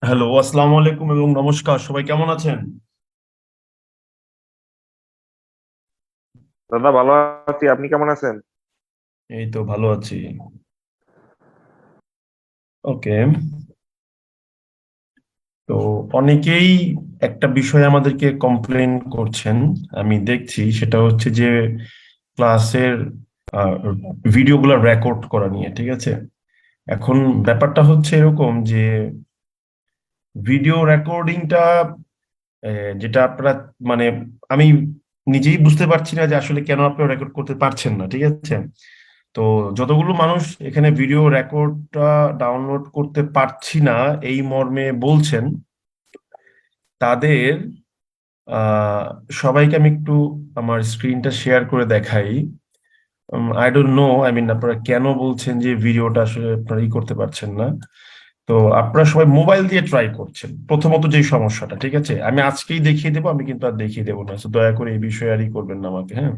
Hello, আসসালামু আলাইকুম এবং নমস্কার। সবাই কেমন আছেন? দাদা ভালো আছি, আপনি কেমন আছেন? এই তো ভালো আছি। ওকে। তো অনেকেই একটা বিষয় আমাদেরকে কমপ্লেন করছেন, আমি দেখছি, সেটা হচ্ছে যে ক্লাসের ভিডিওগুলো রেকর্ড করা নিয়ে। ঠিক আছে, এখন ব্যাপারটা হচ্ছে এরকম যে ভিডিও রেকর্ডিংটা যেটা আপনারা মানে আমি নিজেই বুঝতে পারছি না যে আসলে কেন আপনারা রেকর্ড করতে পারছেন না। ঠিক আছে, তো যতগুলো মানুষ এখানে ভিডিও রেকর্ডটা ডাউনলোড করতে পারছি না এই মর্মে বলছেন, তাদের আহ সবাইকে আমি একটু আমার স্ক্রিনটা শেয়ার করে দেখাই। আই ডোন্ট নো, আপনারা কেন বলছেন যে ভিডিওটা আসলে আপনারা করতে পারছেন না। তো আপনারা সবাই মোবাইল দিয়ে ট্রাই করছেন প্রথমত, যে সমস্যাটা। ঠিক আছে, আমি আজকেই দেখিয়ে দেবো, আমি কিন্তু আর দেখিয়ে দেবো না, তো দয়া করে এই বিষয়ে আরই করবেন না আমাকে, হ্যাঁ।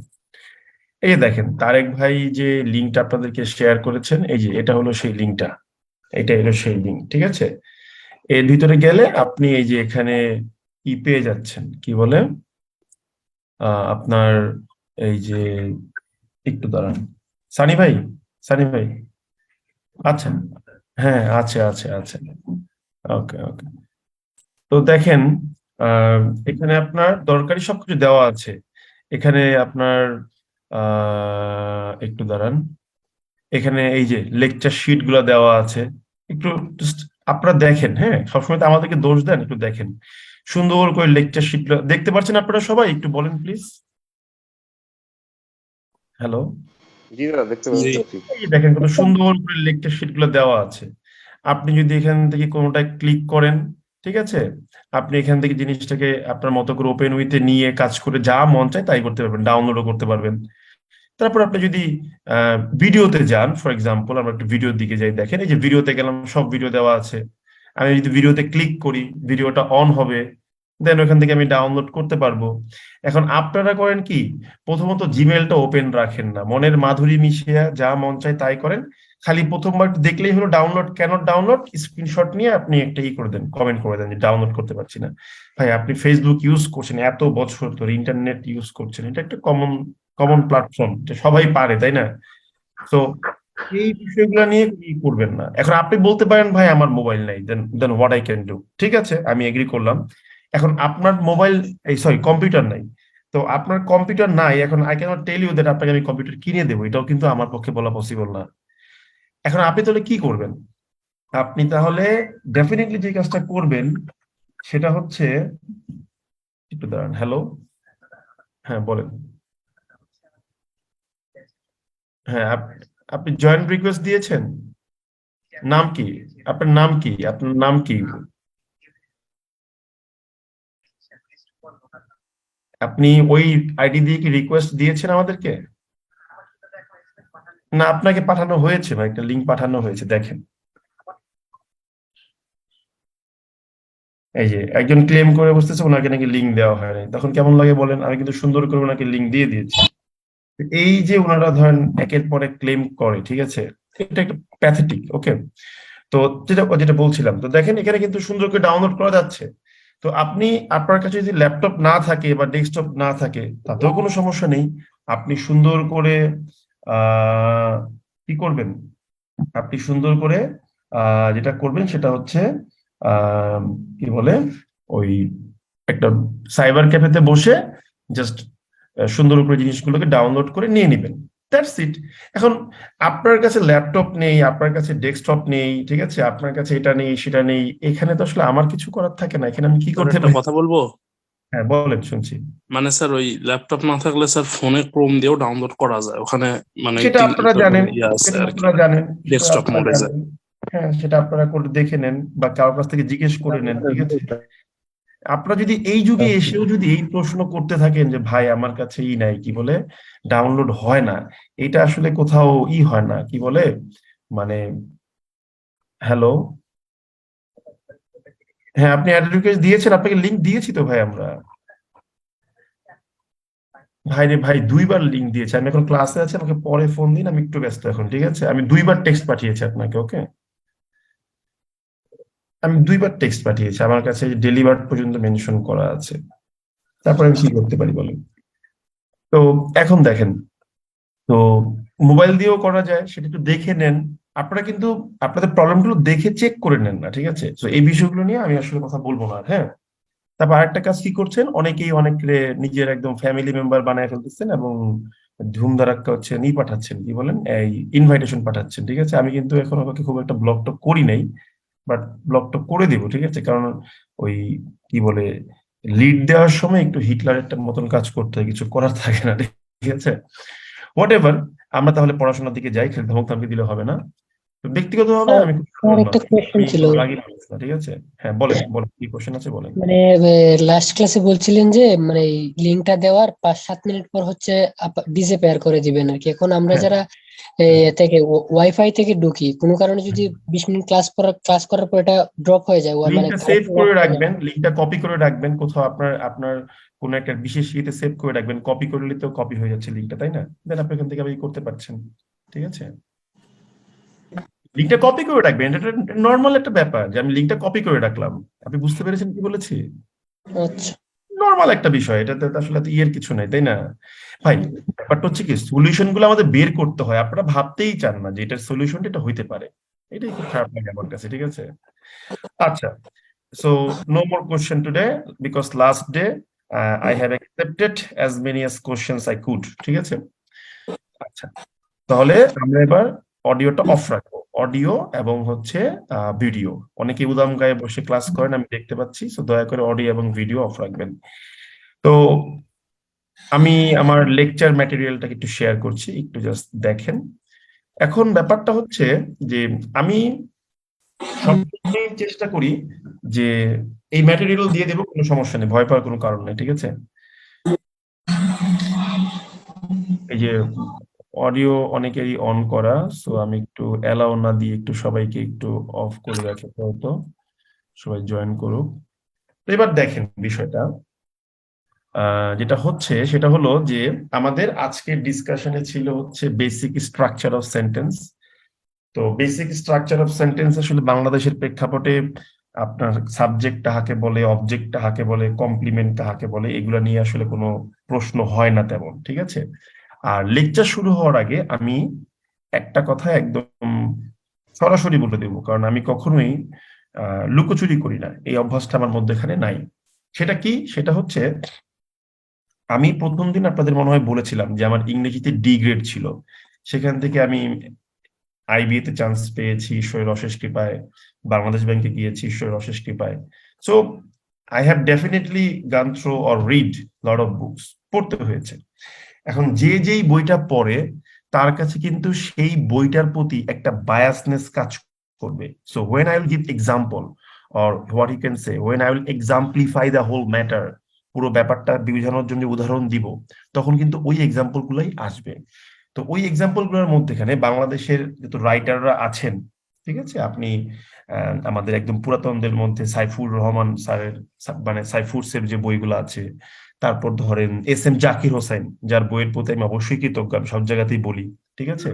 এই যে দেখেন, তারেক ভাই যে লিঙ্কটা আপনাদেরকে শেয়ার করেছেন, এই যে এটা হলো সেই লিঙ্কটা, এটা হলো সেই লিঙ্ক। ঠিক আছে, এর ভিতরে গেলে আপনি এই যে এখানে পেয়ে যাচ্ছেন, কি বলে, আপনার এই যে, একটু দাঁড়ান, সানি ভাই, সানি ভাই, আচ্ছা, হ্যাঁ, আছে আছে আছে, ওকে ওকে। তো দেখেন, আহ, এখানে আপনার দরকারি সবকিছু দেওয়া আছে। এখানে আপনার একটু দাঁড়ান, এখানে এই যে লেকচার শিট গুলো দেওয়া আছে। একটু just আপনারা দেখেন, হ্যাঁ, সবসময় তো আমাদেরকে দোষ দেন, একটু দেখেন সুন্দর করে লেকচার শিট গুলো দেখতে পাচ্ছেন আপনারা সবাই, একটু বলেন প্লিজ। হ্যালো, জি দাদা, দেখতে জি। পাচ্ছি। এই যে দেখেন কত সুন্দর করে লেকচার শিট গুলো দেওয়া আছে। আপনি যদি এখান থেকে কোনোটা ক্লিক করেন, ঠিক আছে, আপনি এখান থেকে জিনিসটাকে আপনার মতো করে ওপেন উইথে নিয়ে কাজ করে যা মন চায় তাই করতে পারবেন, ডাউনলোডও করতে পারবেন। তারপর আপনি যদি ভিডিওতে যান, ফর এক্সাম্পল আমরা একটু ভিডিওর দিকে যাই, দেখেন এই যে ভিডিওতে গেলাম, সব ভিডিও দেওয়া আছে। আমি যদি ভিডিওতে ক্লিক করি, ভিডিওটা অন হবে, দেন ওখান থেকে আমি ডাউনলোড করতে পারবো। এখন আপনারা করেন কি, প্রথমত জিমেলটা ওপেন রাখেন না, মনের মাধুরী মিশিয়ে যা মন চায় তাই করেন। খালি প্রথমবার একটু দেখলেই হলো ডাউনলোড কেন ডাউনলোড, স্ক্রিনশট নিয়ে আপনি একটা করে দেন, কমেন্ট করে দেন যে ডাউনলোড করতে পারছি না। ভাই, আপনি ফেসবুক ইউজ করছেন এত বছর ধরে, ইন্টারনেট ইউজ করছেন, এটা একটা কমন কমন প্ল্যাটফর্ম, যে সবাই পারে, তাই না? তো এই বিষয়গুলো নিয়ে করবেন না। এখন আপনি বলতে পারেন ভাই আমার মোবাইল নাই, দেন দেন হোয়াট আই ক্যান ডু, ঠিক আছে, আমি এগ্রি করলাম। এখন আপনার মোবাইল, এই সরি, কম্পিউটার নাই। তো আপনার কম্পিউটার নাই, এখন I can't tell you that আপনাকে আমি কম্পিউটার কিনে দেবো, এটাও কিন্তু আমার পক্ষে বলা পসিবল না। এখন আপনি তাহলে কি করবেন? আপনি তাহলে ডেফিনেটলি যে কাজটা করবেন সেটা হচ্ছে, একটু দাঁড়ান, হ্যালো, হ্যাঁ বলেন। হ্যাঁ, আপনি জয়েন্ট রিকোয়েস্ট দিয়েছেন? নাম কি? আপনার নাম কি? আপনার নাম কি? আপনি ওই আইডি দিয়ে কি রিকোয়েস্ট দিয়েছেন আমাদেরকে? না, আপনাকে পাঠানো হয়েছে ভাই, একটা লিংক পাঠানো হয়েছে, দেখেন। এই যে একজন ক্লেম করে বসতেছে ওনাকে নাকি লিংক দেওয়া হয়নি, তখন কেমন লাগে বলেন? আমি কিন্তু সুন্দর করে ওনাকে লিংক দিয়ে দিয়েছি। এই যে ওনারা ধরেন একের পর এক ক্লেম করে, ঠিক আছে, এটা একটা প্যাথেটিক। ওকে, তো যেটা যেটা বলছিলাম, তো দেখেন এখানে কিন্তু সুন্দর করে ডাউনলোড করা যাচ্ছে। তো আপনি, আপনার কাছে যদি ল্যাপটপ না থাকে বা ডেস্কটপ না থাকে, তাতেও কোনো সমস্যা নেই। আপনি সুন্দর করে আহ কি করবেন, আপনি সুন্দর করে যেটা করবেন সেটা হচ্ছে আহ কি বলে, ওই একটা সাইবার ক্যাফেতে বসে জাস্ট সুন্দর করে জিনিসগুলোকে ডাউনলোড করে নিয়ে নেবেন, দ্যাটস ইট। এখন আপনার কাছে ল্যাপটপ নেই, আপনার কাছে ডেস্কটপ নেই, ঠিক আছে, আপনার কাছে এটা নেই সেটা নেই, এখানে তো আসলে আমার কিছু করার থাকে না, এখানে আমি কি স্যার করতে একটা পারি? কথা বলবো। হ্যাঁ বলেন, শুনছি। মানে স্যার ওই ল্যাপটপ না থাকলে স্যার ফোনে ক্রোম দিয়েও ডাউনলোড করা যায়, ওখানে মানে সেটা তিন আপনারা জানেন, ইয়ে আছে সেটা আর কি, আপনারা জানেন, সেটা ডেস্কটপ আপনারা মোডে যায়। জানেন। হ্যাঁ, সেটা আপনারা করে দেখে নেন বা কারোর কাছ থেকে জিজ্ঞেস করে নেন, ঠিক আছে। আপনারা যদি এই যুগে এসেও যদি এই প্রশ্ন করতে থাকেন যে ভাই আমার কাছে নাই, কি বলে, ডাউনলোড হয় না, এটা আসলে কোথাও হয় না, কি বলে, মানে, হ্যালো, হ্যাঁ, আপনি অ্যাড রিকোয়েস্ট দিয়েছেন, আপনাকে লিংক দিয়েছি তো ভাই আমরা। ভাই রে ভাই, দুইবার লিংক দিয়েছি, আমি এখন ক্লাসে আছি, আমাকে পরে ফোন দিন, আমি একটু ব্যস্ত এখন, ঠিক আছে, আমি দুইবার টেক্সট পাঠিয়েছি আপনাকে, ওকে। আমি 2বার টেক্সট পাঠিয়েছি, আমার কাছে ডেলিভার্ড পর্যন্ত মেনশন করা আছে। তারপরে আমি কি করতে পারি বলেন? তো এখন দেখেন, তো মোবাইল দিয়েও করা যায়, সেটা একটু দেখে নেন। আপনারা কিন্তু আপনাদের প্রবলেমগুলো দেখে চেক করে নেন না, ঠিক আছে? তো এই বিষয়গুলো নিয়ে আমি আসলে কথা বলবো না, হ্যাঁ। তারপর আরেকটা কাজ কি করছেন, অনেকেই অনেক নিজের একদম ফ্যামিলি মেম্বার বানায় ফেলতেছেন এবং ধুমধারাক্কা হচ্ছে পাঠাচ্ছেন, কি বলেন, এই ইনভাইটেশন পাঠাচ্ছেন, ঠিক আছে? আমি কিন্তু এখন ওকে খুব একটা ব্লক টক করি নাই, বাট ব্লক টক করে দিব, ঠিক আছে? কারণ ওই কি বলে, লিড দেওয়ার সময় একটু হিটলারের মতন কাজ করতে হয়, কিছু করার থাকে না, ঠিক আছে? হোয়াট এভার, আমরা তাহলে পড়াশোনার দিকে যাই, খেলতে ধমকামকে দিলে হবে না। তো ব্যক্তিগতভাবে আমি খুব আমার সুন্দর একটা মানুষ, কোয়েশ্চেন আমি ছিল, কোনো রাগী মানুষ না, ঠিক আছে? হ্যাঁ বলেন বলেন, কি কোশ্চেন আছে বলেন। মানে লাস্ট ক্লাসে বলছিলেন যে মানে লিঙ্কটা দেওয়ার 5-7 মিনিট পর হচ্ছে ডিজে পেয়ার করে দিবেন আর কি। এখন আমরা হ্যাঁ যারা থেকে ওয়াইফাই থেকে ঢুকি, কোনো কারণে যদি 20 মিনিট ক্লাস করার পর এটা ড্রপ হয়ে যায়, মানে লিঙ্কটা সেভ করে রাখবেন, লিঙ্কটা কপি করে রাখবেন কোথাও, আপনার আপনার কোন একটা বিশেষ ইয়েতে সেভ করে রাখবেন, কপি করলে তো কপি হয়ে যাচ্ছে লিঙ্কটা, তাই না? দেন আপনি এখান থেকে আবার করতে পারছেন, ঠিক আছে? লিঙ্কটা কপি করে রাখবেন, এটা নর্মাল একটা ব্যাপার যে আমি লিঙ্কটা কপি করে রাখলাম। আপনি বুঝতে পেরেছেন কি বলেছি? আচ্ছা। নর্মাল একটা বিষয়, এটাতে তো আসলে ইয়ের কিছু নাই, তাই না ভাই? ব্যাপারটা হচ্ছে কি, সলিউশন গুলো আমাদের বের করতে হয়, আপনারা ভাবতেই চান না যে এটার সলিউশনটা এটা হইতে পারে। এটাই খুব খারাপ লাগে আমার কাছে, ঠিক আছে? আচ্ছা, so no more question today because last day I have accepted as many as questions I could, ঠিক আছে? আচ্ছা, তাহলে আমরা এবার অডিওটা অফ রাখবো, অডিও এবং হচ্ছে ভিডিও। অনেকে উদাম গায়ে বসে ক্লাস করেন আমি দেখতে পাচ্ছি, তো দয়া করে অডিও এবং ভিডিও অফ রাখবেন। তো আমি আমার লেকচার ম্যাটেরিয়ালটাকে একটু শেয়ার করছি, একটু জাস্ট দেখেন। এখন ব্যাপারটা হচ্ছে যে আমি সবসময় চেষ্টা করি যে এই ম্যাটেরিয়াল দিয়ে দেবো, কোনো সমস্যা নেই, ভয় পাওয়ার কোনো কারণ নেই, ঠিক আছে? এই যে অডিও অনেকেরই অন করা, সো আমি একটু অ্যালাউ না দিয়ে একটু সবাইকে একটু অফ করে রাখি, হয়তো সবাই জয়েন করুক। তো এবার দেখেন বিষয়টা যেটা হচ্ছে সেটা হলো যে আমাদের আজকের ডিসকাশনে ছিল হচ্ছে বেসিক স্ট্রাকচার অফ সেন্টেন্স। তো বেসিক স্ট্রাকচার অফ সেন্টেন্স আসলে বাংলাদেশের প্রেক্ষাপটে আপনার সাবজেক্ট কাহাকে বলে, অবজেক্ট কাহাকে বলে, কমপ্লিমেন্ট কাহাকে বলে, এগুলো নিয়ে আসলে কোনো প্রশ্ন হয় না তেমন, ঠিক আছে? আর লেকচার শুরু হওয়ার আগে আমি একটা কথা একদম সরাসরি বলে দেবো, কারণ আমি কখনোই লুকোচুরি করি না, এই অভ্যাসটা আমার মধ্যে এখানে নাই। সেটা কি? সেটা হচ্ছে আমি প্রথম দিন আপনাদের মনে হয় বলেছিলাম যে আমার ইংরেজিতে ডি গ্রেড ছিল, সেখান থেকে আমি আইবিএ তে চান্স পেয়েছি ঈশ্বরের অশেষ কৃপায়, বাংলাদেশ ব্যাংকে গিয়েছি ঈশ্বরের অশেষ কৃপায়। সো আই হ্যাভ ডেফিনেটলি গান through or read lot of books, পড়তে হয়েছে। এখন যে যেই বইটা পড়ে তার কাছে কিন্তু সেই বইটার প্রতি একটা বায়াসনেস কাজ করবে। So when I will give example or what you can say, when I will exemplify the whole matter, পুরো ব্যাপারটা বোঝানোর জন্য উদাহরণ দিব, তখন কিন্তু ওই এক্সাম্পল গুলাই আসবে। তো ওই এক্সাম্পল গুলোর মধ্যেখানে বাংলাদেশের যত রাইটাররা আছেন, ঠিক আছে, আপনি আমাদের একদম পুরাতনদের মধ্যে সাইফুর রহমান স্যারের, মানে সাইফুরসের যে বইগুলো আছে, তারপর ধরেন এস এম জাকির হোসেন, যার বইয়ের প্রতি আমি অবশ্যই কৃতজ্ঞ, আমি সব জায়গাতেই বলি, ঠিক আছে?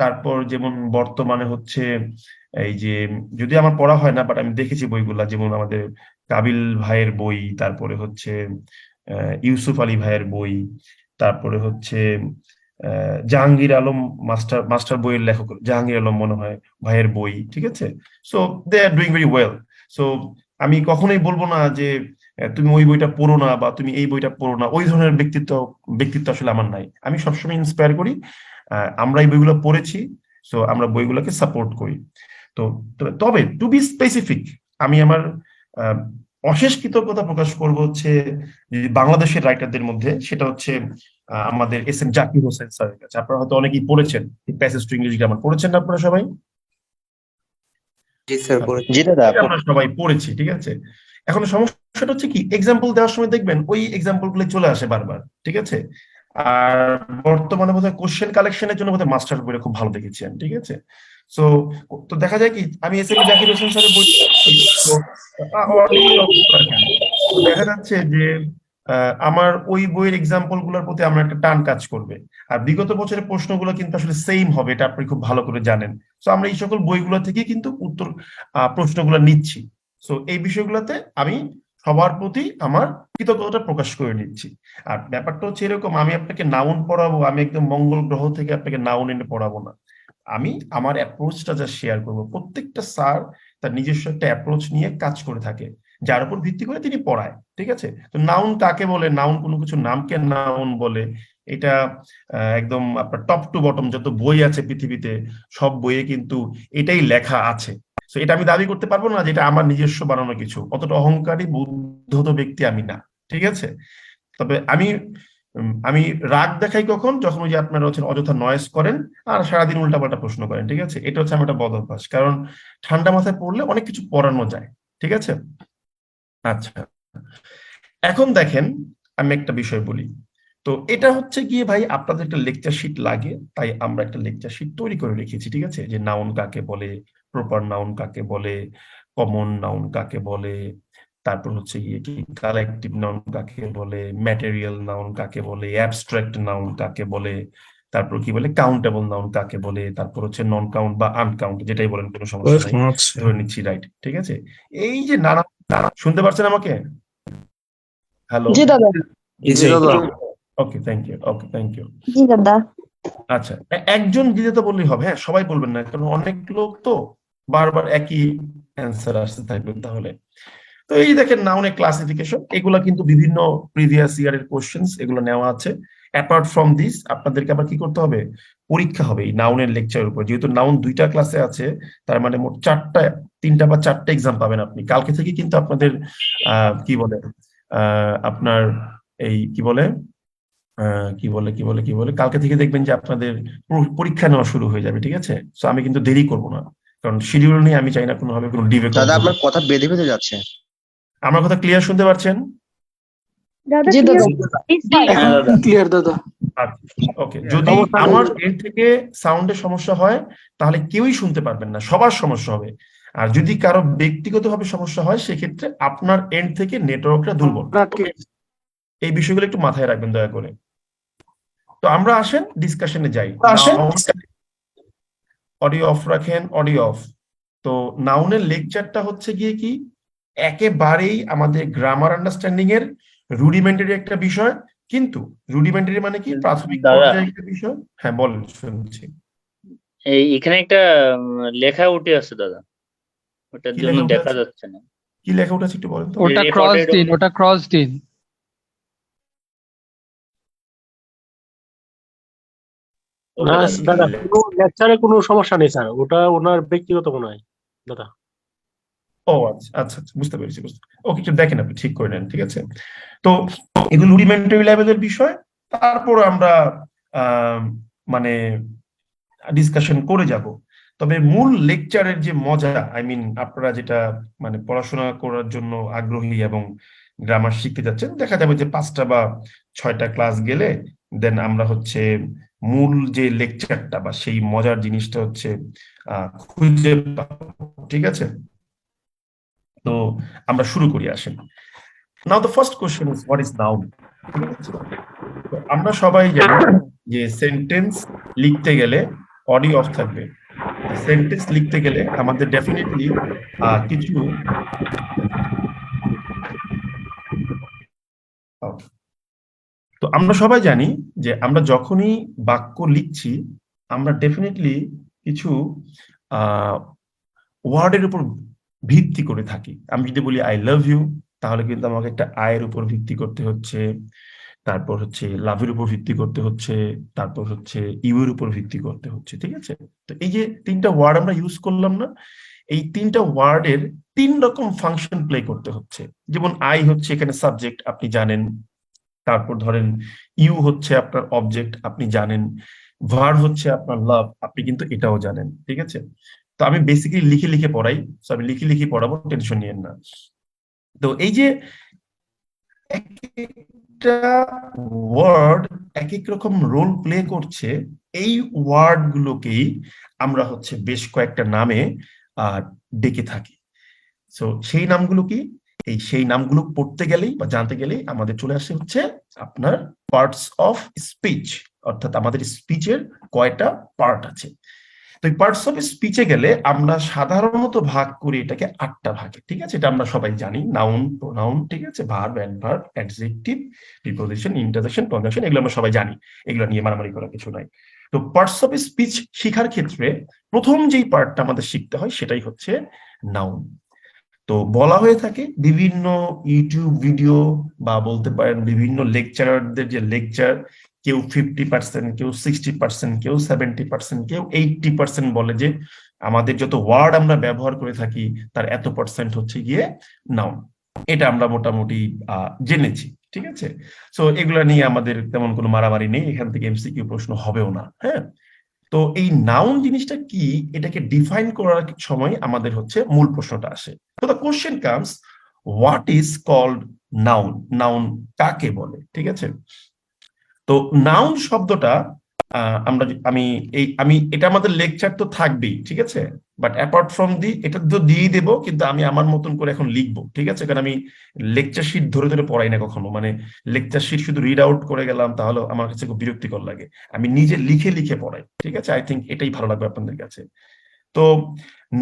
তারপর যেমন বর্তমানে হচ্ছে এই যে, যদি আমার পড়া হয় না বাট আমি দেখেছি বইগুলা, যেমন আমাদের কাবিল ভাইয়ের বই, তারপরে হচ্ছে ইউসুফ আলী ভাইয়ের বই, তারপরে হচ্ছে জাহাঙ্গীর আলম মাস্টার মাস্টার বইয়ের লেখক জাহাঙ্গীর আলম মনে হয় ভাইয়ের বই, ঠিক আছে? So they are doing very well. So আমি কখনোই বলবো না যে তুমি ওই বইটা পড়ো না বা তুমি এই বইটা পড়ো না, ওই ধরনের ব্যক্তিত্ব আসলে আমার নাই। আমি সবসময় ইন্সপায়ার করি, আমরা এই বইগুলো পড়েছি, সো আমরা বইগুলোকে সাপোর্ট করি। তো তবে টু বি স্পেসিফিক, আমি আমার অশেষ কৃতজ্ঞতা প্রকাশ করবো হচ্ছে বাংলাদেশের রাইটারদের মধ্যে, সেটা হচ্ছে আমাদের এস এম জাকির হোসেন স্যারের কাছে। আপনারা হয়তো অনেকেই পড়েছেন প্যাসেজ টু ইংলিশ গ্রামার, পড়েছেন না আপনারা সবাই? জি স্যার, জি দাদা, আমরা সবাই পড়েছি, ঠিক আছে? এখন সমস্যাটা হচ্ছে কি, এক্সাম্পল দেওয়ার সময় দেখবেন ওই এক্সাম্পল গুলো চলে আসে বারবার, ঠিক আছে? আর বর্তমানে বোধহয় কোশ্চেন কালেকশনের জন্য বোধহয় মাস্টার বইটা খুব ভালো দেখেছি আমি, ঠিক আছে? সো তো দেখা যায় কি, আমি এস এম জাকির হোসেন স্যারের বই তো দেখা যাচ্ছে যে আমার ওই বইয়ের এক্সাম্পল গুলোর প্রতি আমার একটা টান কাজ করবে। আর বিগত বছরের প্রশ্নগুলো কিন্তু আসলে সেম হবে, এটা আপনি খুব ভালো করে জানেন। তো আমরা এই সকল বইগুলো থেকে কিন্তু উত্তর প্রশ্নগুলো নিচ্ছি। তো এই বিষয়গুলোতে আমি সবার প্রতি আমার কৃতজ্ঞতা প্রকাশ করে নিচ্ছি। আর ব্যাপারটা হচ্ছে এরকম, আমি আপনাকে নাউন পড়াবো, আমি একদম মঙ্গল গ্রহ থেকে আপনাকে নাউন এনে পড়াবো না। আমি আমার অ্যাপ্রোচটা যা শেয়ার করবো। প্রত্যেকটা স্যার তার নিজস্ব একটা অ্যাপ্রোচ নিয়ে কাজ করে থাকে, যার উপর ভিত্তি করে তিনি পড়ায়। ঠিক আছে? তো নাউন কাকে বলে, নাউন কোনো কিছু নামকে নাউন বলে, এটা একদম আপনার টপ টু বটম যত বই আছে পৃথিবীতে সব বইয়ে কিন্তু এটাই লেখা আছে। তো এটা আমি দাবি করতে পারবো না যে এটা আমার নিজস্ব বানানো কিছু, অতটা অহংকারী বুদ্ধত ব্যক্তি আমি না। ঠিক আছে? তবে আমি রাগ দেখাই কখন, যখন ওই যে আপনারা হচ্ছেন অযথা নয়েজ করেন আর সারাদিন উল্টাপাল্টা প্রশ্ন করেন। ঠিক আছে? এটা হচ্ছে আমার একটা বদ অভ্যাস, কারণ ঠান্ডা মাথায় পড়লে অনেক কিছু পড়ানো যায়। ঠিক আছে? আচ্ছা, এখন দেখেন আমি একটা বিষয় বলি। তো এটা হচ্ছে গিয়ে ভাই আপনাদের একটা লেকচার শিট লাগে, তাই আমরা একটা লেকচার শিট তৈরি করে রেখেছি। ঠিক আছে? যে নাউন কাকে বলে, প্রপার নাউন কাকে বলে, কমন নাউন কাকে বলে, তারপর হচ্ছে গিয়ে কি কালেকটিভ নাউন কাকে বলে, ম্যাটেরিয়াল নাউন কাকে বলে, অ্যাবস্ট্রাক্ট নাউন কাকে বলে, তারপর কি বলে কাউন্টেবল নাউন কাকে বলে, তারপর হচ্ছে নন কাউন্ট বা আনকাউন্ট, যেটাই বলেন কোনো সমস্যা নাই, আচ্ছা ধরে নিচ্ছি। রাইট? ঠিক আছে? এই যে নানা, শুনতে পারছেন আমাকে? হ্যালো? জি দাদা। জি জি স্যার। দাদা। Okay, thank you. Okay, thank you. জি দাদা। আচ্ছা, একজন দিদিতে বললেই হবে, হ্যাঁ সবাই বলবেন না, কারণ অনেক লোক তো বারবার একই অ্যান্সার আসতে থাকবে তাহলে। তো এই দেখেন নাউনের ক্লাসিফিকেশন, এগুলা কিন্তু বিভিন্ন প্রিভিয়াস ইয়ারের কোশ্চেন্স এগুলো নেওয়া আছে। অ্যাপার্ট ফ্রম দিস আপনাদেরকে আবার কি করতে হবে, পরীক্ষা হবে এই নাউনের লেকচারের উপর। যেহেতু নাউন 2টা ক্লাসে আছে, তার মানে মোট 3টা বা 4টা এক্সাম পাবেন আপনি। কালকে থেকে কিন্তু আপনাদের কি বলে আপনার এই কি বলে কালকে থেকে দেখবেন যে আপনাদের পরীক্ষা নেওয়া শুরু হয়ে যাবে। ঠিক আছে? তো আমি কিন্তু দেরি করব না, কারণ শিডিউল নিয়ে আমি চাই না কোনোভাবে কোনো ডিবে দাদা আপনার কথা বেঁধে বেঁধে যাচ্ছে। আমার কথা ক্লিয়ার শুনতে পাচ্ছেন? জি দাদা। হ্যাঁ দাদা ক্লিয়ার দাদা। ওকে, যদি আমার এর থেকে সাউন্ডের সমস্যা হয় তাহলে কেউই শুনতে পারবেন না, সবার সমস্যা হবে। আর যদি কারো ব্যক্তিগতভাবে সমস্যা হয় সেক্ষেত্রে আপনার এন্ড থেকে নেটওয়ার্কটা দুর্বল। এই বিষয়গুলো একটু মাথায় রাখবেন দয়া করে। তো আমরা আসেন ডিসকাশনে যাই। অডিও অফ রাখেন, অডিও অফ। তো নাউনের লেকচারটা হচ্ছে গিয়ে কি একেবারেই আমাদের গ্রামার আন্ডারস্ট্যান্ডিং এর রুডিমেন্টারি একটা বিষয়। কিন্তু রুডিমেন্টারি মানে কি প্রাথমিক পর্যায়ে একটা বিষয়। হ্যাঁ বলেন, শুনছি। এখানে একটা লেখা উঠে আছে দাদা, ওটার কি জন্য লেখা উঠে দেখা আছে? যাচ্ছে না। কি লেখা উঠেছে একটু বলেন তো। ওটা ক্রস দিন, ওটা ক্রস দিন। ওকে না দাদা। দাদা, কোনো লেকচারে কোনো সমস্যা নেই স্যার, ওটা ওনার ব্যক্তিগত মনে হয় দাদা। ও আচ্ছা আচ্ছা আচ্ছা, বুঝতে পেরেছি। ওকে, একটু দেখেন আপনি ঠিক করে নেন। ঠিক আছে? তো এগুলো রুডিমেন্টারি লেভেলের বিষয়। তারপর আমরা মানে ডিসকাশন করে যাব। তবে মূল লেকচারের যে মজা, আপনারা যেটা মানে পড়াশোনা করার জন্য আগ্রহী এবং গ্রামার শিখতে যাচ্ছেন, দেখা যাবে যে 5টা বা 6টা ক্লাস গেলে দেন আমরা হচ্ছে মূল যে লেকচারটা বা সেই মজার জিনিসটা হচ্ছে খুঁজে পাবো। ঠিক আছে? তো আমরা শুরু করি, আসেন। Now the first question is what is noun. আমরা সবাই জানি যে সেন্টেন্স লিখতে গেলে অডিও অফ থাকবে। সেন্টেন্স লিখতে গেলে আমাদের ডেফিনেটলি কিছু তো আমরা সবাই জানি যে আমরা যখনই বাক্য লিখছি আমরা ডেফিনেটলি কিছু ওয়ার্ডের উপর ভিত্তি করে থাকি। আমি যদি বলি আই লাভ ইউ, তাহলে কিন্তু আমাকে একটা আয়ের উপর ভিত্তি করতে হচ্ছে, তারপর হচ্ছে লাভের উপর ভিত্তি করতে হচ্ছে, তারপর হচ্ছে ইউ এর উপর ভিত্তি করতে হচ্ছে। ঠিক আছে? তো এই যে 3টা ওয়ার্ড আমরা ইউজ করলাম না, এই 3টা ওয়ার্ডের 3 রকম ফাংশন প্লে করতে হচ্ছে। যেমন আই হচ্ছে এখানে সাবজেক্ট, আপনি জানেন। তারপর ধরেন ইউ হচ্ছে আপনার অবজেক্ট, আপনি জানেন। ভার্ব হচ্ছে আপনার লাভ, আপনি কিন্তু এটাও জানেন। ঠিক আছে? তো আমি বেসিক্যালি লিখে লিখে পড়াই, তো আমি লিখে লিখে পড়াবো, টেনশন নিয়েন না। তো এই যে একটা ওয়ার্ড এক এক রকম রোল প্লে করছে, এই ওয়ার্ড গুলোকেই আমরা হচ্ছে বেশ কয়েকটা নামে ডেকে থাকি। তো সেই নামগুলো কি? সেই নামগুলো পড়তে গেলেই বা জানতে গেলেই আমাদের চলে আসে হচ্ছে আপনার পার্টস অফ স্পিচ, অর্থাৎ আমাদের স্পিচের কয়টা পার্ট আছে। তো এই পার্টস অফ স্পিচে গেলে আমরা সাধারণত ভাগ করি এটাকে 8টা ভাগে, ঠিক আছে? এটা আমরা সবাই জানি, নাউন, প্রোনাউন, ঠিক আছে, verb, adverb, adjective, preposition, interjection, conjunction, এগুলো আমরা সবাই জানি, এগুলো নিয়ে মারামারি করার কিছু নাই। তো পার্টস অফ স্পিচ শেখার ক্ষেত্রে প্রথম যেই পার্টটা আমাদের শিখতে হয় সেটাই হচ্ছে নাউন। তো বলা হয়ে থাকে বিভিন্ন ইউটিউব ভিডিও বা বলতে পারেন বিভিন্ন লেকচারারদের যে লেকচার, কেউ 50%, কেউ 60%, কেউ 70%, কেউ 80% বলে যে আমাদের যত ওয়ার্ড আমরা ব্যবহার করে থাকি তার এত % হচ্ছে গিয়ে নাউন। এটা আমরা মোটামুটি জেনেছি, ঠিক আছে? সো এগুলা নিয়ে আমাদের তেমন কোনো মারামারি নেই, এখান থেকে এমসিকিউ প্রশ্ন হবেও না। হ্যাঁ, তো এই নাউন জিনিসটা কি এটাকে ডিফাইন করার সময় আমাদের হচ্ছে মূল প্রশ্নটা আসে। তো the question comes, what is called noun? Noun কাকে বলে, ঠিক আছে? তো নাউন শব্দটা আমি এটা আমাদের লেকচার তো থাকবেই, ঠিক আছে, বাট অ্যাপার্ট ফ্রম এটা তো দিয়ে দেবো, কিন্তু আমি আমার মতন করে এখন লিখবো, ঠিক আছে? কারণ আমি লেকচার শিট ধরে ধরে পড়াই না কখনো, মানে লেকচার শিট শুধু রিড আউট করে গেলাম তাহলে আমার কাছে খুব বিরক্তিকর লাগে, আমি নিজে লিখে লিখে পড়াই, ঠিক আছে? আই থিঙ্ক এটাই ভালো লাগবে আপনাদের কাছে। তো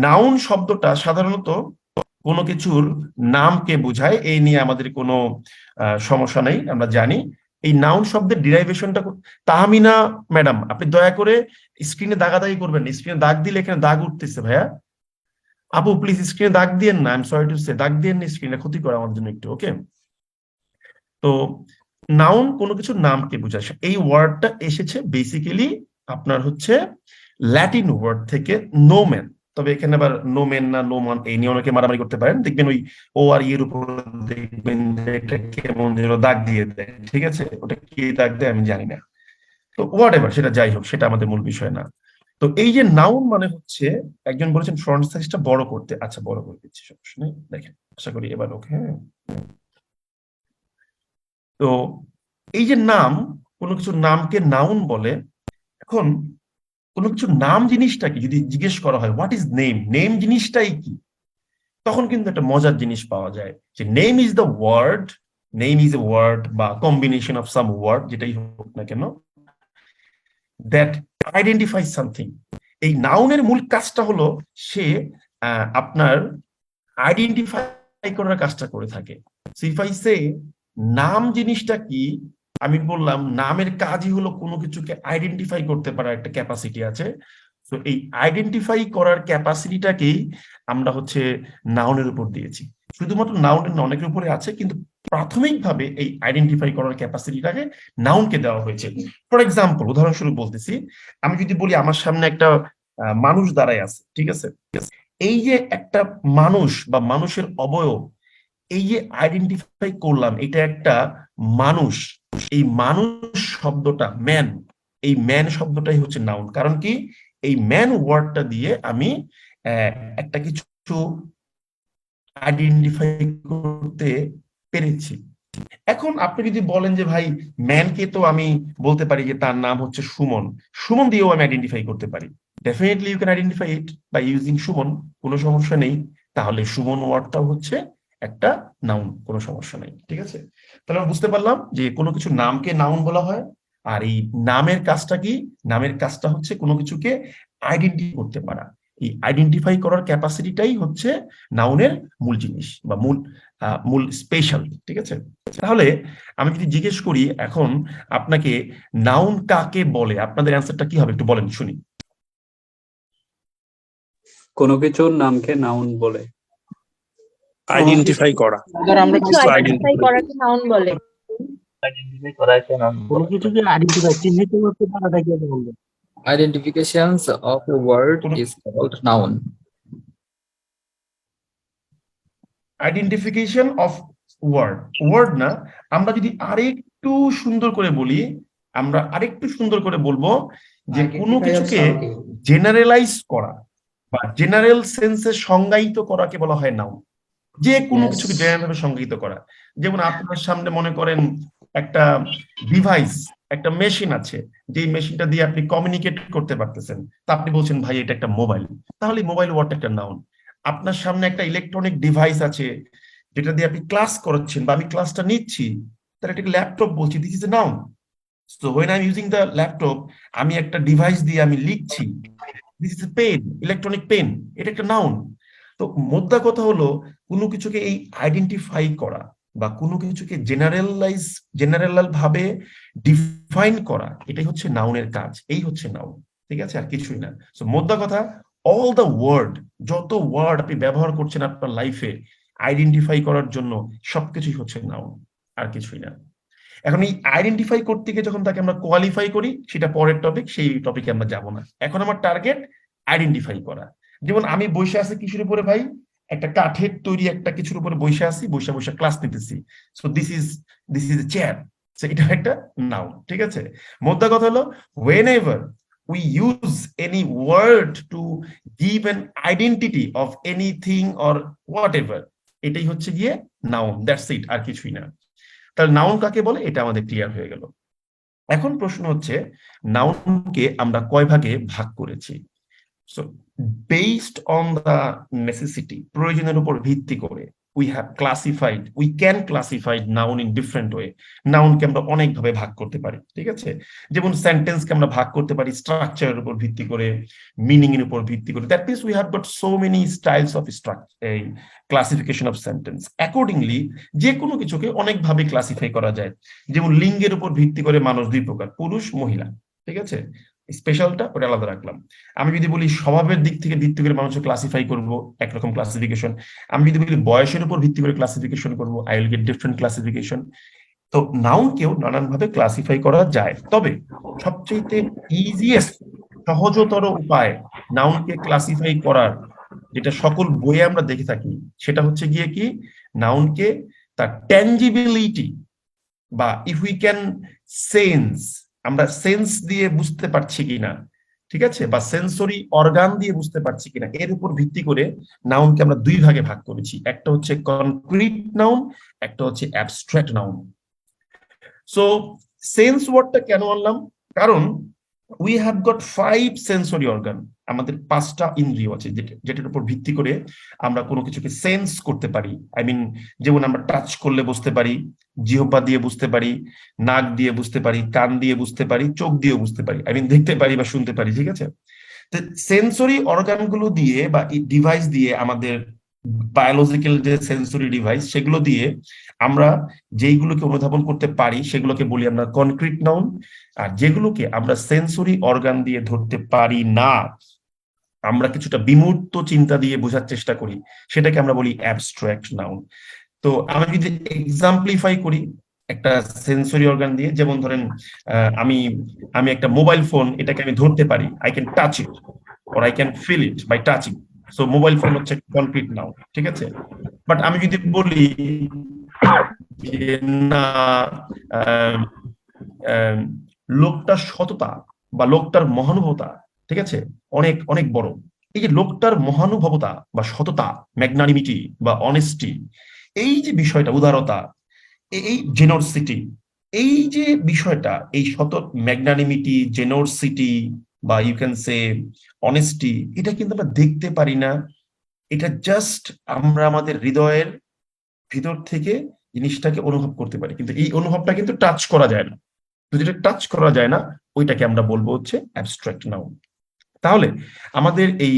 নাউন শব্দটা সাধারণত কোনো কিছুর নামকে বোঝায়, এই নিয়ে আমাদের কোনো সমস্যা নেই, আমরা জানি। এই নাউন শব্দের ডিরাইভেশনটা তাহমিনা ম্যাডাম, আপনি দয়া করে স্ক্রিনে দাগাদাগি করবেন, স্ক্রিনে দাগ দিলে এখানে দাগ উঠতেছে ভাইয়া। আপু প্লিজ স্ক্রিনে দাগ দিয়েন না, I am sorry to say, দাগ দিয়েন না স্ক্রিনে, ক্ষতি করে আমার জন্য একটু, ওকে? তো নাউন কোনো কিছুর নামকে বোঝায়। এই ওয়ার্ডটা এসেছে বেসিক্যালি আপনার হচ্ছে ল্যাটিন ওয়ার্ড থেকে নোমেন। তবে এখানে আবার নোমেন না নোমান এই নিয়ে অনেকে মারামারি করতে পারেন, দেখবেন ওই ও আর ইয়ের উপর দেখবেন একটা কেমন যেন দাগ দিয়ে দেয়, ঠিক আছে? ওটা কি দাগ দেয় আমি জানি না, তো হোয়াট এভার, সেটা যাই হোক, সেটা আমাদের মূল বিষয় না। তো এই যে নাউন মানে হচ্ছে, একজন বলেছেন ফ্রন্ট সাইজটা বড় করতে, আচ্ছা বড় করে দিচ্ছি, সমস্যা নেই, দেখেন আশা করি এবার ওকে। হ্যাঁ, তো এই যে নাম, কোনো কিছুর নামকে নাউন বলে। এখন কোনো কিছুর নাম জিনিসটা কি যদি জিজ্ঞেস করা হয়, হোয়াট ইজ নেম, নেম জিনিসটাই কি, তখন কিন্তু একটা মজার জিনিস পাওয়া যায় যে name is the word, name is a word বা কম্বিনেশন অফ সাম ওয়ার্ড, যেটাই হোক না কেন, দ্যাট আইডেন্টিফাই সামথিং। এই নাউনের মূল কাজটা হলো সে আপনার আইডেন্টিফাই করার কাজটা করে থাকে। ইফ আই সে নাম জিনিসটা কি, আমি বললাম নামের কাজই হলো কোনো কিছুকে আইডেন্টিফাই করতে পারার একটা ক্যাপাসিটি আছে। তো এই আইডেন্টিফাই করার ক্যাপাসিটিটাকেই আমরা হচ্ছে নাউনের উপর দিয়েছি। শুধুমাত্র নাউনের অনেকের উপরে আছে, কিন্তু প্রাথমিকভাবে এই আইডেন্টিফাই করার ক্যাপাসিটিটাকে নাউনকে দেওয়া হয়েছে। ফর এক্সাম্পল, উদাহরণস্বরূপ বলতেছি, আমি যদি বলি আমার সামনে একটা মানুষ দাঁড়ায় আছে, ঠিক আছে, এই যে একটা মানুষ বা মানুষের অবয়ব, এই যে আইডেন্টিফাই করলাম এটা একটা মানুষ, এই মানুষ শব্দটা ম্যান, এই ম্যান শব্দটাই হচ্ছে নাউন। কারণ কি, এই ম্যান ওয়ার্ডটা দিয়ে আমি একটা কিছু আইডেন্টিফাই করতে পেরেছি। এখন আপনি যদি বলেন যে ভাই ম্যানকে তো আমি বলতে পারি যে তার নাম হচ্ছে সুমন, সুমন দিয়েও আমি আইডেন্টিফাই করতে পারি, definitely you can identify it by using Suman, কোনো সমস্যা নেই। তাহলে সুমন ওয়ার্ডটাও হচ্ছে একটা নাউন, কোনো সমস্যা নেই, ঠিক আছে? তাহলে আমরা বুঝতে পারলাম যে কোনো কিছু নামকে নাউন বলা হয়। আর এই নামের কাজটা কি, নামের কাজটা হচ্ছে কোনো কিছুকে আইডেন্টিফাই করতে পারা। এই আইডেন্টিফাই করার ক্যাপাসিটিটাই হচ্ছে নাউনের মূল জিনিস বা মূল স্পেশাল, ঠিক আছে? তাহলে আমি যদি জিজ্ঞেস করি এখন আপনাকে নাউন কাকে বলে, আপনাদের অ্যান্সারটা কি হবে একটু বলেন শুনি। কোনো কিছুর নামকে নাউন বলে। আইডেন্টিফাই করা, আমরা কিছু আইডেন্টিফাই করাকে নাউন বলে। আইডেন্টিফাই করাকে নাউন কোনো বলে। কিছুকে আইডেন্টিফাই চিহ্নিত করতে পারাটাকে বলবো। Identifications of a word is called noun. Identification of word, word না, আমরা যদি আরেকটু সুন্দর করে বলি, আমরা আরেকটু সুন্দর করে বলবো যে কোনো কিছুকে জেনারেলাইজ করা বা জেনারেল সেন্সে সংজ্ঞায়িত করাকে বলা হয় নাউন। যে কোনো কিছুকে জেনারেল ভাবে সংজ্ঞায়িত করা। যেমন আপনার সামনে মনে করেন একটা ডিভাইস, একটা মেশিন আছে, যে মেশিনটা দিয়ে আপনি কমিউনিকেট করতে পারতেছেন, তা আপনি বলছেন ভাই এটা একটা মোবাইল, তাহলে মোবাইল ওয়ার্ডটা একটা নাউন। আপনার সামনে একটা ইলেকট্রনিক ডিভাইস আছে, যেটা দিয়ে আপনি ক্লাস করাচ্ছেন বা আমি ক্লাসটা নিচ্ছি, তাহলে এটাকে ল্যাপটপ বলছি, this is a noun. So when I am using the laptop, আমি একটা ডিভাইস দিয়ে আমি লিখছি, this is a pen, electronic pen, এটা একটা নাউন। তো মোদ্দা কথা হলো কোনো কিছুকে এই আইডেন্টিফাই করা বা কোনো কিছুকে জেনারেল ভাবে ডিফাইন করা, এটাই হচ্ছে নাউনের কাজ, এই হচ্ছে নাউন, ঠিক আছে, আর কিছুই না। সো মোদ্দা কথা, অল দ্য ওয়ার্ড, যত ওয়ার্ড আপনি ব্যবহার করছেন আপনার লাইফে আইডেন্টিফাই করার জন্য, সবকিছুই হচ্ছে নাউন, আর কিছুই না। এখন এই আইডেন্টিফাই করতে গিয়ে যখন তাকে আমরা কোয়ালিফাই করি, সেটা পরের টপিক, সেই টপিকে আমরা যাব না। এখন আমার টার্গেট আইডেন্টিফাই করা। যেমন আমি বসে আছি কিসের উপরে ভাই, একটা কাঠের তৈরি একটা কিছুর উপরে বসে আছি, বসে ক্লাস নিতেছি। So this is A chair, এটা একটা নাউন, ঠিক আছে। মোদ্দা কথা হলো, whenever we use any word to give an identity of anything or whatever, এটাই হচ্ছে গিয়ে নাউন, দ্যাটস ইট, আর কিছুই না। তাহলে নাউন কাকে বলে এটা আমাদের ক্লিয়ার হয়ে গেল। এখন প্রশ্ন হচ্ছে, নাউনকে আমরা কয় ভাগে ভাগ করেছি? So based on the necessity, প্রয়োজনের উপর ভিত্তি করে we can classify noun in different way. নাউনকে আমরা অনেক ভাবে ভাগ করতে পারি, ঠিক আছে। যেমন সেন্টেন্সকে আমরা ভাগ করতে পারি স্ট্রাকচারের উপর ভিত্তি করে, মিনিং এর উপর ভিত্তি করে। That means we have got so many styles of classification of sentence. Accordingly যে কোনো কিছুকে অনেক ভাবে ক্লাসিফাই করা যায়। যেমন লিঙ্গের উপর ভিত্তি করে মানুষ দুই প্রকার, পুরুষ মহিলা, ঠিক আছে। স্পেশালটা ওটা আলাদা রাখলাম। আমি যদি বলি স্বভাবের দিক থেকে ভিত্তি করে মানুষকে ক্লাসিফাই করব, একরকম ক্লাসিফিকেশন। আমি যদি বলি বয়সের উপর ভিত্তি করে ক্লাসিফিকেশন করব, I will get different classification. তো নাউনকেও নানান ভাবে ক্লাসিফাই করা যায়, তবে সবচেয়ে ইজিয়েস্ট, সহজতর উপায় নাউনকে ক্লাসিফাই করার, যেটা সকল বইয়ে আমরা দেখে থাকি, সেটা হচ্ছে গিয়ে কি, নাউনকে তার ট্যানজিবিলিটি বা ইফ উই ক্যান সেন্স, আমরা সেন্স দিয়ে বুঝতে পারছি কিনা, ঠিক আছে, বা সেন্সরি অর্গান দিয়ে বুঝতে পারছি কিনা, এর উপর ভিত্তি করে নাউনকে আমরা দুই ভাগে ভাগ করেছি। একটা হচ্ছে কনক্রিট নাউন, একটা হচ্ছে অ্যাবস্ট্রাক্ট নাউন। সো সেন্স ওয়ার্ডটা কেন আনলাম? কারণ we have got 5 sensory organ, আমাদের 5টা ইন্দ্রিয় আছে যেটার উপর ভিত্তি করে আমরা কোনো কিছুকে সেন্স করতে পারি। আই মিন, যেমন আমরা টাচ করলে বুঝতে পারি, জিহ্বা দিয়ে বুঝতে পারি, নাক দিয়ে বুঝতে পারি, কান দিয়ে বুঝতে পারি, চোখ দিয়ে বুঝতে পারি, আই মিন দেখতে পারি বা শুনতে পারি, ঠিক আছে। তো সেন্সরি অর্গানগুলো দিয়ে বা এই ডিভাইস দিয়ে, আমাদের বায়োলজিক্যাল যে সেন্সরি ডিভাইস, সেগুলো দিয়ে আমরা যেইগুলোকে অনুধাবন করতে পারি সেগুলোকে বলি আমরা কনক্রিট নাউন। আর যেগুলোকে আমরা সেন্সরি অর্গান দিয়ে ধরতে পারি না, আমরা কিছুটা বিমূর্ত চিন্তা দিয়ে বোঝার চেষ্টা করি, সেটাকে আমরা বলি অ্যাবস্ট্রাক্ট নাউন। তো আমি যদি এক্সাম্পলিফাই করি একটা সেন্সরি অর্গান দিয়ে, যেমন ধরেন আমি একটা মোবাইল ফোন, এটাকে আমি ধরতে পারি, I can touch it or I can feel it by touching. So mobile phone হচ্ছে কনক্রিট নাউন, ঠিক আছে। বাট আমি যদি বলি যে না, লোকটার সততা বা লোকটার মহানুভবতা, ঠিক আছে, অনেক অনেক বড়, এই যে লোকটার মহানুভবতা বা সততা, ম্যাগনানিমিটি বা অনেস্টি, এই যে বিষয়টা, উদারতা, এই জেনোরসিটি, এই যে বিষয়টা, এই ম্যাগনানিমিটি, জেনোরসিটি বা ইউ ক্যান সে অনেস্টি, এটা কিন্তু আমরা দেখতে পারি না। এটা জাস্ট আমরা আমাদের হৃদয়ের ভিতর থেকে জিনিসটাকে অনুভব করতে পারি, কিন্তু এই অনুভবটা কিন্তু টাচ করা যায় না। যদি এটা টাচ করা যায় না, ওইটাকে আমরা বলবো হচ্ছে অ্যাবস্ট্রাক্ট নাউন। তাহলে আমাদের এই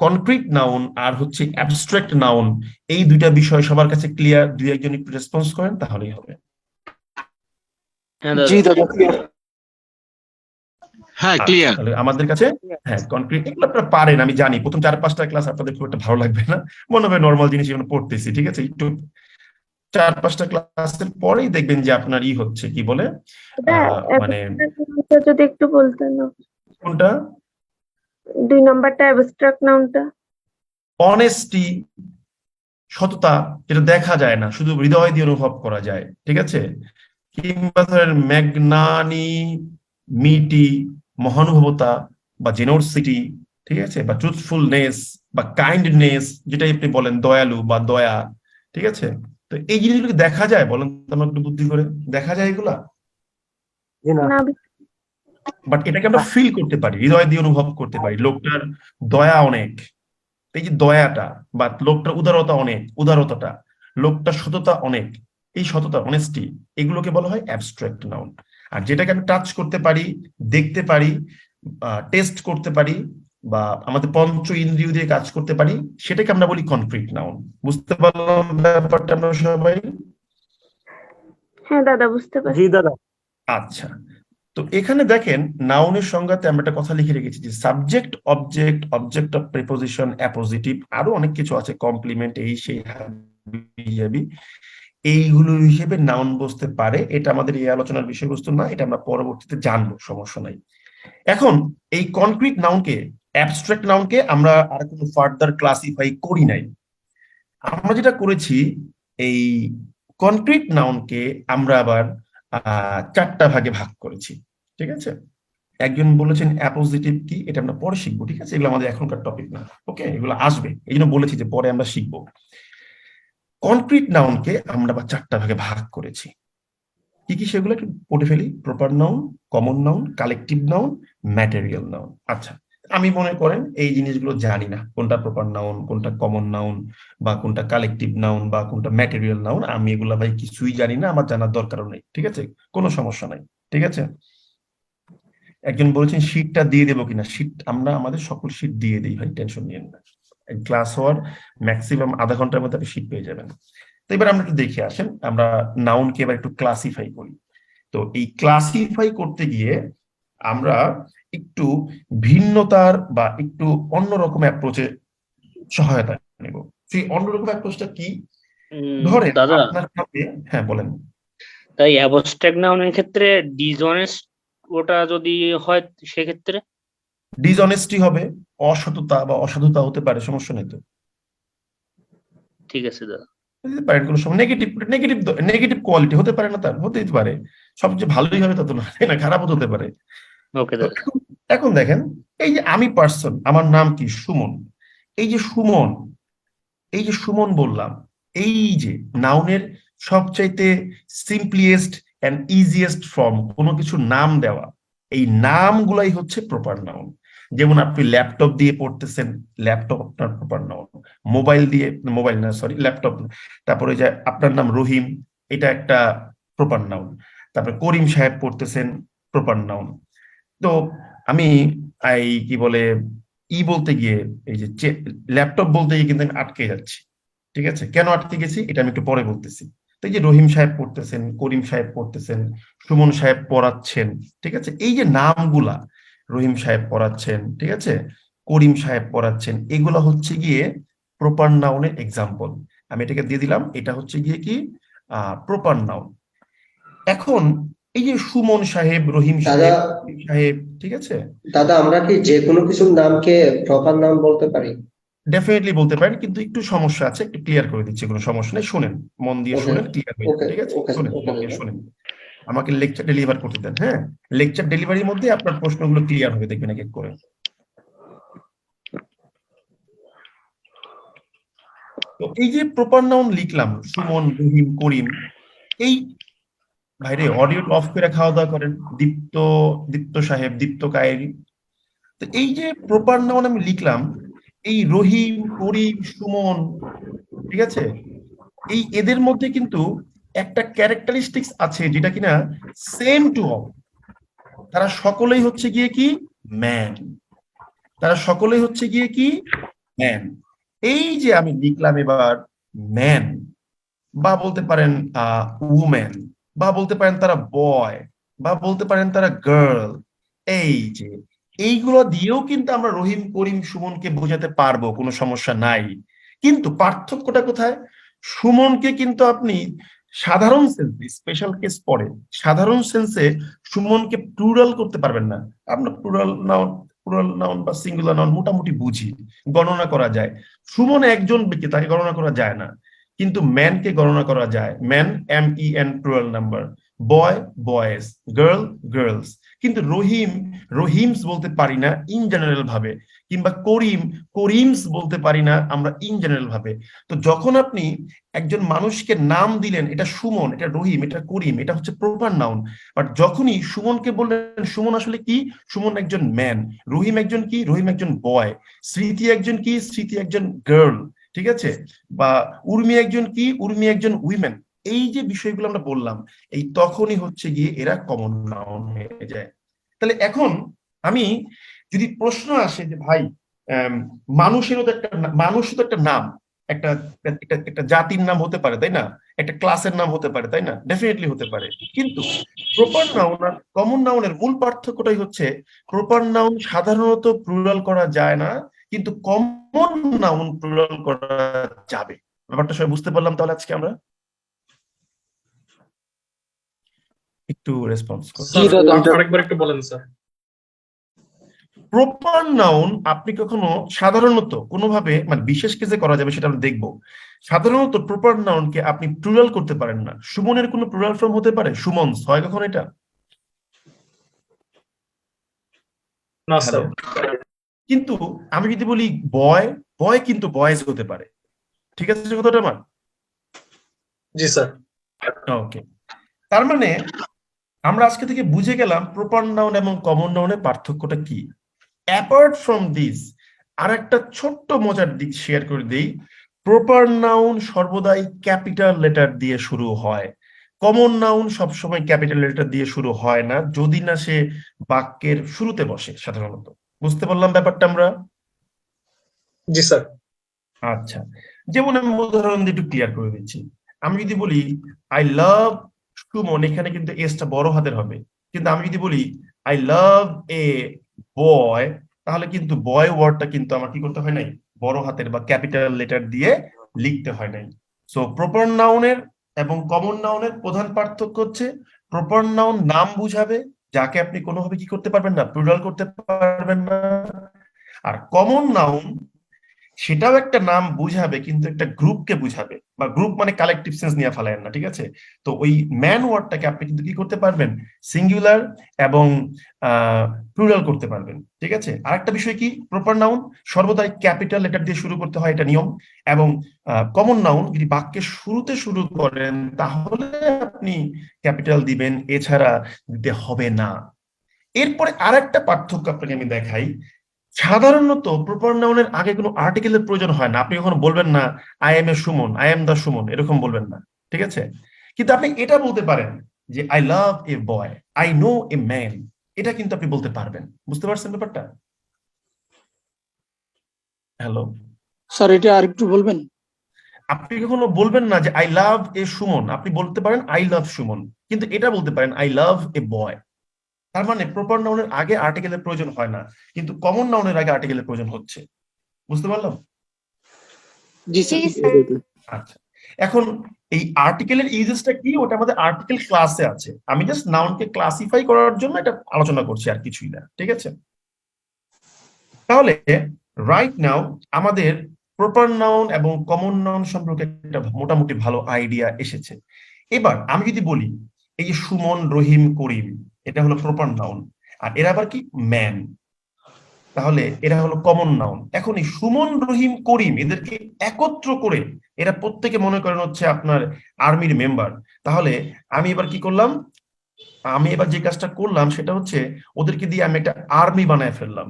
কনক্রিট নাউন আর হচ্ছে অ্যাবস্ট্রাক্ট নাউন, এই দুইটা বিষয় সবার কাছে ক্লিয়ার? দুই একজন একটু রেসপন্স করেন, তাহলেই হবে। হ্যাঁ, ক্লিয়ার। তাহলে আমাদের কাছে, হ্যাঁ, কনক্রিট, এগুলো আপনারা পারেন, আমি জানি। প্রথম 4-5টা ক্লাস আপনাদের খুব একটা ভালো লাগবে না, মনে হবে নর্মাল জিনিস এগুলো পড়তেছি, ঠিক আছে। একটু 4-5টা ক্লাসের পরেই দেখবেন যে আপনার হচ্ছে কি বলে, মানে যদি একটু বলতেন। কোনটা? 2 নাম্বারটা অ্যাবস্ট্রাক্ট নাউনটা। অনেস্টি, সততা, যেটা দেখা যায় না, শুধু হৃদয় দিয়ে অনুভব করা যায়, ঠিক আছে। কিংবা ধরেন ম্যাগনানিমিটি, মহানুভবতা বা জেনোরসিটি, ঠিক আছে, বা ট্রুথফুলনেস বা কাইন্ডনেস, যেটা আপনি বলেন দয়ালু বা দয়া, ঠিক আছে। তো এই জিনিসগুলো দেখা যায়, বলেন তো আমার একটু বুদ্ধি করে, দেখা যায় এগুলা? বাট এটাকে আমরা ফিল করতে পারি, হৃদয় দিয়ে অনুভব করতে পারি। লোকটার দয়া অনেক, এই যে দয়াটা, বা লোকটার উদারতা অনেক, উদারতাটা, লোকটা সততা অনেক, এই সততা অনেস্টি এগুলোকে বলা হয় অ্যাবস্ট্রাক্ট নাউন। আর যেটাকে আমি টাচ করতে পারি, দেখতে পারি, টেস্ট করতে পারি বা আমাদের পঞ্চ ইন্দ্রিয় দিয়ে কাজ করতে পারি, সেটাকে আমরা বলি কনক্রিট নাউন। বুঝতে পারলাম ব্যাপারটা আমরা সবাই? হ্যাঁ দাদা, বুঝতে পারছি। জি দাদা। আচ্ছা, তো এখানে দেখেন নাউনের সংজ্ঞাতে আমরা একটা কথা লিখে রেখেছি যে subject, object, object of preposition, appositive, আরো অনেক কিছু আছে, কমপ্লিমেন্ট, এই সেই হাবি, এইগুলো হিসেবে নাউন বসতে পারে। এটা আমাদের এই আলোচনার বিষয়বস্তু না, এটা আমরা পরবর্তীতে জানবো, সমস্যা নাই। এখন এই কনক্রিট নাউনকে, অ্যাবস্ট্রাক্ট নাউনকে আমরা আর কোনো ফার্দার ক্লাসিফাই করি নাই। আমরা যেটা করেছি, এই কনক্রিট নাউনকে আমরা আবার 4টা ভাগে ভাগ করেছি। ঠিক আছে, একজন বলেছেন অ্যাপোজিটিভ কি, এটা আমরা পরে শিখবো। ঠিক আছে, এগুলো আমাদের এখনকার টপিক না, ওকে, এগুলো আসবে, এই জন্য বলেছি যে পরে আমরা শিখবো। কনক্রিট নাউনকে আমরা আবার 4টা ভাগে ভাগ করেছি। কি কি সেগুলো একটু পড়ে ফেলি। Proper noun, common noun, collective noun, material noun. আচ্ছা, আমি মনে করেন এই জিনিসগুলো জানি না, কোনটা প্রপার নাউন, কোনটা কমন নাউন, বা কোনটা কালেকটিভ নাউন, বা কোনটা ম্যাটেরিয়াল নাউন, আমি এগুলা ভাই কিছুই জানি না, আমার জানার দরকারও নেই। ঠিক আছে, কোনো সমস্যা নাই। ঠিক আছে, একজন বলেছেন শীটটা দিয়ে দেবো কিনা। শীট আমরা আমাদের সকল শীট দিয়ে দিই ভাই, টেনশন নিয়েন না। ক্লাস হওয়ার ম্যাক্সিমাম আধা ঘন্টার মধ্যে আপনি শীট পেয়ে যাবেন। তো এবার আমরা একটু দেখে আসেন, আমরা নাউনকে এবার একটু ক্লাসিফাই করি। তো এই ক্লাসিফাই করতে গিয়ে আমরা একটু ভিন্নতার বা একটু অন্যরকম অ্যাপ্রোচে সহায়তা নেব। সেই অন্যরকম অ্যাপ্রোচটা কি? ধরেন দাদা, আপনার সাথে, হ্যাঁ বলেন। তাই অ্যাবস্ট্রাক্ট নাউনের ক্ষেত্রে ডিসঅনেস্ট ওটা যদি হয় সেক্ষেত্রে ডিসঅনেস্টি হবে, অসততা বা অসাধুতা হতে পারে, সমস্যা নেই তো। ঠিক আছে দাদা। হতে পারে কোনো সময় নেগেটিভ নেগেটিভ নেগেটিভ কোয়ালিটি হতে পারে না, তার হতেই পারে, সবচেয়ে ভালোই হবে তা তো না, তাই না, খারাপও তো হতে পারে। ওকে তো দাদা। এখন দেখেন, এই যে আমি পার্সন, আমার নাম কি সুমন, এই যে সুমন, এই যে সুমন বললাম, এই যে নাউনের সবচাইতে সিম্পলিয়েস্ট এন্ড ইজিয়েস্ট ফর্ম কোনো কিছু নাম দেওয়া, এই নামগুলাই হচ্ছে প্রপার নাউন। যেমন আপনি ল্যাপটপ দিয়ে পড়তেছেন, ল্যাপটপ আপনার প্রপার নাউন। মোবাইল দিয়ে, মোবাইল না সরি, ল্যাপটপ। তারপরে যে আপনার নাম রহিম, এটা একটা প্রপার নাউন। তারপরে করিম সাহেব পড়তেছেন, প্রপার নাউন। তো আমি এই কি বলে বলতে গিয়ে, এই যে ল্যাপটপ বলতে গিয়ে কিন্তু আমি আটকে যাচ্ছি। ঠিক আছে, কেন আটকে গেছি এটা আমি একটু পরে বলতেছি। তো এই যে রহিম সাহেব পড়তেছেন, করিম সাহেব পড়তেছেন, সুমন সাহেব পড়াচ্ছেন, ঠিক আছে, এই যে নামগুলা, রহিম সাহেব পড়াচ্ছেন, ঠিক আছে, করিম সাহেব পড়াচ্ছেন, এগুলা হচ্ছে গিয়ে প্রপার নাউনের এক্সাম্পল। আমি এটাকে দিয়ে দিলাম, এটা হচ্ছে গিয়ে কি প্রপার নাউন। এখন এই যে সুমন সাহেব, রহিম সাহেব, করিম সাহেব, ঠিক আছে, দাদা আমরা কি যে কোনো কিছুর নামকে প্রপার নাম বলতে পারি? ডেফিনেটলি বলতে পারেন, কিন্তু একটু সমস্যা আছে, একটু ক্লিয়ার করে দিচ্ছি, কোনো সমস্যা নেই, শুনেন, মন দিয়ে ওকে শুনেন, ক্লিয়ার হয়ে যাবে। ওকে ঠিক আছে, ওকে শুনেন, ওকে মন দিয়ে দাদা। শুনেন, আমাকে লেকচার ডেলিভার করতে দেন। হ্যাঁ, লেকচার ডেলিভারির মধ্যে আপনার প্রশ্নগুলো ক্লিয়ার হবে, দেখবেন এক এক করে। তো এই যে প্রপার নাউন লিখলাম, সুমন, রহিম, করিম, এই ভাইরে অডিও অফ করে খাওয়া দাওয়া করেন, দীপ্ত, দীপ্ত সাহেব, দীপ্ত কায়েরি। তো এই যে প্রপার নাউন আমি লিখলাম, এই রহিম, করিম, সুমন, ঠিক আছে, এই এদের মধ্যে কিন্তু একটা ক্যারেক্টারিস্টিক্স আছে যেটা কিনা সেম টু অল। তারা সকলেই হচ্ছে গিয়ে কি ম্যান, তারা সকলেই হচ্ছে গিয়ে কি ম্যান। এই যে আমি লিখলাম এবার ম্যান, বা বলতে পারেন উম্যান, বা বলতে পারেন তারা বয়, বা বলতে পারেন তারা গার্ল, এই যে এইগুলো দিয়েও কিন্তু আমরা রহিম, করিম, সুমনকে বোঝাতে পারবো, কোনো সমস্যা নাই। কিন্তু পার্থক্যটা কোথায়? সুমনকে কিন্তু আপনি সাধারণ সেন্সে, স্পেশাল কেস পড়ে, সাধারণ সেন্সে সুমনকে প্লুরাল করতে পারবেন না। আমরা প্লুরাল নাউন বা সিঙ্গুলার নাউন মোটামুটি বুঝি, গণনা করা যায়। সুমন একজন ব্যক্তি, তাকে গণনা করা যায় না, কিন্তু ম্যানকে গণনা করা যায়। Man, MEN, plural number. Boy, boys. Girl, girls. কিন্তু রহিম, রহিমস বলতে পারি না ইন জেনারেল ভাবে, কিংবা করিম, করিমস বলতে পারি না আমরা ইন জেনারেল ভাবে। তো যখন আপনি একজন মানুষকে নাম দিলেন, এটা সুমন, এটা রহিম, এটা করিম, এটা হচ্ছে প্রপার নাউন। বাট যখনই সুমনকে বললেন, সুমন আসলে কি? সুমন একজন ম্যান। রহিম একজন কি? রহিম একজন বয়। স্মৃতি একজন কি? স্মৃতি একজন গার্ল। ঠিক আছে, বা উর্মি একজন কি, উর্মি একজন উইমেন, এই যে বিষয়গুলো আমরা বললাম, এই তখনই হচ্ছে গিয়ে এরা কমন নাউন হয়ে যায়। তাহলে এখন আমি যদি প্রশ্ন আসে যে ভাই মানুষেরও তো একটা মানুষও তো একটা নাম, একটা একটা একটা জাতির নাম হতে পারে তাই না, একটা ক্লাসের নাম হতে পারে তাই না, ডেফিনেটলি হতে পারে। কিন্তু প্রপার নাউন আর কমন নাউনের মূল পার্থক্যটাই হচ্ছে প্রপার নাউন সাধারণত প্লুরাল করা যায় না, কিন্তু কমন নাউন প্লুরাল করা যাবে। ব্যাপারটা সবাই বুঝতে পারলাম তাহলে আজকে আমরা? একটু রেসপন্স করুন। আরেকবার একটু বলেন স্যার। প্রপার নাউন আপনি কখনো সাধারণত কোনোভাবে মানে বিশেষ কেসে করা যাবে সেটা আমরা দেখবো। সাধারণত প্রপার নাউনকে আপনি প্লুরাল করতে পারেন না। সুমনের কোনো প্লুরাল ফর্ম হতে পারে? সুমনস হয় কখনো এটা? না হ্যালো। স্যার। কিন্তু আমি যদি বলি বয়, বয় কিন্তু বয়েজ হতে পারে। ঠিক আছে কথাটা আমার? জি স্যার। ওকে, তার মানে আমরা আজকে থেকে বুঝে গেলাম প্রপার নাউন এবং কমন নাউনের পার্থক্যটা কি। অ্যাপার্ট ফ্রম দিস আর একটা ছোট্ট মজার দিক শেয়ার করে দিই, প্রপার নাউন সর্বদাই ক্যাপিটাল লেটার দিয়ে শুরু হয়, কমন নাউন সবসময় ক্যাপিটাল লেটার দিয়ে শুরু হয় না, যদি না সে বাক্যের শুরুতে বসে সাধারণত। বুঝতে পারলাম ব্যাপারটা আমরা? জি স্যার। আচ্ছা, যেমন আমি উদাহরণ দিয়ে একটু ক্লিয়ার করে দিচ্ছি। আমি যদি বলি আই লাভ সুমন, এখানে কিন্তু এসটা বড় হাতের হবে, কিন্তু আমি যদি বলি আই লাভ এ বয়, তাহলে কিন্তু বয় ওয়ার্ডটা কিন্তু আমার কি করতে হয় নাই, বড় হাতের বা ক্যাপিটাল লেটার দিয়ে লিখতে হয় নাই। সো প্রপার নাউনের এবং কমন নাউনের প্রধান পার্থক্য হচ্ছে প্রপার নাউন নাম বুঝাবে, যাকে আপনি কোনোভাবে কি করতে পারবেন না, প্লুরাল করতে পারবেন না। আর কমন নাউন সেটাও একটা নাম বুঝাবে, কিন্তু একটা গ্রুপকে বুঝাবে, বা গ্রুপ মানে কালেকটিভ সেন্স নিয়ে ফেলায় না, ঠিক আছে? তো ওই ম্যান ওয়ার্ডটাকে আপনি কিন্তু কি করতে পারবেন, সিঙ্গুলার এবং প্লুরাল করতে পারবেন, ঠিক আছে? আরেকটা বিষয় কি, প্রপার নাউন সর্বদাই ক্যাপিটাল লেটার দিয়ে শুরু করতে হয়, এটা নিয়ম। এবং কমন নাউন যদি বাক্যের শুরুতে শুরু করেন তাহলে আপনি ক্যাপিটাল দিবেন, এছাড়া দিতে হবে না। এরপরে আরেকটা পার্থক্য আপনাকে আমি দেখাই। সাধারণত প্রপার নাউনের আগে কোনো আর্টিকেলের প্রয়োজন হয় না। আপনি কখনো বলবেন না I am a Suman, I am the Suman, এরকম বলবেন না, ঠিক আছে? কিন্তু আপনি এটা বলতে পারেন যে I love A boy, I know a man, এটা কিন্তু আপনি বলতে পারবেন। বুঝতে পারছেন ব্যাপারটা? হ্যালো স্যার, এটা আরেকটু বলবেন? আপনি কখনো বলবেন না যে আই লাভ এ সুমন, আপনি বলতে পারেন আই লাভ সুমন, কিন্তু এটা বলতে পারেন আই লাভ এ বয়। তার মানে প্রপার নাউনের আগে আর্টিকেলের প্রয়োজন হয় না, কিন্তু কমন নাউনের আগে আর্টিকেলের প্রয়োজন হচ্ছে। বুঝতে পারলাম? জি স্যার। আচ্ছা, এখন এই আর্টিকেলের ইউজেসটা কি, ওটা আমাদের আর্টিকেল ক্লাসে আছে। আমি জাস্ট নাউনকে ক্লাসিফাই করার জন্য এটা আলোচনা করছি, আর কিছুই না, ঠিক আছে? তাহলে রাইট নাও আমাদের প্রপার নাউন এবং কমন নাউন সম্পর্কে একটা মোটামুটি ভালো আইডিয়া এসেছে। এবার আমি যদি বলি এই যে সুমন, রহিম, করিম, এটা হলো প্রপার নাউন, আর এরা আবার কি ম্যান, তাহলে এরা হলো কমন নাউন। এখন এই সুমন, রহিম, করিম এদেরকে একত্র করে এরা প্রত্যেকে মনে করেন হচ্ছে আপনার আর্মির মেম্বার। তাহলে আমি এবার কি করলাম, আমি এবার যে কাজটা করলাম সেটা হচ্ছে ওদেরকে দিয়ে আমি একটা আর্মি বানায় ফেললাম,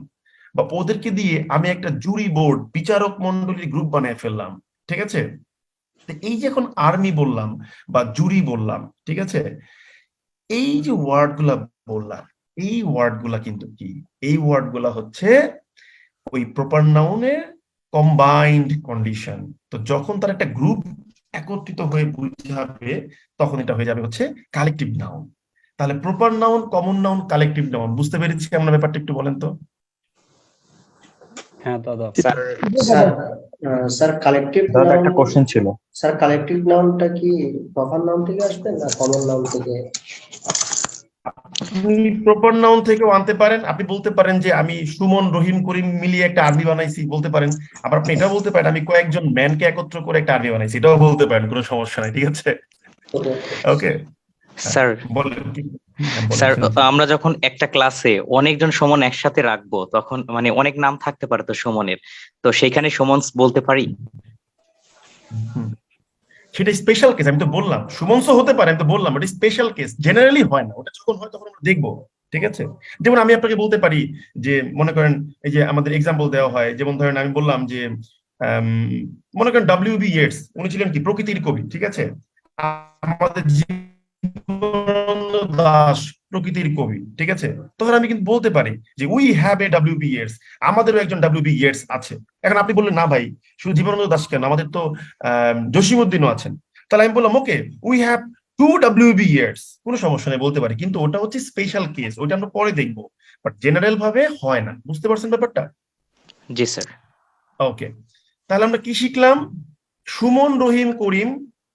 বা ওদেরকে দিয়ে আমি একটা জুরি বোর্ড, বিচারক মন্ডলীর গ্রুপ বানায় ফেললাম, ঠিক আছে? এই যে এখন আর্মি বললাম বা জুরি বললাম, ঠিক আছে, এই যে ওয়ার্ড গুলা বললাম, এই ওয়ার্ড গুলা কিন্তু কি, এই ওয়ার্ড গুলা হচ্ছে ওই প্রপার নাউনের কম্বাইন্ড কন্ডিশন। তো যখন তার একটা গ্রুপ একত্রিত হয়ে বুঝাবে তখন এটা হয়ে যাবে হচ্ছে কালেকটিভ নাউন। তাহলে proper noun, common noun, collective noun, বুঝতে পেরেছি আমরা ব্যাপারটা? একটু বলেন তো। হ্যাঁ দাদা। স্যার স্যার কালেকটিভ দাদা নাউন, একটা কোশ্চেন ছিল। স্যার কালেকটিভ নাউনটা কি প্রপার নাউন থেকে আসবে না কমন নাউন থেকে? আপনি প্রপার নাউন থেকেও আনতে পারেন। আপনি বলতে পারেন যে আমি সুমন, রহিম, করিম মিলিয়ে একটা আর্মি বানাইছি, বলতে পারেন। আবার আপনি এটাও বলতে পারেন আমি কয়েকজন ম্যানকে একত্র করে একটা আর্মি বানাইছি, এটাও বলতে পারেন, কোনো সমস্যা নাই, ঠিক আছে? ওকে স্যার বলেন। স্যার আমরা যখন একটা ক্লাসে অনেকজন সুমন একসাথে রাখবো তখন মানে অনেক নাম থাকতে পারে তো সুমনের, তো সেইখানে সুমন বলতে পারি? সেটা স্পেশাল কেস, আমি তো বললাম সুমনসও হতে পারে, আমি তো বললাম ওটা স্পেশাল কেস, জেনারেলি হয় না। ওটা যখন হয় তখন আমরা দেখবো, ঠিক আছে? যেমন আমি আপনাকে বলতে পারি যে মনে করেন এই যে আমাদের এক্সাম্পল দেওয়া হয়, যেমন ধরেন আমি বললাম যে মনে করেন W.B. ইয়েটস, উনি ছিলেন কি প্রকৃতির কবি, ঠিক আছে। আমাদের জীবনানন্দ দাশ প্রকৃতির কবি, ঠিক আছে। তখন আমি কিন্তু বলতে পারি যে we have a W.B. Yeats, আমাদেরও একজন W.B. ইয়েটস আছে। এখন আপনি বললেন না ভাই শুধু জীবনানন্দ দাশ কেন, আমাদের তো জসীমউদ্দিনও আছেন। তাহলে আমি বললাম okay we have 2 W.B. Yeats, কোনো সমস্যা নেই বলতে পারি, কিন্তু ওটা হচ্ছে স্পেশাল কেস, ওইটা আমরা পরে দেখবো, বাট জেনারেল ভাবে হয় না। বুঝতে পারছেন ব্যাপারটা? জি স্যার। ওকে, তাহলে আমরা কি শিখলাম? সুমন, রহিম, করিম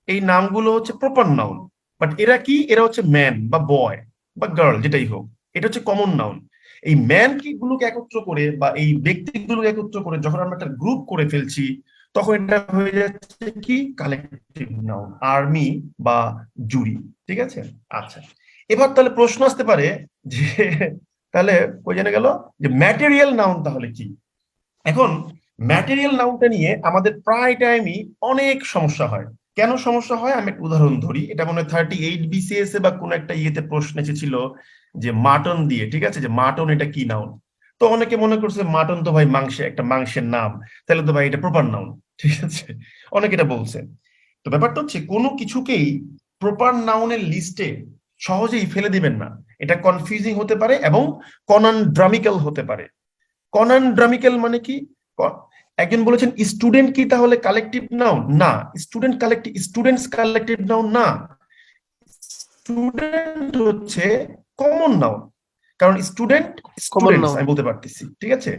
এই নামগুলো হচ্ছে প্রপার নাউন, বাট এরা কি, এরা হচ্ছে ম্যান বা বয় বা গার্ল যেটাই হোক, এটা হচ্ছে কমন নাউন। এই ম্যান কি গুলোকে একত্র করে বা এই ব্যক্তিগুলোকে একত্র করে যখন আমরা একটা গ্রুপ করে ফেলছি তখন এটা হয়ে যাচ্ছে কি কালেকটিভ নাউন, আর্মি বা জুরি, ঠিক আছে। আচ্ছা, এবার তাহলে প্রশ্ন আসতে পারে যে তাহলে কই জেনে গেল যে ম্যাটেরিয়াল নাউন তাহলে কি। এখন ম্যাটেরিয়াল নাউনটা নিয়ে আমাদের প্রায় টাইমই অনেক সমস্যা হয়। কেন সমস্যা হয় আমি একটা উদাহরণ ধরি, এটা মনে হয় 38 BCS এ বা কোন একটা ইয়েতে প্রশ্ন এসেছিল যে মাটন দিয়ে, ঠিক আছে, যে মাটন এটা কি নাউন। তো অনেকে মনে করছে মাটন তো ভাই একটা মাংসের নাম, তাহলে তো ভাই এটা প্রপার নাউন, ঠিক আছে, অনেকে এটা বলছে। তো ব্যাপারটা হচ্ছে কোনো কিছুকেই প্রপার নাউনের লিস্টে সহজেই ফেলে দিবেন না, এটা কনফিউজিং হতে পারে এবং কনানড্রামিক্যাল হতে পারে। কনানড্রামিক্যাল মানে কি? একজন বলেছেন স্টুডেন্ট কি তাহলে কালেকটিভ নাউন? না, স্টুডেন্টস কালেকটিভ নাউন না, স্টুডেন্ট হচ্ছে কমন নাউন, কারণ স্টুডেন্টস আমি বলতে পারতেছি, ঠিক আছে,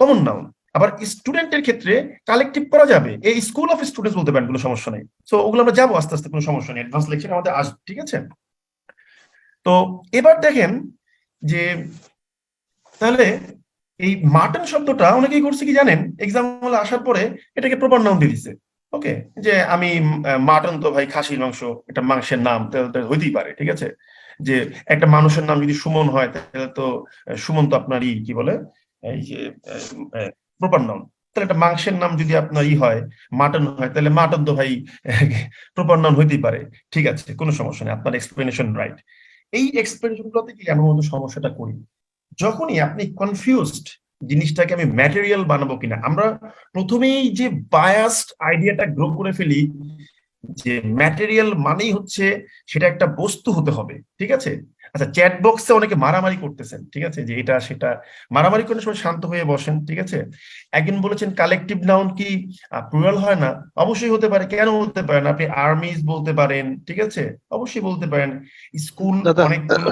কমন নাউন। আবার স্টুডেন্টের ক্ষেত্রে কালেকটিভ করা যাবে, এই স্কুল অফ স্টুডেন্টস বলতে পারেন, কোনো সমস্যা নেই। সো ওগুলো আমরা যাবো আস্তে আস্তে, কোনো সমস্যা নেই, অ্যাডভান্স লেকচার আমাদের আসবে, ঠিক আছে। তো এবার দেখেন যে তাহলে এই মাটন শব্দটা অনেকেই করছে কি জানেন, এক্সাম হলে আসার পরে এটাকে প্রপার নাউন দিয়ে দিচ্ছে। ওকে, যে আমি মাটন তো ভাই খাসির মাংস, এটা মাংসের নাম হইতেই পারে, ঠিক আছে। যে একটা মানুষের নাম যদি সুমন হয় তাহলে তো সুমন তো আপনারই কি বলে এই যে প্রপার নাউন। তাহলে একটা মাংসের নাম যদি আপনার হয় মাটন হয়, তাহলে মাটন তো ভাই প্রপার নাউন হইতেই পারে, ঠিক আছে, কোনো সমস্যা নেই, আপনার এক্সপ্লেনেশন রাইট। এই এক্সপ্লেনেশন গুলোতে কি এমন মতো সমস্যাটা করি যখনই আপনি কনফিউজড জিনিসটাকে আমি ম্যাটেরিয়াল বানাবো কিনা, আমরা প্রথমেই যে বায়াসড আইডিয়াটা গ্রো করে ফেলি যে ম্যাটেরিয়াল মানেই হচ্ছে সেটা একটা বস্তু হতে হবে, ঠিক আছে। আচ্ছা, চ্যাট বক্সে অনেকে মারামারি করতেছেন, ঠিক আছে, যে এটা সেটা মারামারি করে সময় শান্ত হয়ে বসেন, ঠিক আছে। একজন বলেছেন কালেকটিভ নাউন কি প্লুরাল হয় না? অবশ্যই হতে পারে, কেন হতে পারে না? আপনি আর্মিজ বলতে পারেন, ঠিক আছে, অবশ্যই বলতে পারেন। স্কুল অনেকগুলো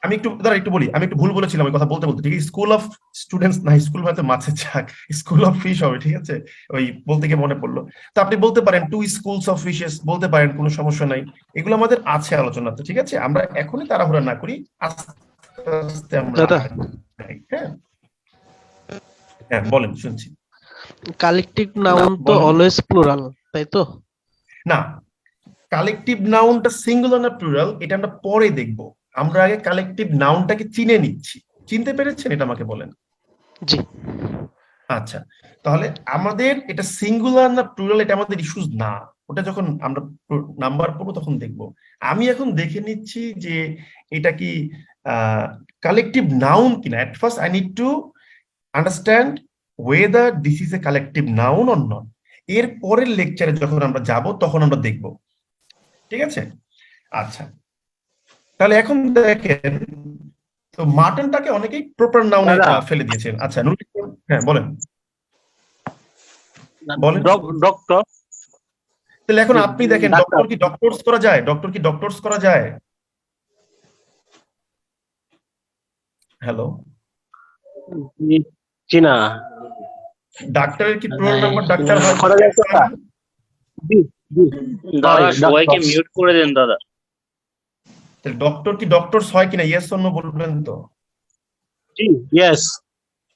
আমি একটু বলি, আমি একটু ভুল বলেছিলাম ওই কথা বলতে বলতে, ঠিক আছে। স্কুল অফ স্টুডেন্টস না, স্কুল হয়তো মাছের চাক, স্কুল অফ ফিশ হবে, ঠিক আছে, ওই বলতে গিয়ে মনে পড়লো। তো আপনি বলতে পারেন 2 স্কুলস অফ ফিশেস বলতে পারেন, কোনো সমস্যা নাই। এগুলো আমাদের আছে আলোচনাতে, ঠিক আছে, আমরা এখনই তাড়াহুড়া না করি, আস্তে আস্তে আমরা হ্যাঁ হ্যাঁ বলেন, শুনছি। কালেকটিভ নাউন তো অলওয়েজ প্লুরাল, তাই তো? না, কালেকটিভ নাউনটা সিঙ্গুলার না প্লুরাল এটা আমরা পরে দেখবো, আমরা আগে কালেকটিভ নাউনটাকে চিনে নিচ্ছি। চিনতে পেরেছেন? এটা আমাকে বলেন। জি। আচ্ছা, তাহলে আমাদের এটা সিঙ্গুলার না প্লুরাল এটা আমাদের ইস্যুস না, ওটা যখন আমরা নাম্বার পড়বো তখন দেখবো। আমি এখন দেখে নিচ্ছি যে এটা কি কালেকটিভ নাউন কিনা। At first I need to understand weather this is a collective noun or not. এর পরের লেকচারে যখন আমরা যাব তখন আমরা দেখব, ঠিক আছে। আচ্ছা, তাহলে এখন দেখেন, তো মাটনটাকে অনেকেই প্রপার নাউনে ফেলে দিয়েছেন। আচ্ছা, হ্যাঁ বলেন বলেন। ডক্টর, তাহলে এখন আপনি দেখেন ডক্টর কি ডক্টরস করা যায়? ডক্টর কি ডক্টরস করা যায়? হ্যালো, জি না। ডাক্তারের কি প্রোনাউন নাম্বার ডাক্তার হয়? দাদা সবাইকে মিউট করে দেন দাদা। তাহলে ডক্টর কি ডক্টরস হয় কিনা ইয়েস অর নো বলবেন তো? জি, ইয়েস।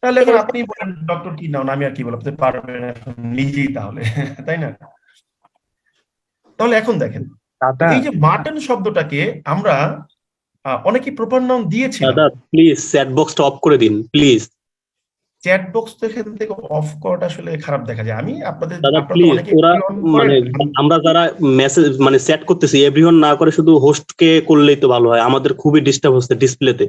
তাহলে এখন আপনি বলেন ডক্টর কি নাউন, আমি আর কি বলতে পারবেন নিজেই তাহলে, তাই না? তাহলে এখন দেখেন এই যে মাটন শব্দটাকে আমরা অনেকে প্রপার নাউন দিয়েছি। দাদা প্লিজ চ্যাট বক্সটা অফ করে দিন প্লিজ। চ্যাট বক্স এখান থেকে অফ করাটা আসলে খারাপ দেখা যায়। আমি আপনাদের মানে আমরা যারা মেসেজ মানে চ্যাট করতেছি এভরিওয়ান না করে শুধু হোস্টকে করলেই তো ভালো হয়, আমাদের খুবই ডিস্টার্ব হচ্ছে ডিসপ্লেতে।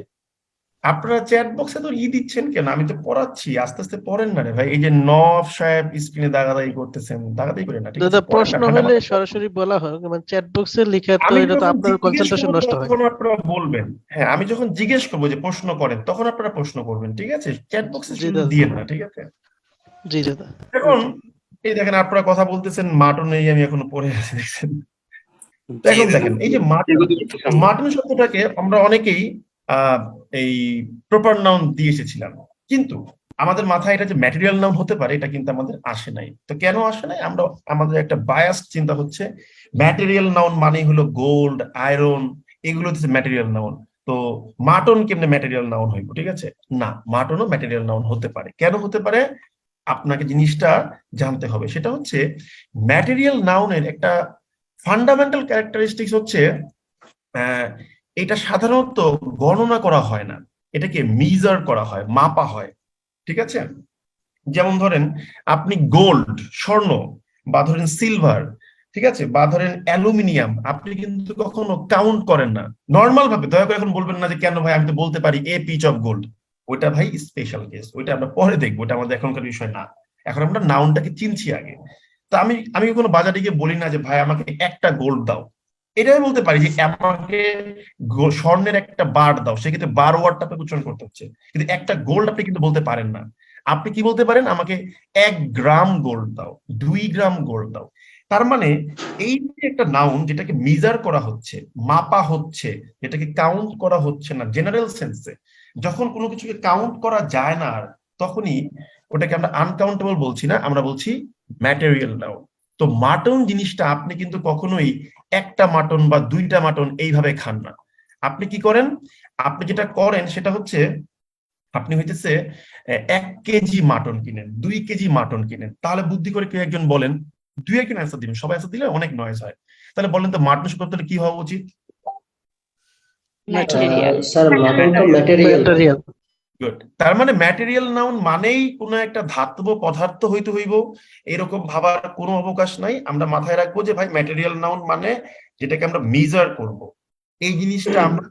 আপনারা চ্যাট বক্সে তো দিচ্ছেন কেন? আমি তো পড়াচ্ছি, আস্তে আস্তে পড়েন না রে ভাই। এই যে নওয়াব সাহেব স্ক্রিনে দাগাদাগি করতেছেন, দাগাদাগি করেন না, ঠিক আছে? দাদা পড়েন প্রশ্ন না, ঠান্ডা হলে মাথায় পড়েন। সরাসরি বলা হয়, মানে চ্যাট বক্সে লিখে তো আমি এটা তো যখন আপনার জিজ্ঞেস কনসেন্ট্রেশন করবো নষ্ট হয়। তখন আপনারা বলবেন। হ্যাঁ, আমি যখন জিজ্ঞেস করবো যে প্রশ্ন করেন, তখন আপনারা প্রশ্ন করবেন, ঠিক আছে? চ্যাট বক্সে জি শুধু দাদা, দিয়েন না, ঠিক আছে? জি দাদা। এখন এই দেখেন, আপনারা কথা বলতেছেন, মাটন নেই, আমি এখনো পড়ে আছি, দেখছেন? তো এখন দেখেন, এই যে মাটন শব্দটাকে আমরা অনেকেই এই প্রপার নাউন দিয়ে এসেছিলাম, কিন্তু আমাদের মাথায় এটা যে ম্যাটেরিয়াল নাউন হতে পারে এটা কিন্তু আমাদের আসে নাই। তো কেন আসে নাই? আমরা আমাদের একটা বায়াস চিন্তা হচ্ছে ম্যাটেরিয়াল নাউন মানে হলো গোল্ড, আয়রন, এগুলো হচ্ছে ম্যাটেরিয়াল নাউন। তো মাটন কেমনে ম্যাটেরিয়াল নাউন হইব? ঠিক আছে, না, মাটনও ম্যাটেরিয়াল নাউন হতে পারে। কেন হতে পারে? আপনাকে জিনিসটা জানতে হবে। সেটা হচ্ছে ম্যাটেরিয়াল নাউনের একটা ফান্ডামেন্টাল ক্যারেক্টারিস্টিক্স হচ্ছে এটা সাধারণত গণনা করা হয় না, এটাকে মিজার করা হয়, মাপা হয়, ঠিক আছে? যেমন ধরেন আপনি গোল্ড, স্বর্ণ, বা ধরেন সিলভার, ঠিক আছে, বা ধরেন অ্যালুমিনিয়াম, আপনি কিন্তু কখনো কাউন্ট করেন না নর্মাল ভাবে। দয়া করে এখন বলবেন না যে কেন ভাই, আমি তো বলতে পারি এ পিচ অফ গোল্ড। ওইটা ভাই স্পেশাল কেস, ওইটা আমরা পরে দেখবো, ওটা আমাদের এখনকার বিষয় না। এখন আমরা নাউনটাকে চিনছি আগে। তো আমি কোনো বাজারে গিয়ে বলি না যে ভাই আমাকে একটা গোল্ড দাও, এটাই বলতে পারি যে আমাকে স্বর্ণের একটা বার দাও, সেক্ষেত্রে বার ওয়ার্ডটা আপনাকে উচ্চারণ করতে হচ্ছে, কিন্তু একটা গোল্ড আপনি কিন্তু বলতে পারেন না। আপনি কি বলতে পারেন? আমাকে 1 গ্রাম গোল্ড দাও, 2 গ্রাম গোল্ড দাও। তার মানে এই যে একটা নাউন যেটাকে মিজার করা হচ্ছে, মাপা হচ্ছে, যেটাকে কাউন্ট করা হচ্ছে না জেনারেল সেন্সে, যখন কোনো কিছুকে কাউন্ট করা যায় না আর, তখনই ওটাকে আমরা আনকাউন্টেবল বলছি না, আমরা বলছি ম্যাটেরিয়াল নাউন। তো মাটন জিনিসটা আপনি কিন্তু কখনোই একটা মাটন বা 2টা মাটন এইভাবে খান না। আপনি কি করেন? আপনি যেটা করেন সেটা হচ্ছে আপনি হইতেছে 1 কেজি মাটন কিনেন, 2 কেজি মাটন কিনেন। তাহলে বুদ্ধি করে কেউ একজন বলেন, 2 একজন অ্যান্সার দিবেন, সবাই অ্যান্সার দিলে অনেক নয়েজ হয়। তাহলে বলেন তো মাটন শব্দ তাহলে কি হওয়া উচিত? স্যার মাটন তো ম্যাটেরিয়াল। ম্যাটেরিয়াল। গুড। তার মানে ম্যাটেরিয়াল নাউন মানেই কোনো একটা ধাতব পদার্থ হইতে হইব, এরকম ভাবার কোনো অবকাশ নাই। আমরা মাথায় রাখবো যে ভাই ম্যাটেরিয়াল নাউন মানে যেটাকে আমরা মেজার করব, এই জিনিসটা আমরা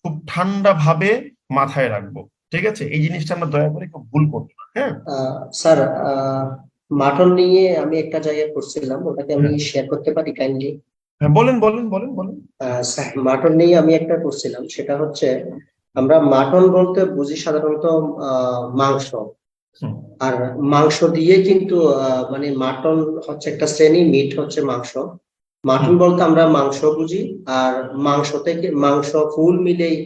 খুব ঠান্ডা ভাবে মাথায় রাখবো, ঠিক আছে? এই জিনিসটা আমরা দয়া করে কেউ ভুল করবো না। হ্যাঁ স্যার, মাটন নিয়ে আমি একটা জায়গায় পড়ছিলাম, ওটাকে আমি শেয়ার করতে পারি কাইন্ডলি? হ্যাঁ, বলেন বলেন বলেন বলেন। স্যার, মাটন নিয়ে আমি একটা করছিলাম, সেটা হচ্ছে আমরা মাটন বলতে বুঝি সাধারণত মাংস। আর মাংস দিয়ে কিন্তু মানে মাটন হচ্ছে একটা শ্রেণী, মিট হচ্ছে মাংস। মাটন বলতে আমরা মাংস বুঝি, আর মাংস থেকে মাংস ফুল মিলেই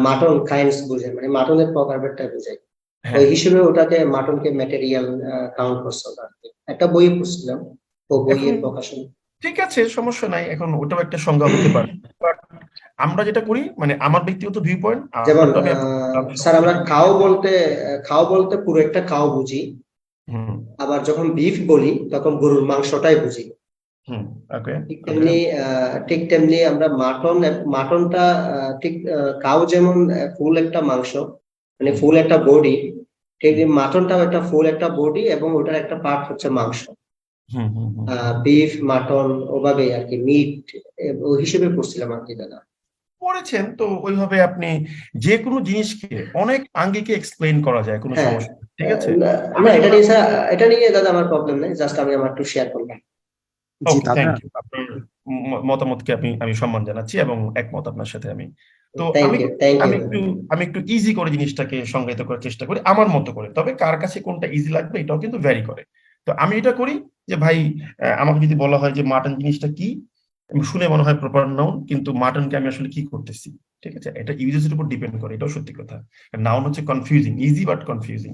মাটন কাইন্ডস বুঝে, মানে মাটনের প্রকারভেদটা বোঝায়। ওই হিসেবে ওটাকে মাটনকে ম্যাটেরিয়াল কাউন্ট করছে ওটা। একটা বই পড়ছিলাম, ও বইয়ের প্রকাশন। ঠিক আছে, সমস্যা নাই, এখন ওটাও একটা সংজ্ঞা হতে পারে। বাট আমরা যেটা করি, মানে আমার ব্যক্তিগত ভিউ পয়েন্ট, যেমন স্যার আমরা খাও বলতে পুরো একটা খাও বুঝি, আবার যখন বিফ বলি তখন গরুর মাংসটাই বুঝি। ঠিক তেমনি আমরা মাটনটা ঠিক কাউ যেমন ফুল একটা মাংস, মানে ফুল একটা বডি, ঠিক মাটনটাও একটা ফুল একটা বডি, এবং ওটার একটা পার্ট হচ্ছে মাংস। বিফ, মাটন, ওভাবে আর কি, মিট ওই হিসেবে পড়ছিলাম আর কি দাদা। পড়েছেন তো ওইভাবে আপনি যে কোনো জিনিসকে অনেক আঙ্গিকে এক্সপ্লেইন করা যায়, কোনো সমস্যা নেই, ঠিক আছে? না, এটা নিয়ে দাদা আমার প্রবলেম নেই, জাস্ট আমি আমার একটু শেয়ার করলাম। থ্যাংক ইউ, আপনার মতামতকে আমি সম্মান জানাচ্ছি এবং একমত আপনার সাথে আমি। তো আমি একটু ইজি করে জিনিসটাকে সংজ্ঞায়িত করার চেষ্টা করি আমার মতো করে, তবে কার কাছে কোনটা ইজি লাগবে এটাও কিন্তু ভ্যারি করে। তো আমি এটা করি যে ভাই, আমাকে যদি বলা হয় যে মাটন জিনিসটা কি, শুনে মনে হয় প্রপার নাউন, কিন্তু মাটনকে আমি আসলে কি করতেছি, ঠিক আছে? এটা ইউজের উপর ডিপেন্ড করে, এটাও সত্যি কথা। নাউন হচ্ছে কনফিউজিং, ইজি বাট কনফিউজিং।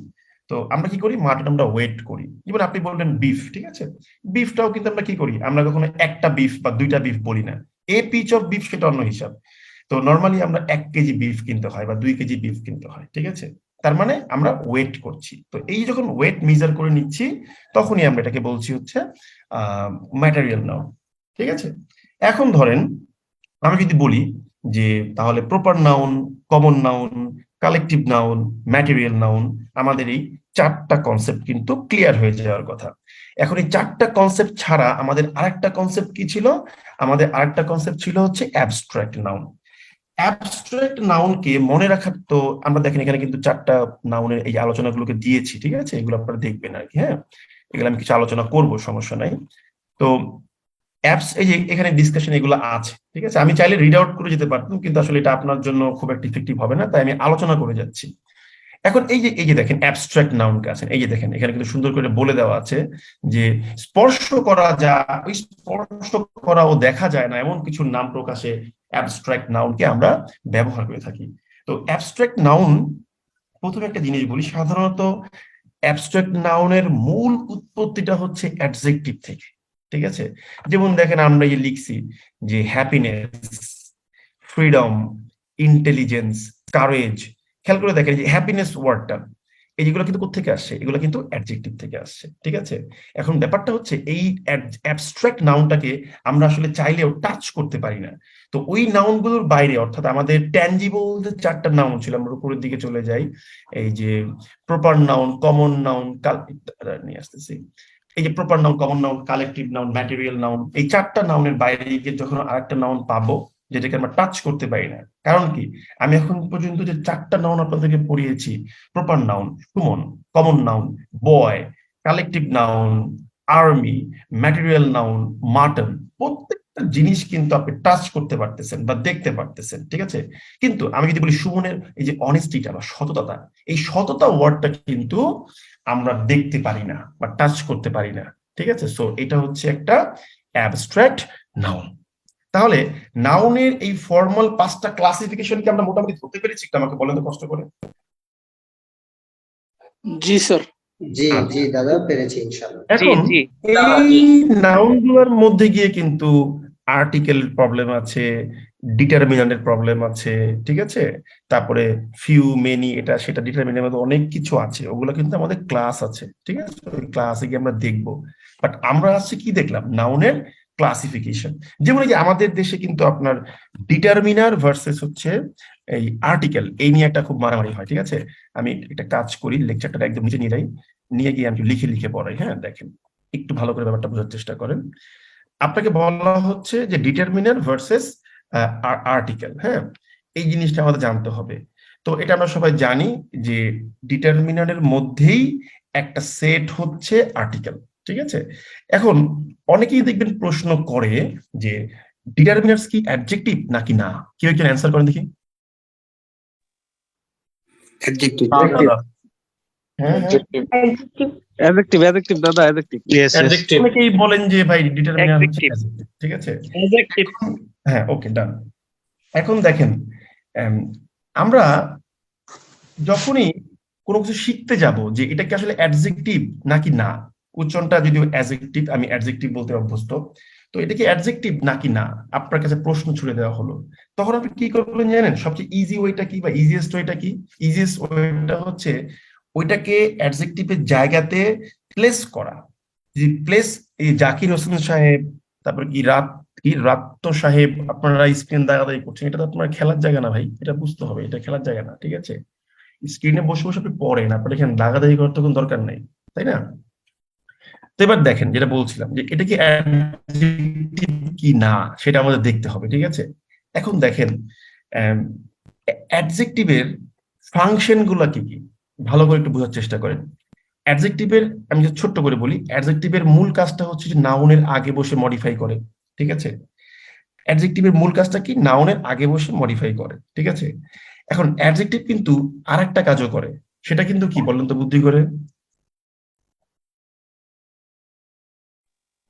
তো আমরা কি করি, মাটন আমরা ওয়েট করি। যেমন আপনি বললেন বিফ, ঠিক আছে, বিফটাও কিন্তু আমরা কি করি, আমরা কখনো একটা বিফ বা 2টা বিফ বলি না, এ পিচ অফ বিফ সেটা অন্য হিসাব। তো নর্মালি আমরা 1 কেজি বিফ কিনতে হয় বা 2 কেজি বিফ কিনতে হয়, ঠিক আছে? তার মানে আমরা ওয়েট করছি। তো এই যখন ওয়েট মেজার করে নিচ্ছি, তখনই আমরা এটাকে বলছি হচ্ছে ম্যাটেরিয়াল নাউন, ঠিক আছে? এখন ধরেন আমি যদি বলি যে তাহলে proper noun, common noun, collective noun, material noun, আমাদের এই 4টা কনসেপ্ট কিন্তু ক্লিয়ার হয়ে যাওয়ার কথা। এখন এই 4টা কনসেপ্ট ছাড়া আমাদের আরেকটা কনসেপ্ট কি ছিল? আমাদের আরেকটা কনসেপ্ট ছিল হচ্ছে অ্যাবস্ট্রাক্ট নাউন। অ্যাবস্ট্রাক্ট নাউনকে মনে রাখার তো আমরা দেখেন এখানে কিন্তু 4টা নাউনের এই আলোচনাগুলোকে দিয়েছি, ঠিক আছে? এগুলো আপনারা দেখবেন আর কি, হ্যাঁ, এগুলো আমি কিছু আলোচনা করব, সমস্যা নাই। তো অ্যাপস, এই যে এখানে ডিসকাশন এগুলো আছে, ঠিক আছে? আমি চাইলে রিড আউট করে যেতে পারতাম, কিন্তু আসলে এটা আপনার জন্য খুব একটা ইফেক্টিভ হবে না, তাই আমি আলোচনা করে যাচ্ছি। এখন এই যে দেখেন অ্যাবস্ট্রাক্ট নাউনকে আছেন, এই যে দেখেন এখানে কিন্তু সুন্দর করে বলে দেওয়া আছে যে স্পর্শ করা ওই স্পর্শ করা ও দেখা যায় না এমন কিছু নাম প্রকাশে অ্যাবস্ট্রাক্ট নাউনকে আমরা ব্যবহার করে থাকি। তো অ্যাবস্ট্রাক্ট নাউন, প্রথমে একটা জিনিস বলি, সাধারণত অ্যাবস্ট্রাক্ট নাউনের মূল উৎপত্তিটা হচ্ছে অ্যাডজেক্টিভ থেকে, ঠিক আছে? যেমন দেখেন আমরা এই লিখছি যে হ্যাপিনেস, ফ্রিডম, ইন্টেলিজেন্স, কারেজ। খেয়াল করে দেখেন যে হ্যাপিনেস ওয়ার্ডটা, এই যেগুলো কিন্তু কোত্থেকে আসছে? এগুলো কিন্তু অ্যাডজেক্টিভ থেকে আসছে, ঠিক আছে? এখন ব্যাপারটা হচ্ছে এই অ্যাবস্ট্রাক্ট নাউনটাকে আমরা আসলে চাইলেও টাচ করতে পারি না। তো ওই নাউনগুলোর বাইরে, অর্থাৎ আমাদের ট্যানজিবল যে 4টা নাউন ছিল, আমরা উপরের দিকে চলে যাই, এই যে প্রপার নাউন, কমন নাউন, নিয়ে আসতেছি, এই যে proper noun, common noun, collective noun, material noun, এই 4টা নাউনের বাইরে গিয়ে যখন আরেকটা নাউন পাবো যেটাকে আমরা টাচ করতে পারি না, কারণ কি? আমি এখন পর্যন্ত যে 4টা নাউন আপনাদেরকে পড়িয়েছি, proper noun Suman, common noun boy, collective noun army, material noun mutton, প্রত্যেকটা জিনিস কিন্তু আপনি টাচ করতে পারতেছেন বা দেখতে পারতেছেন, ঠিক আছে? কিন্তু আমি যদি বলি সুমনের এই যে অনেস্টিটা বা সততা, এই সততা ওয়ার্ডটা কিন্তু আমরা দেখতে পারি না বা টাচ করতে পারি না, ঠিক আছে? সো এটা হচ্ছে একটা অ্যাবস্ট্রাক্ট নাউন। তাহলে নাউনের এই ফর্মাল 5টা ক্লাসিফিকেশন কি আমরা মোটামুটি ধরতে পেরেছি? আমাকে বলেন তো কষ্ট করে। জি স্যার। জি জি দাদা, পেরেছি ইনশাআল্লাহ। এখন এই নাউনগুলোর মধ্যে গিয়ে কিন্তু আর্টিকেলের প্রবলেম আছে, ডিটারমিনান্টের প্রবলেম আছে, ঠিক আছে? তারপরে ফিউ, মেনি, এটা সেটা, ডিটারমিনান্টের মধ্যে অনেক কিছু আছে, ওগুলো কিন্তু আমাদের ক্লাস আছে, ঠিক আছে? ওই ক্লাসে গিয়ে আমরা দেখবো। বাট আমরা আজকে কি দেখলাম? নাউনের ক্লাসিফিকেশন। যেমন এই যে আমাদের দেশে কিন্তু আপনার ডিটারমিনার ভার্সেস হচ্ছে এই আর্টিকেল, এই নিয়ে একটা খুব মারামারি হয়, ঠিক আছে? আমি একটা কাজ করি, লেকচারটা একদম নিচে নিয়ে গিয়ে আমি লিখে লিখে পড়াই, হ্যাঁ? দেখেন একটু ভালো করে ব্যাপারটা বোঝার চেষ্টা করেন। আপনাকে বলা হচ্ছে যে ডিটারমিনার ভার্সেস আর্টিকেল, হ্যাঁ, এই জিনিসটা আমাদের জানতে হবে। তো এটা আমরা সবাই জানি যে ডিটারমিনারের মধ্যেই একটা সেট হচ্ছে আর্টিকেল, ঠিক আছে? এখন অনেকেই দেখবেন প্রশ্ন করে যে ডিটারমিনার্স কি অ্যাডজেক্টিভ নাকি না? কেউ একজন অ্যান্সার করেন দেখি। অ্যাডজেক্টিভ। অ্যাডজেক্টিভ দাদা অ্যাডজেক্টিভ। অনেকেই বলেন যে ভাই ডিটারমিনার হচ্ছে adjective, ঠিক আছে? হ্যাঁ, ওকে, ডান। এখন দেখেন আমরা যখনই কোনো কিছু শিখতে যাব যে এটা কি আসলে অ্যাডজেক্টিভ নাকি না, উচ্চারণটা যদিও অ্যাডজেক্টিভ, আমি অ্যাডজেক্টিভ বলতে অভ্যস্ত, তো এটা কি অ্যাডজেক্টিভ নাকি না আপনার কাছে প্রশ্ন ছুড়ে দেওয়া হলো, তখন আপনি কি করবেন জানেন? সবচেয়ে ইজি ওয়েটা কি বা ইজিয়েস্ট ওয়েটা কি? ইজিয়েস্ট ওয়েটা হচ্ছে ওইটাকে অ্যাডজেক্টিভের জায়গাতে প্লেস করা। যে প্লেস, এই জাকির হোসেন সাহেব, তারপর কি রাত্ত সাহেব, আপনারা স্ক্রিন দাগাদাগি করছেন, এটা তো আপনার খেলার জায়গা না ভাই, এটা বুঝতে হবে, এটা খেলার জায়গা না, ঠিক আছে? স্ক্রিনে বসে বসে আপনি পড়েন, আপনার এখানে দাগাদাগি করার তো কোনো দরকার নেই, তাই না? তো এবার দেখেন, যেটা বলছিলাম যে এটা কি অ্যাডজেক্টিভ কি না সেটা আমাদের দেখতে হবে, ঠিক আছে? এখন দেখেন অ্যাডজেক্টিভের ফাংশন গুলা কি কি ভালো করে একটু বোঝার চেষ্টা করেন। অ্যাডজেক্টিভের আমি যদি ছোট্ট করে বলি, অ্যাডজেক্টিভের মূল কাজটা হচ্ছে যে নাউনের আগে বসে মডিফাই করে, ঠিক আছে? অ্যাডজেক্টিভের মূল কাজটা কি? নাউনের আগে বসে মডিফাই করে, ঠিক আছে? এখন অ্যাডজেক্টিভ কিন্তু আরেকটা কাজও করে, সেটা কিন্তু কি বলেন তো বুদ্ধি করে?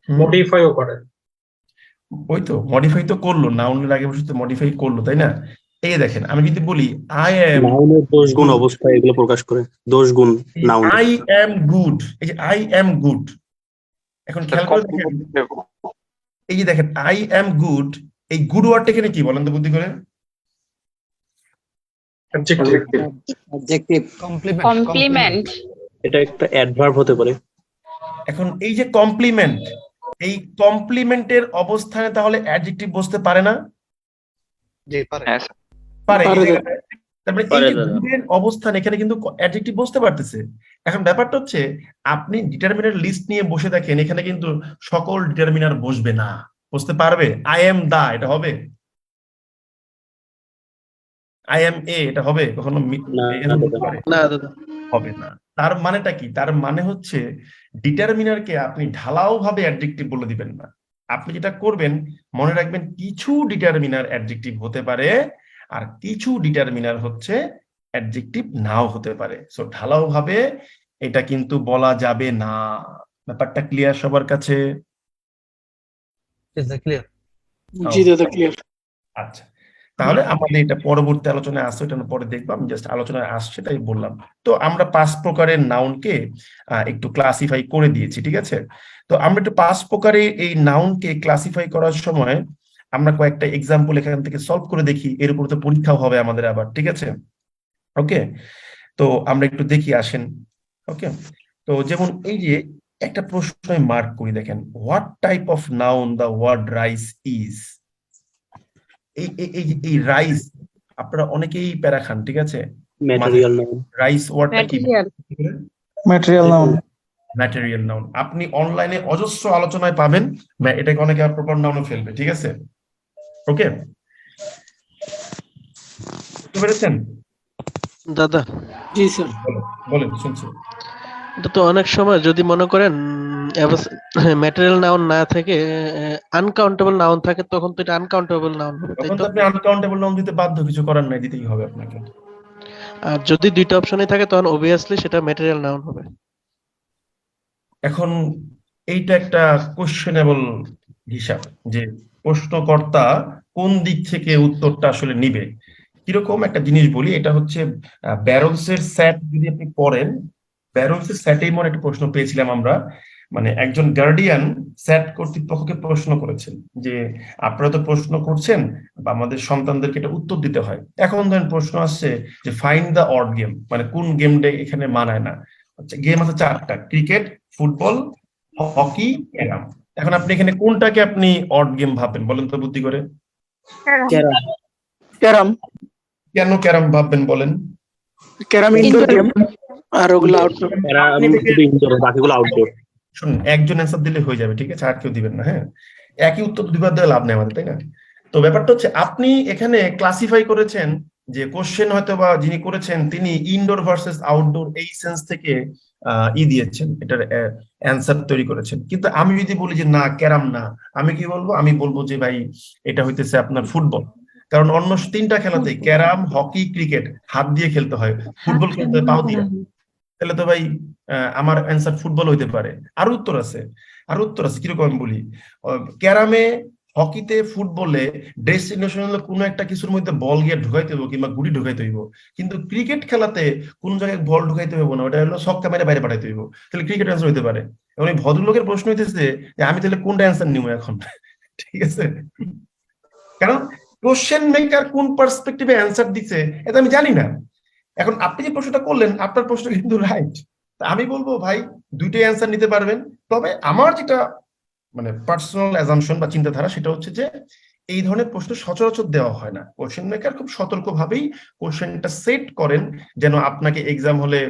মডিফাইও করে। ওই তো মডিফাই তো করলো, নাউনের আগে বসে তো মডিফাই করলো, তাই না? এই দেখেন, আমি যদি বলি আই এম, নাউনের দোষ গুণ অবস্থায় এগুলো প্রকাশ করে, দোষ গুণ নাউন। আই এম গুড, এই যে আই এম গুড, এখন খেয়াল করে দেখেন, এই যে দেখেন আই এম গুড, এই গুড ওয়ার্ডটা এখানে কি বলেন তো বুদ্ধি করে? অ্যাডজেক্টিভ। কমপ্লিমেন্ট। এটা একটা অ্যাডভার্ব হতে পারে। এখন এই যে কমপ্লিমেন্ট, এই কমপ্লিমেন্টের অবস্থানে তাহলে অ্যাডজেক্টিভ বসতে পারে না? পারে। তারপরে এই যে গুডের অবস্থান, এখানে কিন্তু অ্যাডজেক্টিভ বসতে পারতেছে। এখন ব্যাপারটা হচ্ছে আপনি ডিটারমিনার লিস্ট নিয়ে বসে দেখেন, এখানে কিন্তু সকল ডিটারমিনার বসবে না, বসতে পারবে? আই এম দা, এটা হবে? আই এম এ, এটা হবে কখনো? না, এরকম না হতে দাদা। পারে? না দাদা। হবে না। তার মানেটা কি? তার মানে হচ্ছে ডিটারমিনারকে আপনি ঢালাও ভাবে অ্যাডজেক্টিভ বলে দিবেন না। আপনি যেটা করবেন, মনে রাখবেন কিছু ডিটারমিনার অ্যাডজেক্টিভ হতে পারে আর কিছু ডিটারমিনার হচ্ছে অ্যাডজেক্টিভ নাও হতে পারে। সো ঢালাও ভাবে এটা কিন্তু বলা যাবে না। ব্যাপারটা ক্লিয়ার সবার কাছে? ক্লিয়ার। জি দাদা ক্লিয়ার। আচ্ছা, তাহলে আমাদের এটা পরবর্তী আলোচনায় আসছে, এটা পরে দেখবো। আমি জাস্ট আলোচনায় আসছে তাই বললাম। তো আমরা 5 প্রকারের নাউনকে একটু ক্লাসিফাই করে দিয়েছি, ঠিক আছে? তো আমরা একটু 5 প্রকারের এই নাউনকে ক্লাসিফাই করার সময় আমরা কয়েকটা এক্সাম্পল এখান থেকে সলভ করে দেখি, এর উপর তো পরীক্ষাও হবে আমাদের আবার, ঠিক আছে? ওকে, তো আমরা একটু দেখি, আসেন। ওকে, তো যেমন এই যে একটা প্রশ্ন মার্ক করি, দেখেন, what type of noun the word rice is. এই রাইস আপনারা অনেকেই প্যারা খান, ঠিক আছে? Material noun. রাইস ওয়ার্ডটা কি? Material noun. Material noun. আপনি অনলাইনে অজস্র আলোচনায় পাবেন, এটাকে অনেকে প্রপার নাউনে ফেলবে, ঠিক আছে? ওকে, বুঝতে পেরেছেন? দাদা, জি স্যার। বলেন, শুনছি। এটা তো অনেক সময় যদি মনে করেন ম্যাটেরিয়াল নাউন না থেকে আনকাউন্টেবল নাউন থাকে, তখন তো এটা আনকাউন্টেবল নাউন হবে, তাই তখন তো? তো আপনি আনকাউন্টেবল নাউন দিতে বাধ্য, কিছু করার নাই, দিতেই হবে আপনাকে। আর যদি দুইটা অপশনই থাকে তখন অবভিয়াসলি সেটা ম্যাটেরিয়াল নাউন হবে। এখন এইটা একটা কোশ্চেনেবল হিসাব, যে প্রশ্নকর্তা কোন দিক থেকে উত্তরটা আসলে নিবে। কিরকম একটা জিনিস বলি, এটা হচ্ছে ব্যারলসের সেট যদি আপনি পড়েন, ব্যারলসের সেটেই মনে একটা প্রশ্ন পেয়েছিলাম আমরা। মানে একজন গার্ডিয়ান সেট কর্তৃপক্ষকে প্রশ্ন করেছেন যে আপনারা তো প্রশ্ন করছেন বা আমাদের সন্তানদেরকে এটা উত্তর দিতে হয়, এখন ধরেন প্রশ্ন আসছে যে ফাইন্ড দ্য অড গেম, মানে কোন গেমটা এখানে মানায় না। গেম আছে 4টা, ক্রিকেট, ফুটবল, হকি, ক্যারাম। এখন আপনি এখানে কোনটাকে আপনি অড গেম ভাববেন বলেন তো বুদ্ধি করে? ক্যারাম। ক্যারাম। কেন ক্যারাম ভাববেন বলেন? ক্যারাম ইনডোর গেম আর ওগুলো আউটডোর। ইনডোর, বাকিগুলো আউটডোর। শুনুন, একজন অ্যান্সার দিলে হয়ে যাবে, ঠিক আছে? আর কেউ দিবেন না, হ্যাঁ? একই উত্তর দুইবার দেওয়া লাভ নেই আমাদের, তাই না? তো ব্যাপারটা হচ্ছে আপনি এখানে ক্লাসিফাই করেছেন যে কোশ্চেন হয়তো বা যিনি করেছেন তিনি ইনডোর ভার্সেস আউটডোর এই সেন্স থেকে দিয়েছেন, এটার অ্যান্সার তৈরি করেছেন। কিন্তু আমি যদি বলি যে না, ক্যারাম না, আমি কি বলবো? আমি বলবো যে ভাই এটা হইতেছে আপনার ফুটবল। কারণ অন্য 3টা খেলাতেই ক্যারাম, হকি, ক্রিকেট হাত দিয়ে খেলতে হয়, ফুটবল খেলতে হয় পাও দিয়ে। তাহলে তো ভাই আমার অ্যান্সার ফুটবল হইতে পারে। আরো উত্তর আছে, আরো উত্তর আছে। কিরকম আমি বলি, ক্যারামে, হকিতে, ফুটবলে ডেস্টিনেশন হলো কোনো একটা কিছুর মধ্যে বল গিয়ে ঢুকাইতে হইব কিংবা গুড়ি ঢুকাইতে হইব। কিন্তু ক্রিকেট খেলাতে কোন জায়গায় বল ঢুকাইতে হইব না, ওটা হলো ছক্কা মেরে বাইরে পাঠাইতে হইব। তাহলে ক্রিকেট অ্যান্সার হইতে পারে। এবং এই ভদ্রলোকের প্রশ্ন হইতেছে যে আমি তাহলে কোনটা অ্যান্সার নিব এখন? ঠিক আছে, কারণ কোশ্চেন মেকার কোন পার্সপেক্টিভে অ্যান্সার দিচ্ছে এটা আমি জানি না। এখন আপনি যে প্রশ্নটা করলেন, আপনার প্রশ্ন কিন্তু রাইট। আমি বলবো ভাই দুইটাই অ্যান্সার নিতে পারবেন। তবে আমার যেটা মানে পার্সোনাল অ্যাজাম্পশন বা চিন্তাধারা, সেটা হচ্ছে যে এই ধরনের প্রশ্ন সচরাচর দেওয়া হয় না। কোশ্চেন মেকার খুব সতর্কভাবেই কোশ্চেনটা সেট করেন যেন আপনাকে এক্সাম হলে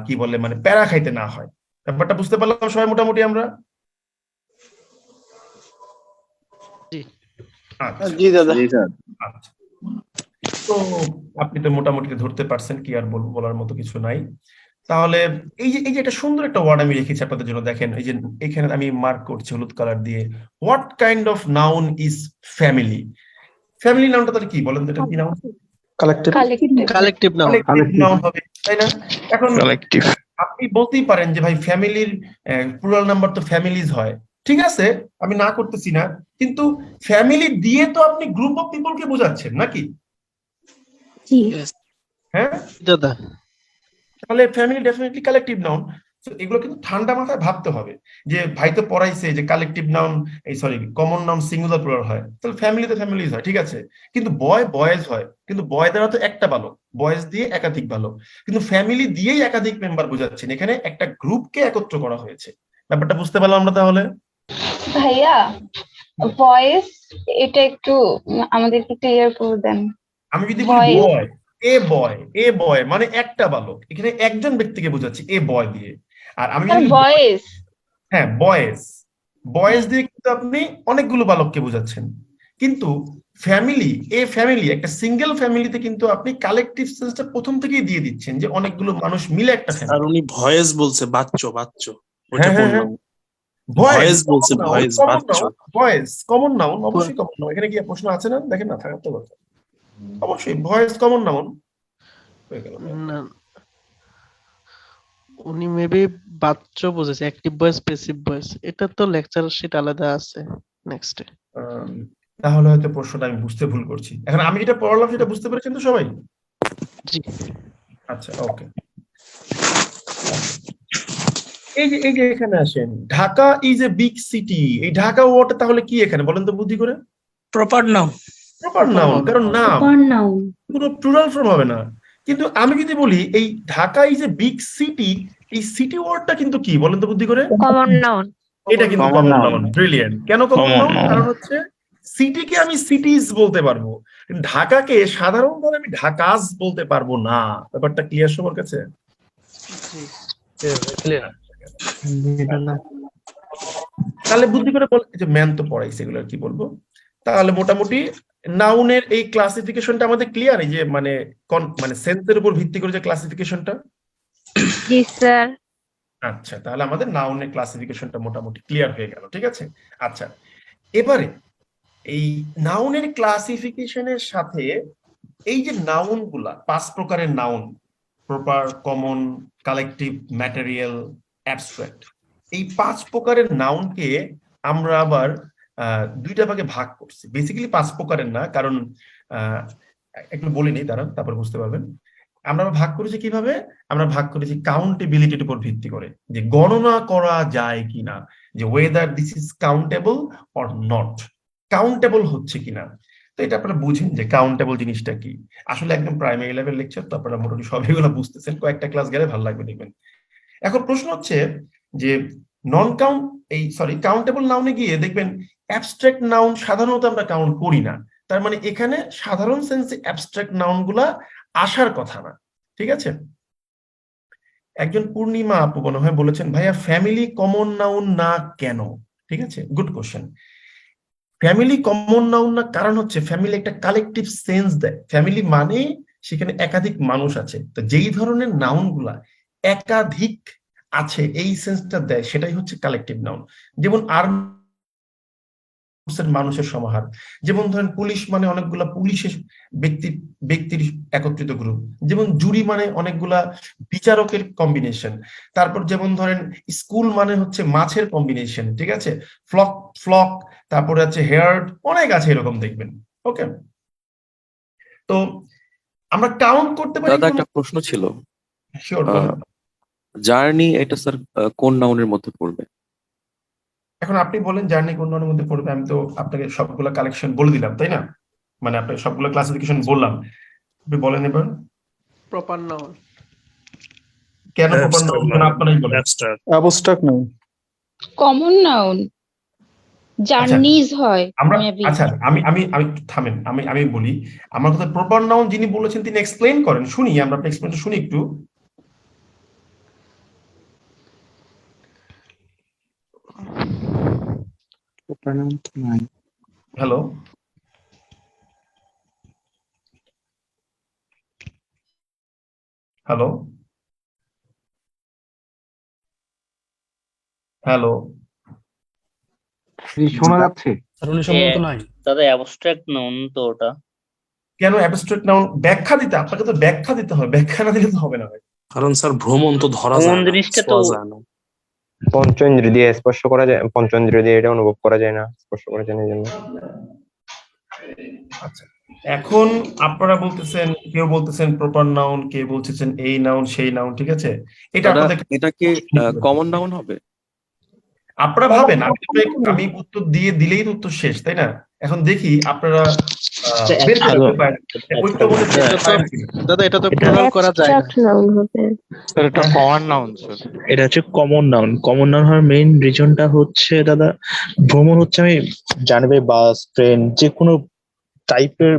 কি বলে মানে প্যারা খাইতে না হয়। ব্যাপারটা বুঝতে পারলাম সবাই মোটামুটি আমরা? আচ্ছা, জি দাদা। আচ্ছা, তো আপনি তো মোটামুটি ধরতে পারছেন, কি আর বলবো, বলার মতো কিছু নাই। তাহলে এই যে একটা সুন্দর একটা ওয়ার্ড আমি রেখেছি আপনাদের জন্য, দেখেন এই যে এখানে আমি মার্ক করছি হলুদ কালার দিয়ে। What kind of noun is family? Family নাউনটা তাহলে কি বলেন তো? এটা কি নাউন? Collective noun. নাউন হবে, তাই না? এখন আপনি বলতেই পারেন যে ভাই ফ্যামিলির প্লুরাল নাম্বার তো ফ্যামিলিজ হয়, ঠিক আছে, আমি না করতেছি না, কিন্তু ফ্যামিলি দিয়ে তো আপনি গ্রুপ অফ পিপলকে বোঝাচ্ছেন নাকি? হ্যাঁ দাদা, তাহলে ফ্যামিলি ডেফিনেটলি কালেকটিভ নাউন। এগুলো কিন্তু ঠান্ডা মাথায় ভাবতে হবে যে ভাই তো পড়াইছে যে কালেকটিভ নাউন, এই sorry common noun singular plural হয়, তাহলে ফ্যামিলিতে ফ্যামিলিজ হয়, ঠিক আছে, কিন্তু বয় বয়েজ হয়, কিন্তু বয় দ্বারা তো একটা বালক, বয়েজ দিয়ে একাধিক বালক, কিন্তু ফ্যামিলি দিয়েই একাধিক মেম্বার বোঝাচ্ছেন, এখানে একটা গ্রুপকে একত্র করা হয়েছে। ব্যাপারটা বুঝতে পারলাম আমরা তাহলে? ভাইয়া ভয়েস এটা একটু আমাদেরকে ক্লিয়ার করে দেন। আমি যদি বলি বয়, এ বয় মানে একটা বালক, এখানে একজন ব্যক্তিকে বোঝাচ্ছি এ বয় দিয়ে। আর আমি যদি ভয়েস, হ্যাঁ বয়েজ, বয়েজ দিয়ে কিন্তু আপনি অনেকগুলো বালককে বোঝাচ্ছেন। কিন্তু ফ্যামিলি একটা সিঙ্গেল ফ্যামিলিতে কিন্তু আপনি কালেকটিভ সেন্সটা প্রথম থেকেই দিয়ে দিচ্ছেন যে অনেকগুলো মানুষ মিলে একটা আর ফ্যামিলি। উনি ভয়েস বলছে বাচ্চো ওইটা হ্যাঁ কোন হ্যাঁ নাম? ভয়েস বলছে ভয়েস বাচ্চো। ভয়েস কমন নাউন, অবশ্যই কমন নাউন। এখানে কি প্রশ্ন আছে না? দেখেন না, থাকার তো কথা। অবশ্যই ভয়েস কমন নাউন হয়ে গেল। না, উনি মেবি বাচ্চা বুঝেছে, অ্যাক্টিভ ভয়েস প্যাসিভ ভয়েস, এটা তো লেকচার শিট আলাদা আছে নেক্সটে। তাহলে হয়তো প্রশ্নটা আমি বুঝতে ভুল করছি। এখন আমি যেটা পড়লাম সেটা বুঝতে পেরেছেন তো সবাই? জি। আচ্ছা, ওকে। এই যে এখানে আসেন, Dhaka is a big city. এই ঢাকা ওয়ার্ডটা তাহলে কি এখানে বলেন তো বুদ্ধি করে? Proper noun. প্রপার নাউন, কারণ নাম কোনো প্লুরাল ফর্ম হবে না। কিন্তু আমি যদি বলি এই Dhaka is a big city, এই সিটি ওয়ার্ডটা কিন্তু কি বলেন তো বুদ্ধি করে? Common noun. এটা কিন্তু কমন নাউন। ব্রিলিয়ান্ট। কেন কমন নাউন? কারণ হচ্ছে সিটিকে আমি সিটিজ বলতে পারবো, ঢাকাকে সাধারণভাবে আমি ঢাকাজ বলতে পারবো না। ব্যাপারটা ক্লিয়ার সবার কাছে? তাহলে বুদ্ধি করে বল, যে ম্যান তো পড়াইছে, এগুলো আর কি বলবো। তাহলে মোটামুটি নাউনের এই ক্লাসিফিকেশনটা আমাদের ক্লিয়ার, এই যে মানে সেন্সের উপর ভিত্তি করে যে ক্লাসিফিকেশনটা। জি স্যার। আচ্ছা, তাহলে আমাদের নাউনের ক্লাসিফিকেশনটা মোটামুটি ক্লিয়ার হয়ে গেল, ঠিক আছে? আচ্ছা, এবারে এই নাউনের ক্লাসিফিকেশনের সাথে এই যে নাউন গুলা 5 প্রকারের noun, proper, common, collective, material, abstract, এই 5 প্রকারের নাউনকে আমরা আবার দুইটা ভাগে ভাগ করছি। বেসিক্যালি 5 প্রকারের না, কারণ একটু বলে নিই, তারপর বুঝতে পারবেন। আমরা ভাগ করেছি কিভাবে? আমরা ভাগ করেছি কাউন্টেবিলিটির উপর ভিত্তি করে, যে গণনা করা যায় কিনা, যে weather this is countable or not, countable হচ্ছে কিনা। তো এটা আপনারা বুঝেন যে কাউন্টেবল জিনিসটা কি। আসলে একদম প্রাইমারি লেভেল লেকচার, তো আপনারা মোটামুটি সবগুলো বুঝতেছেন, কয়েকটা ক্লাস গেলে ভালো লাগবে দেখবেন। এখন প্রশ্ন হচ্ছে যে কাউন্টেবল নাউনে গিয়ে দেখবেন অ্যাবস্ট্রাক্ট নাউন সাধারণত আমরা কাউন্ট করি না। তার মানে এখানে সাধারণ সেন্সে অ্যাবস্ট্রাক্ট নাউন গুলা আসার কথা না, ঠিক আছে? একজন পূর্ণিমা আপু মনে হয় বলেছেন, ভাইয়া ফ্যামিলি কমন নাউন না কেন? ঠিক আছে, good question. Family common noun না কারণ হচ্ছে ফ্যামিলি একটা কালেকটিভ সেন্স দেয়। ফ্যামিলি মানে সেখানে একাধিক মানুষ আছে, তো যেই ধরনের নাউন গুলা একাধিক আছে এই সেন্সটা দেয়, সেটাই হচ্ছে কালেকটিভ নাউন। যেমন মানুষের সমাহার, যেমন ধরেন পুলিশ মানে অনেকগুলা পুলিশের ব্যক্তির একত্রিত গ্রুপ, যেমন জুরি মানে অনেকগুলা বিচারকের কম্বিনেশন, তারপর যেমন ধরেন স্কুল মানে হচ্ছে মাছের কম্বিনেশন, ঠিক আছে? ফ্লক, তারপরে আছে হেয়ার্ড, অনেক আছে এরকম দেখবেন। ওকে, তো আমরা কাউন্ট করতে পারি। দাদা একটা প্রশ্ন ছিল, শিওর, জার্নি এটা স্যার কোন নাউনের মধ্যে পড়বে? এখন আপনি বলেন জার্নি কোন নাউনের মধ্যে পড়বে। আমি তো আপনাকে সবগুলো কালেকশন বলে দিলাম, তাই না? মানে আপনাকে সবগুলো ক্লাসিফিকেশন বললাম, আপনি বলেন এবার প্রপার নাউন। কেন প্রপার নাউন? কেন আপনারাই বলেন। Abstract noun. কমন নাউন জার্নিজ হয় মেবি। আচ্ছা, আমি থামেন, আমি বলি আমার কথা। প্রপার নাউন যিনি বলেছেন তিনি এক্সপ্লেইন করেন, শুনি আমরা আপনার এক্সপ্লেইনটা শুনি একটু। হ্যালো, হ্যালো, হ্যালো, শোনা যাচ্ছে? দাদা অ্যাবস্ট্রাক্ট নাউন তো ওটা। কেন অ্যাবস্ট্রাক্ট নাউন? ব্যাখ্যা দিতে, আপনাকে তো ব্যাখ্যা দিতে হবে, ব্যাখ্যা না দিলে তো হবে না ভাই। কারণ স্যার ভ্রমণ তো ধরা যায় না, ছোঁয়া যায় না। পঞ্চেন্দ্রিয় দিয়ে স্পর্শ করা যায়, পঞ্চেন্দ্রিয় দিয়ে এটা অনুভব করা যায় না, স্পর্শ করা যায় না, এই জন্য। আচ্ছা, এখন আপনারা বলতেছেন, কেউ বলতেছেন প্রপার নাউন, কেউ বলতেছেন এই নাউন সেই নাউন, ঠিক আছে? এটা আপনাদের এটা কি কমন নাউন হবে? আপনারা ভাবেন, আমি উত্তর দিয়ে দিলেই তো উত্তর শেষ, তাই না? এখন দেখি আপনারা বের করতে পারেন। দাদা এটা তো প্লুরাল করা যায় না। স্যার এটা কমন নাউন স্যার, এটা হচ্ছে কমন নাউন। কমন নাউন হওয়ার মেইন রিজনটা হচ্ছে দাদা, ভ্রমণ হচ্ছে আমি জানবে বাস ট্রেন যে কোনো টাইপের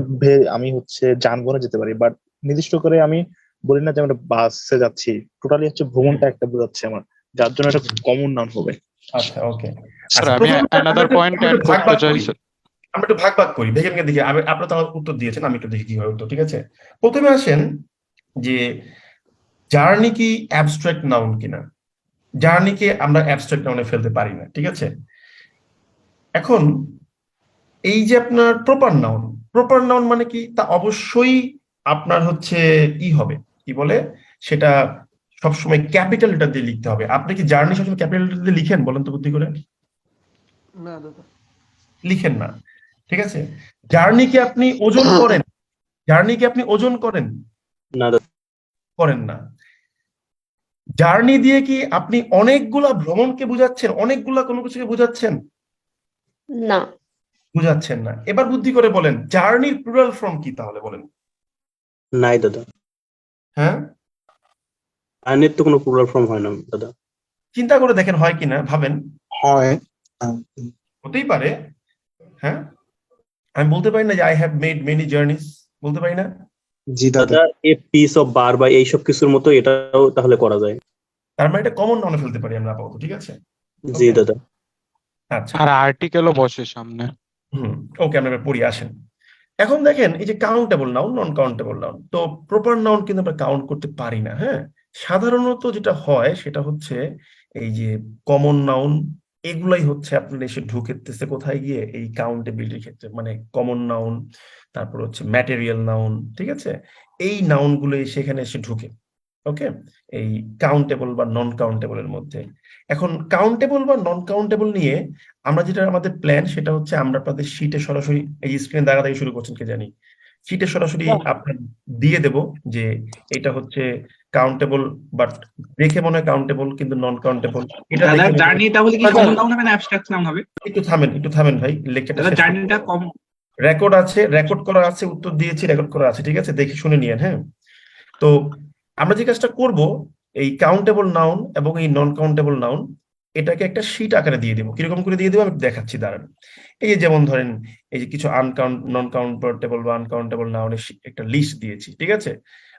আমি হচ্ছে যানবাহনে যেতে পারি, বাট নির্দিষ্ট করে আমি বলি না যে আমরা বাসে যাচ্ছি। টোটালি হচ্ছে ভ্রমণটা একটা বোঝাচ্ছে আমার, যার জন্য এটা কমন নাউন হবে। আচ্ছা, ওকে স্যার আমি অ্যানাদার পয়েন্ট অ্যাড করতে চাই স্যার। আমরা একটু ভাগ ভাগ করি, ভেঙে ভেঙে দেখি। আপনারা তো আমার উত্তর দিয়েছেন, আমি একটু দেখি কি হয় উত্তর। ঠিক আছে, প্রথমে আসেন যে জার্নি কি অ্যাবস্ট্রাক্ট নাউন কিনা। জার্নিকে আমরা অ্যাবস্ট্রাক্ট নাউনে ফেলতে পারি না। ঠিক আছে, এখন এই যে আপনার প্রপার নাউন মানে কি, তা অবশ্যই আপনার হচ্ছে ই হবে, কি বলে সেটা, সবসময় ক্যাপিটাল লেটার দিয়ে লিখতে হবে। আপনি কি জার্নি সবসময় ক্যাপিটাল লেটার দিয়ে লিখেন বলেন তো বুদ্ধি করে? না দাদা, লিখেন না। ঠিক আছে, জার্নিকে আপনি ওজন করেন? জার্নিকে আপনি ওজন করেন? না করেন না। জার্নি দিয়ে কি আপনি অনেকগুলা ভ্রমণকে বুঝাচ্ছেন, অনেকগুলা কোনো কিছুকে বুঝাচ্ছেন? না। বুঝাচ্ছেন না। এবার বুদ্ধি করে বলেন জার্নির প্লুরাল ফর্ম কি তাহলে বলেন? নাই দাদা, হ্যাঁ, আইনের তো কোনো প্লুরাল ফর্ম হয় না দাদা। চিন্তা করে দেখেন হয় কিনা, ভাবেন। হয়। হতেই পারে। হ্যাঁ, আমি বলতে পারি না যে I have made many journeys, বলতে পারি না? জি দাদা। দাদা এ পিস অফ বার বা এইসব কিছুর মতো এটাও তাহলে করা যায়। তার মানে এটা কমন নাউনে ফেলতে পারি আমরা আপাতত। ঠিক আছে, জি দাদা। আচ্ছা, আর আর্টিকেলও বসে সামনে। ওকে, আমরা এবার পড়ি আসেন। এখন দেখেন এই যে countable noun, non countable noun, তো প্রপার নাউন কিন্তু আমরা কাউন্ট করতে পারি না। হ্যাঁ, সাধারণত যেটা হয় সেটা হচ্ছে এই যে কমন নাউন, এগুলাই হচ্ছে আপনার এসে ঢুকেতেছে কোথায় গিয়ে, এই কাউন্টেবিলিটির ক্ষেত্রে, মানে কমন নাউন, তারপর হচ্ছে ম্যাটেরিয়াল নাউন। ঠিক আছে, এই নাউন গুলো সেখানে এসে ঢুকে। ওকে, এই কাউন্টেবল বা নন কাউন্টেবলের মধ্যে। এখন কাউন্টেবল বা নন কাউন্টেবল নিয়ে আমরা যেটা আমাদের প্ল্যান সেটা হচ্ছে আমরা আপনাদের শীটে সরাসরি, এই স্ক্রিনে দেখা শুরু করছেন কে জানি, শীটে সরাসরি আপনার দিয়ে দেব যে এটা হচ্ছে কাউন্টেবল, বাট দেখে মনে হয় কাউন্টেবল কিন্তু নন কাউন্টেবল। এটা জার্নিটা বলে কি কমন নাউন হবে না অ্যাবস্ট্রাক্ট নাউন হবে? একটু থামেন ভাই, লেকচারটা জার্নিটা কমন রেকর্ড আছে, রেকর্ড করা আছে, উত্তর দিয়েছি, রেকর্ড করা আছে। ঠিক আছে, দেখে শুনে নিয়েন। হ্যাঁ, তো আমরা যে কাজটা করব, এই কাউন্টেবল নাউন এবং এই নন কাউন্টেবল নাউন এটাকে একটা শীট আকারে দিয়ে দেবো। কিরকম করে দিয়ে দেবো আমি দেখাচ্ছি, দাঁড়ান। এই যে যেমন ধরেন এই যে কিছু নন কাউন্টেবল বা আনকাউন্টেবল নাউনের একটা লিস্ট দিয়েছি। ঠিক আছে,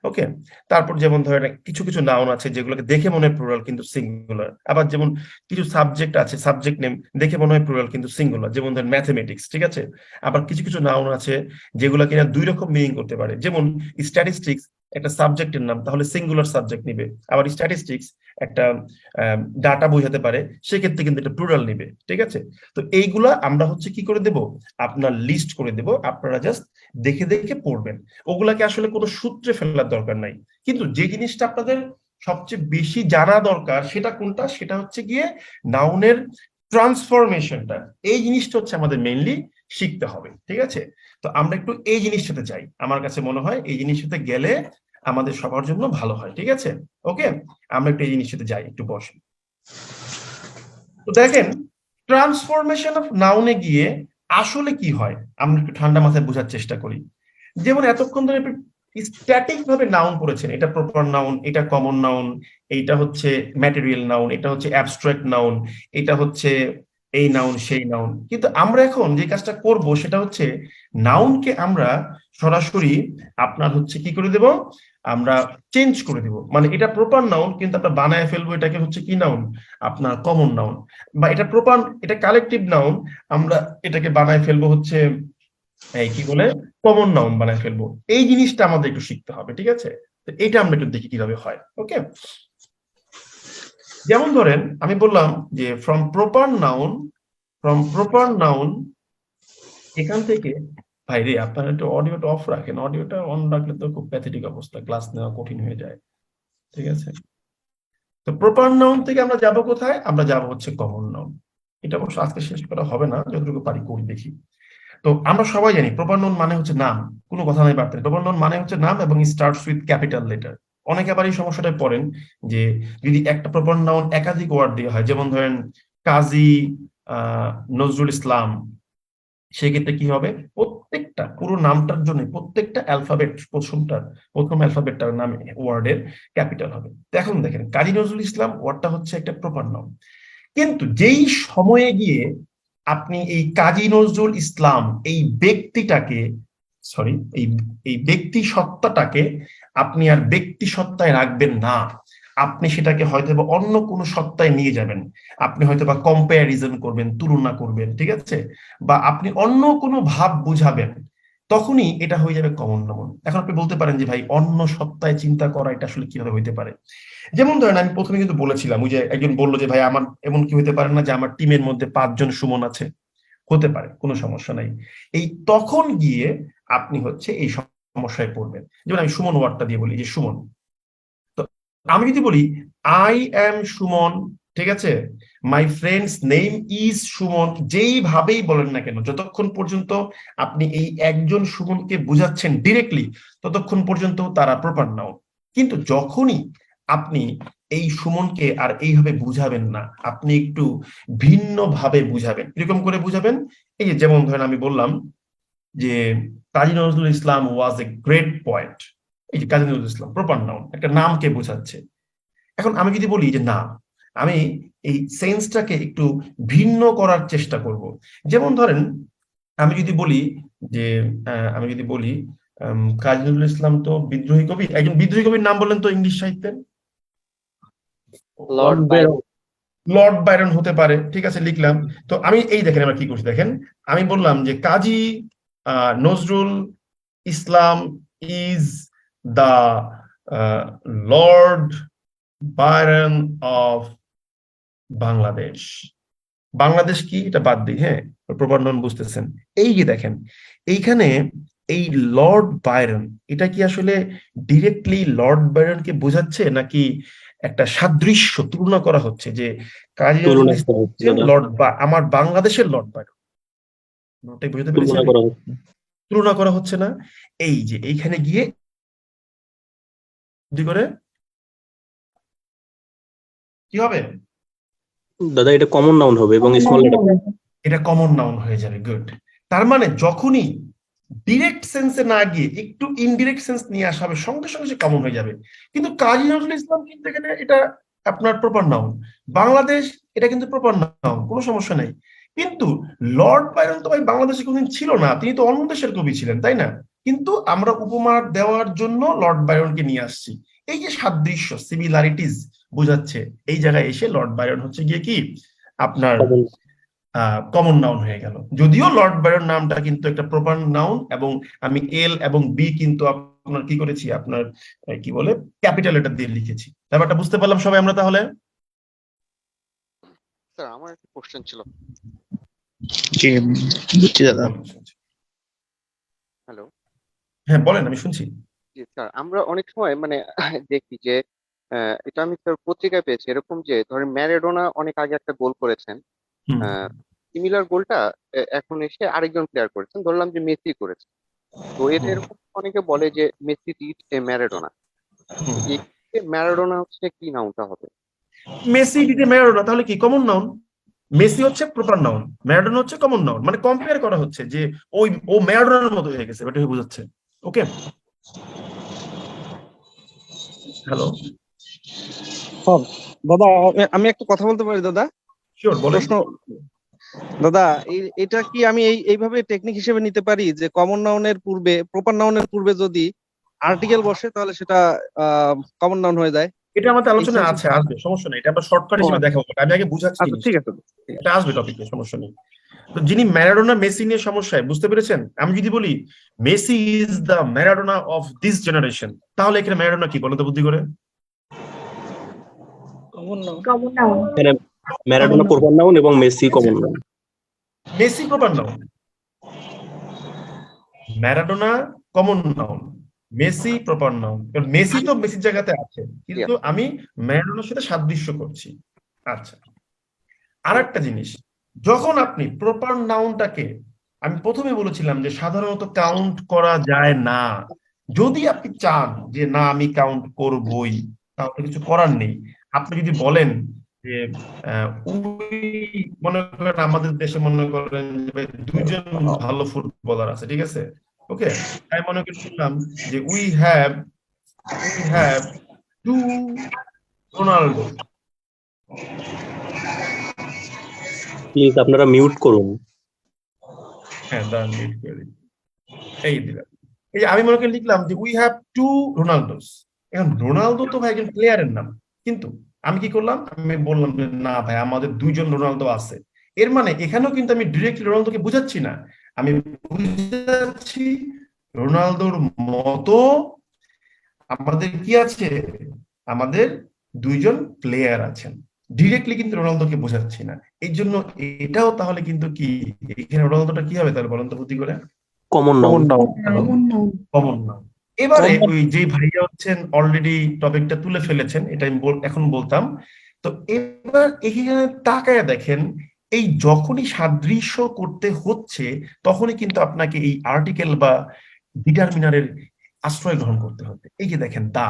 ওকে। তারপর যেমন ধরেন কিছু কিছু নাউন আছে যেগুলোকে দেখে মনে হয় প্লুরাল কিন্তু সিঙ্গুলার। আবার যেমন কিছু সাবজেক্ট আছে, সাবজেক্ট নেম দেখে মনে হয় প্লুরাল কিন্তু সিঙ্গুলার, যেমন ধরেন ম্যাথমেটিক্স। ঠিক আছে, আবার কিছু কিছু নাউন আছে যেগুলো কিনা দুই রকম মিনিং করতে পারে, যেমন স্ট্যাটিস্টিক্স একটা সাবজেক্টের নাম, তাহলে সিঙ্গুলার সাবজেক্ট নিবে। আবার স্ট্যাটিস্টিক্স একটা ডাটা বোঝাতে পারে, সেক্ষেত্রে কিন্তু এটা প্লুরাল নিবে। ঠিক আছে, তো এইগুলা আমরা হচ্ছে কি করে দেব, আপনার লিস্ট করে দেব, আপনারা জাস্ট দেখে দেখে পড়বেন। ওগুলাকে আসলে কোনো সূত্রে ফেলার দরকার নাই, কিন্তু যে জিনিসটা আপনাদের সবচেয়ে বেশি জানা দরকার সেটা কোনটা, সেটা হচ্ছে গিয়ে নাউনের ট্রান্সফরমেশনটা। এই জিনিসটা হচ্ছে আমাদের মেইনলি শিখতে হবে। ঠিক আছে, তো আমরা একটু এই জিনিসটাতে যাই। আমার কাছে মনে হয় এই জিনিসটাতে গেলে আমাদের সবার জন্য ভালো হয়। ঠিক আছে, ওকে, আমরা একটু এই জিনিসটাতে যাই, একটু বসেন। তো দেখেন ট্রান্সফরমেশন অফ নাউনে গিয়ে আসলে কি হয় আমরা একটু ঠান্ডা মাথায় বোঝার চেষ্টা করি। যেমন এতক্ষণ ধরে স্ট্যাটিক ভাবে নাউন পড়েছেন, এটা প্রপার নাউন, এটা কমন নাউন, এইটা হচ্ছে ম্যাটেরিয়াল নাউন, এটা হচ্ছে অ্যাবস্ট্রাক্ট নাউন, এটা হচ্ছে এই নাউন সেই নাউন। কিন্তু আমরা এখন যে কাজটা করব সেটা হচ্ছে নাউনকে আমরা সরাসরি আপনার হচ্ছে কি করে দেব, আমরা চেঞ্জ করে দিব। মানে এটা প্রপার নাউন কিন্তু আমরা বানায় ফেলবো এটাকে হচ্ছে কি নাউন, আপনার কমন নাউন। বা এটা প্রপার, এটা কালেকটিভ নাউন, আমরা এটাকে বানায় ফেলবো হচ্ছে এই কি বলে কমন নাউন বানায় ফেলবো। এই জিনিসটা আমাদের একটু শিখতে হবে। ঠিক আছে, তো এটা আমরা একটু দেখি কিভাবে হয়। ওকে, যেমন ধরেন আমি বললাম যে ফ্রম প্রপার নাউন, এখান থেকে ভাই রে আপনারা একটু অডিওটা অফ রাখেন, অডিওটা অন রাখলে তো খুব প্যাথেটিক অবস্থা, ক্লাস নেওয়া কঠিন হয়ে যায়। ঠিক আছে, তো প্রপার নাউন থেকে আমরা যাব কোথায়, আমরা যাব হচ্ছে কমন নাউন। এটা অবশ্য আজকে শেষ করা হবে না, যতটুকু পারি করি দেখি। তো আমরা সবাই জানি প্রপার নাউন মানে হচ্ছে নাম, কোনো কথা নাই বাড়তে। প্রপার নাউন মানে হচ্ছে নাম এবং স্টার্টস উইথ ক্যাপিটাল লেটার। অনেকে আবার এই সমস্যাটা পড়েন যে যদি একটা প্রপার নাউন একাধিক ওয়ার্ড দিয়ে হয়, যেমন ধরেন কাজী নজরুল ইসলাম, সেক্ষেত্রে কি হবে, প্রত্যেকটা পুরো নামটার জন্য প্রত্যেকটা অ্যালফাবেট, প্রথম অ্যালফাবেটটার নাম ওয়ার্ডের ক্যাপিটাল হবে। তো এখন দেখেন কাজী নজরুল ইসলাম ওয়ার্ডটা হচ্ছে একটা প্রপার নাউন, কিন্তু যেই সময়ে গিয়ে আপনি এই কাজী নজরুল ইসলাম এই ব্যক্তিটাকে, এই ব্যক্তি সত্তাটাকে আপনি আর ব্যক্তি সত্তায় রাখবেন না, আপনি সেটাকে হয়তো বা অন্য কোনো সত্তায় নিয়ে যাবেন, আপনি হয়তো বা কম্প্যারিজন করবেন, তুলনা করবেন, ঠিক আছে, বা আপনি অন্য কোনো ভাব বুঝাবেন, তখনই এটা হয়ে যাবে কমন নাউন। এখন আপনি বলতে পারেন যে ভাই অন্য সত্তায় চিন্তা করা এটা আসলে কিভাবে হইতে পারে? যেমন ধরেন আমি প্রথমে কিন্তু বলেছিলাম, ওই যে একজন বললো যে ভাই আমার এমন কি হতে পারে না যে আমার টিমের মধ্যে 5 জন সুমন আছে? হতে পারে, কোনো সমস্যা নাই। এই তখন গিয়ে আপনি হচ্ছে এই সমস্যায় পড়বেন। যেমন আমি সুমন ওয়ার্ডটা দিয়ে বলি যে সুমন, তো আমি যদি বলি আই অ্যাম সুমন, ঠিক আছে, my friend's name is Suman, যেইভাবেই বলেন না কেন, যতক্ষণ পর্যন্ত আপনি এই একজন সুমনকে বুঝাচ্ছেন ডিরেক্টলি, ততক্ষণ পর্যন্ত তারা প্রপার নাউন। কিন্তু যখনই আপনি এই সুমনকে আর এইভাবে বুঝাবেন না, আপনি একটু ভিন্ন ভাবে বুঝাবেন। এরকম করে বুঝাবেন, এই যে যেমন ধরেন আমি বললাম যে কাজী নজরুল ইসলাম ওয়াজ এ গ্রেট পয়েট, এই যে কাজী নজরুল ইসলাম প্রপার নাউন, একটা নামকে বোঝাচ্ছে। এখন আমি যদি বলি যে না, আমি এই সেন্সটাকে একটু ভিন্ন করার চেষ্টা করব, যেমন ধরেন আমি যদি বলি যে আমি যদি বলি কাজী নজরুল ইসলাম তো বিদ্রোহী কবি, একজন বিদ্রোহী কবির নাম বলেন তো ইংলিশ সাহিত্যের? লর্ড বাইরন হতে পারে, ঠিক আছে, লিখলাম। তো আমি এই দেখেন আমরা কি করছি, দেখেন আমি বললাম যে Kazi Nazrul Islam is the Lord Byron of Bangladesh. Bangladesh কি এটা বাদ দিই, হ্যাঁ, প্রপার নাউন বুঝতেছেন। এই যে দেখেন এইখানে এই লর্ড বাইরন, এটা কি আসলে ডিরেক্টলি লর্ড বাইরনকে বোঝাচ্ছে নাকি একটা সাদৃশ্য তুলনা করা হচ্ছে যে কাজী নজরুল ইসলাম লর্ড বা আমার বাংলাদেশের লর্ড বাইরন? ওটাই বুঝতে পেরেছেন, তুলনা করা হচ্ছে না। এই যে এইখানে গিয়ে করে কি হবে দাদা, এটা কমন নাউন হবে এবং স্মল লেটার, এটা কমন নাউন হয়ে যাবে। গুড। তার মানে যখনই ডিরেক্ট সেন্সে না গিয়ে একটু ইনডিরেক্ট সেন্স নিয়ে আসা হবে, সঙ্গে সঙ্গে সে কমন হয়ে যাবে। কিন্তু কাজী নজরুল ইসলাম কিন্তু এখানে এটা আপনার প্রপার নাউন, বাংলাদেশ এটা কিন্তু প্রপার নাউন, কোনো সমস্যা নেই। কিন্তু লর্ড বাইরন তো ভাই বাংলাদেশে কোনদিন ছিল না, তিনি তো অন্য দেশের কবি ছিলেন, তাই না? কিন্তু আমরা উপমা দেওয়ার জন্য লর্ড বাইরনকে নিয়ে আসছি। এই যে সাদৃশ্য, সিমিলারিটিস বোঝাচ্ছে, এই জায়গায় এসে লর্ড বাইরন হচ্ছে গিয়ে কি আপনার কমন নাউন হয়ে গেল। যদিও লর্ড বাইরন নামটা কিন্তু একটা প্রপার নাউন, এবং আমি এল এবং বি কিন্তু আপনার কি করেছি, আপনার কি বলে ক্যাপিটাল লেটার দিয়ে লিখেছি। ব্যাপারটা বুঝতে পারলাম সবাই আমরা তাহলে? স্যার আমার একটা কোশ্চেন ছিল। জি বুঝছি দাদা। হ্যালো, হ্যাঁ বলেন, আমি শুনছি। জি স্যার, আমরা অনেক সময় মানে দেখি যে এটা আমি স্যার পত্রিকায় পেয়েছি এরকম যে ধরেন ম্যারাডোনা অনেক আগে একটা গোল করেছেন, সিমিলার গোলটা এখন এসে আরেকজন প্লেয়ার করেছেন, ধরলাম যে মেসি করেছে। তো এটা এরকম অনেকে বলে যে Messi did A Maradona, Maradona হচ্ছে কি নাউনটা হবে? মেসি ডিড এ ম্যারাডোনা তাহলে কি কমন নাউন? মেসি হচ্ছে প্রপার নাউন, ম্যারাডোনা হচ্ছে কমন নাউন, মানে কম্পেয়ার করা হচ্ছে যে ও ম্যারাডোনার মতো হয়ে গেছে, এটা বোঝাচ্ছে। ওকে, হ্যালো দাদা, আমি একটা কথা বলতে পারি দাদা? শিওর, বলেন। দাদা, এটা কি আমি এইভাবে টেকনিক হিসেবে নিতে পারি যে কমন নাউনের পূর্বে, প্রপার নাউনের পূর্বে যদি আর্টিকেল বসে তাহলে সেটা কমন নাউন হয়ে যায়? এটা আমাদের আলোচনা আছে, আসবে, সমস্যা নেই, এটা আমরা শর্টকাট হিসেবে দেখাবো, আমি আগে বুঝাচ্ছি। ঠিক আছে, এটা আসবে টপিকে, সমস্যা নেই। তো যিনি ম্যারাডোনা মেসি নিয়ে সমস্যায়, বুঝতে পেরেছেন? আমি যদি বলি Messi is the Maradona of this generation, তাহলে এখানে ম্যারাডোনা কি বলতো বুদ্ধি করে? Common noun. Maradona proper noun এবং Messi common noun. Messi proper noun, Maradona common noun, Messi proper noun. কারণ মেসি তো মেসির জায়গাতে আছে, কিন্তু আমি ম্যারাডোনার সাথে সাদৃশ্য করছি। আচ্ছা, আরেকটা জিনিস, যখন আপনি প্রপার নাউনটাকে, আমি প্রথমে বলেছিলাম যে সাধারণত কাউন্ট করা যায় না, যদি আপনি চান যে না আমি কাউন্ট করবই, তাহলে কিছু করার নেই। আপনি যদি বলেন যে মনে করেন আমাদের দেশে মনে করেন যে 2 জন ভালো ফুটবলার আছে, ঠিক আছে, ওকে, আমি মনে করলাম যে উই হ্যাভ 2 রোনাল্ডো। প্লিজ আপনারা মিউট করুন। হ্যাঁ দাঁড়ান, মিউট করে দিই, এই দিলাম। এই যে আমি মনে করে লিখলাম যে উই হ্যাভ 2 রোনালদোস। এখন রোনালদো তো ভাই একজন প্লেয়ারের নাম, কিন্তু আমি কি করলাম, আমি বললাম যে না ভাই আমাদের দুইজন রোনালদো আছে। এর মানে এখানেও কিন্তু আমি ডিরেক্টলি রোনালদোকে বুঝাচ্ছি না, আমি বুঝাচ্ছি রোনালদোর মতো আমাদের কি আছে, আমাদের দুইজন প্লেয়ার আছেন। ডিরেক্টলি কিন্তু রোনালদোকে বোঝাচ্ছি না। এই জন্য এটাও তাহলে কিন্তু কি, এখানে রোনালদোটা কি হবে তাহলে বলেন তো বুদ্ধি করে? Common noun. Common noun. এবারে ওই যে ভাইয়া হচ্ছেন অলরেডি টপিকটা তুলে ফেলেছেন, এটা আমি এখন বলতাম। তো এবার এখানে তাকায় দেখেন, এই যখনই সাদৃশ্য করতে হচ্ছে তখনই কিন্তু আপনাকে এই আর্টিকেল বা ডিটারমিনারের আশ্রয় গ্রহণ করতে হবে। এই যে দেখেন দা,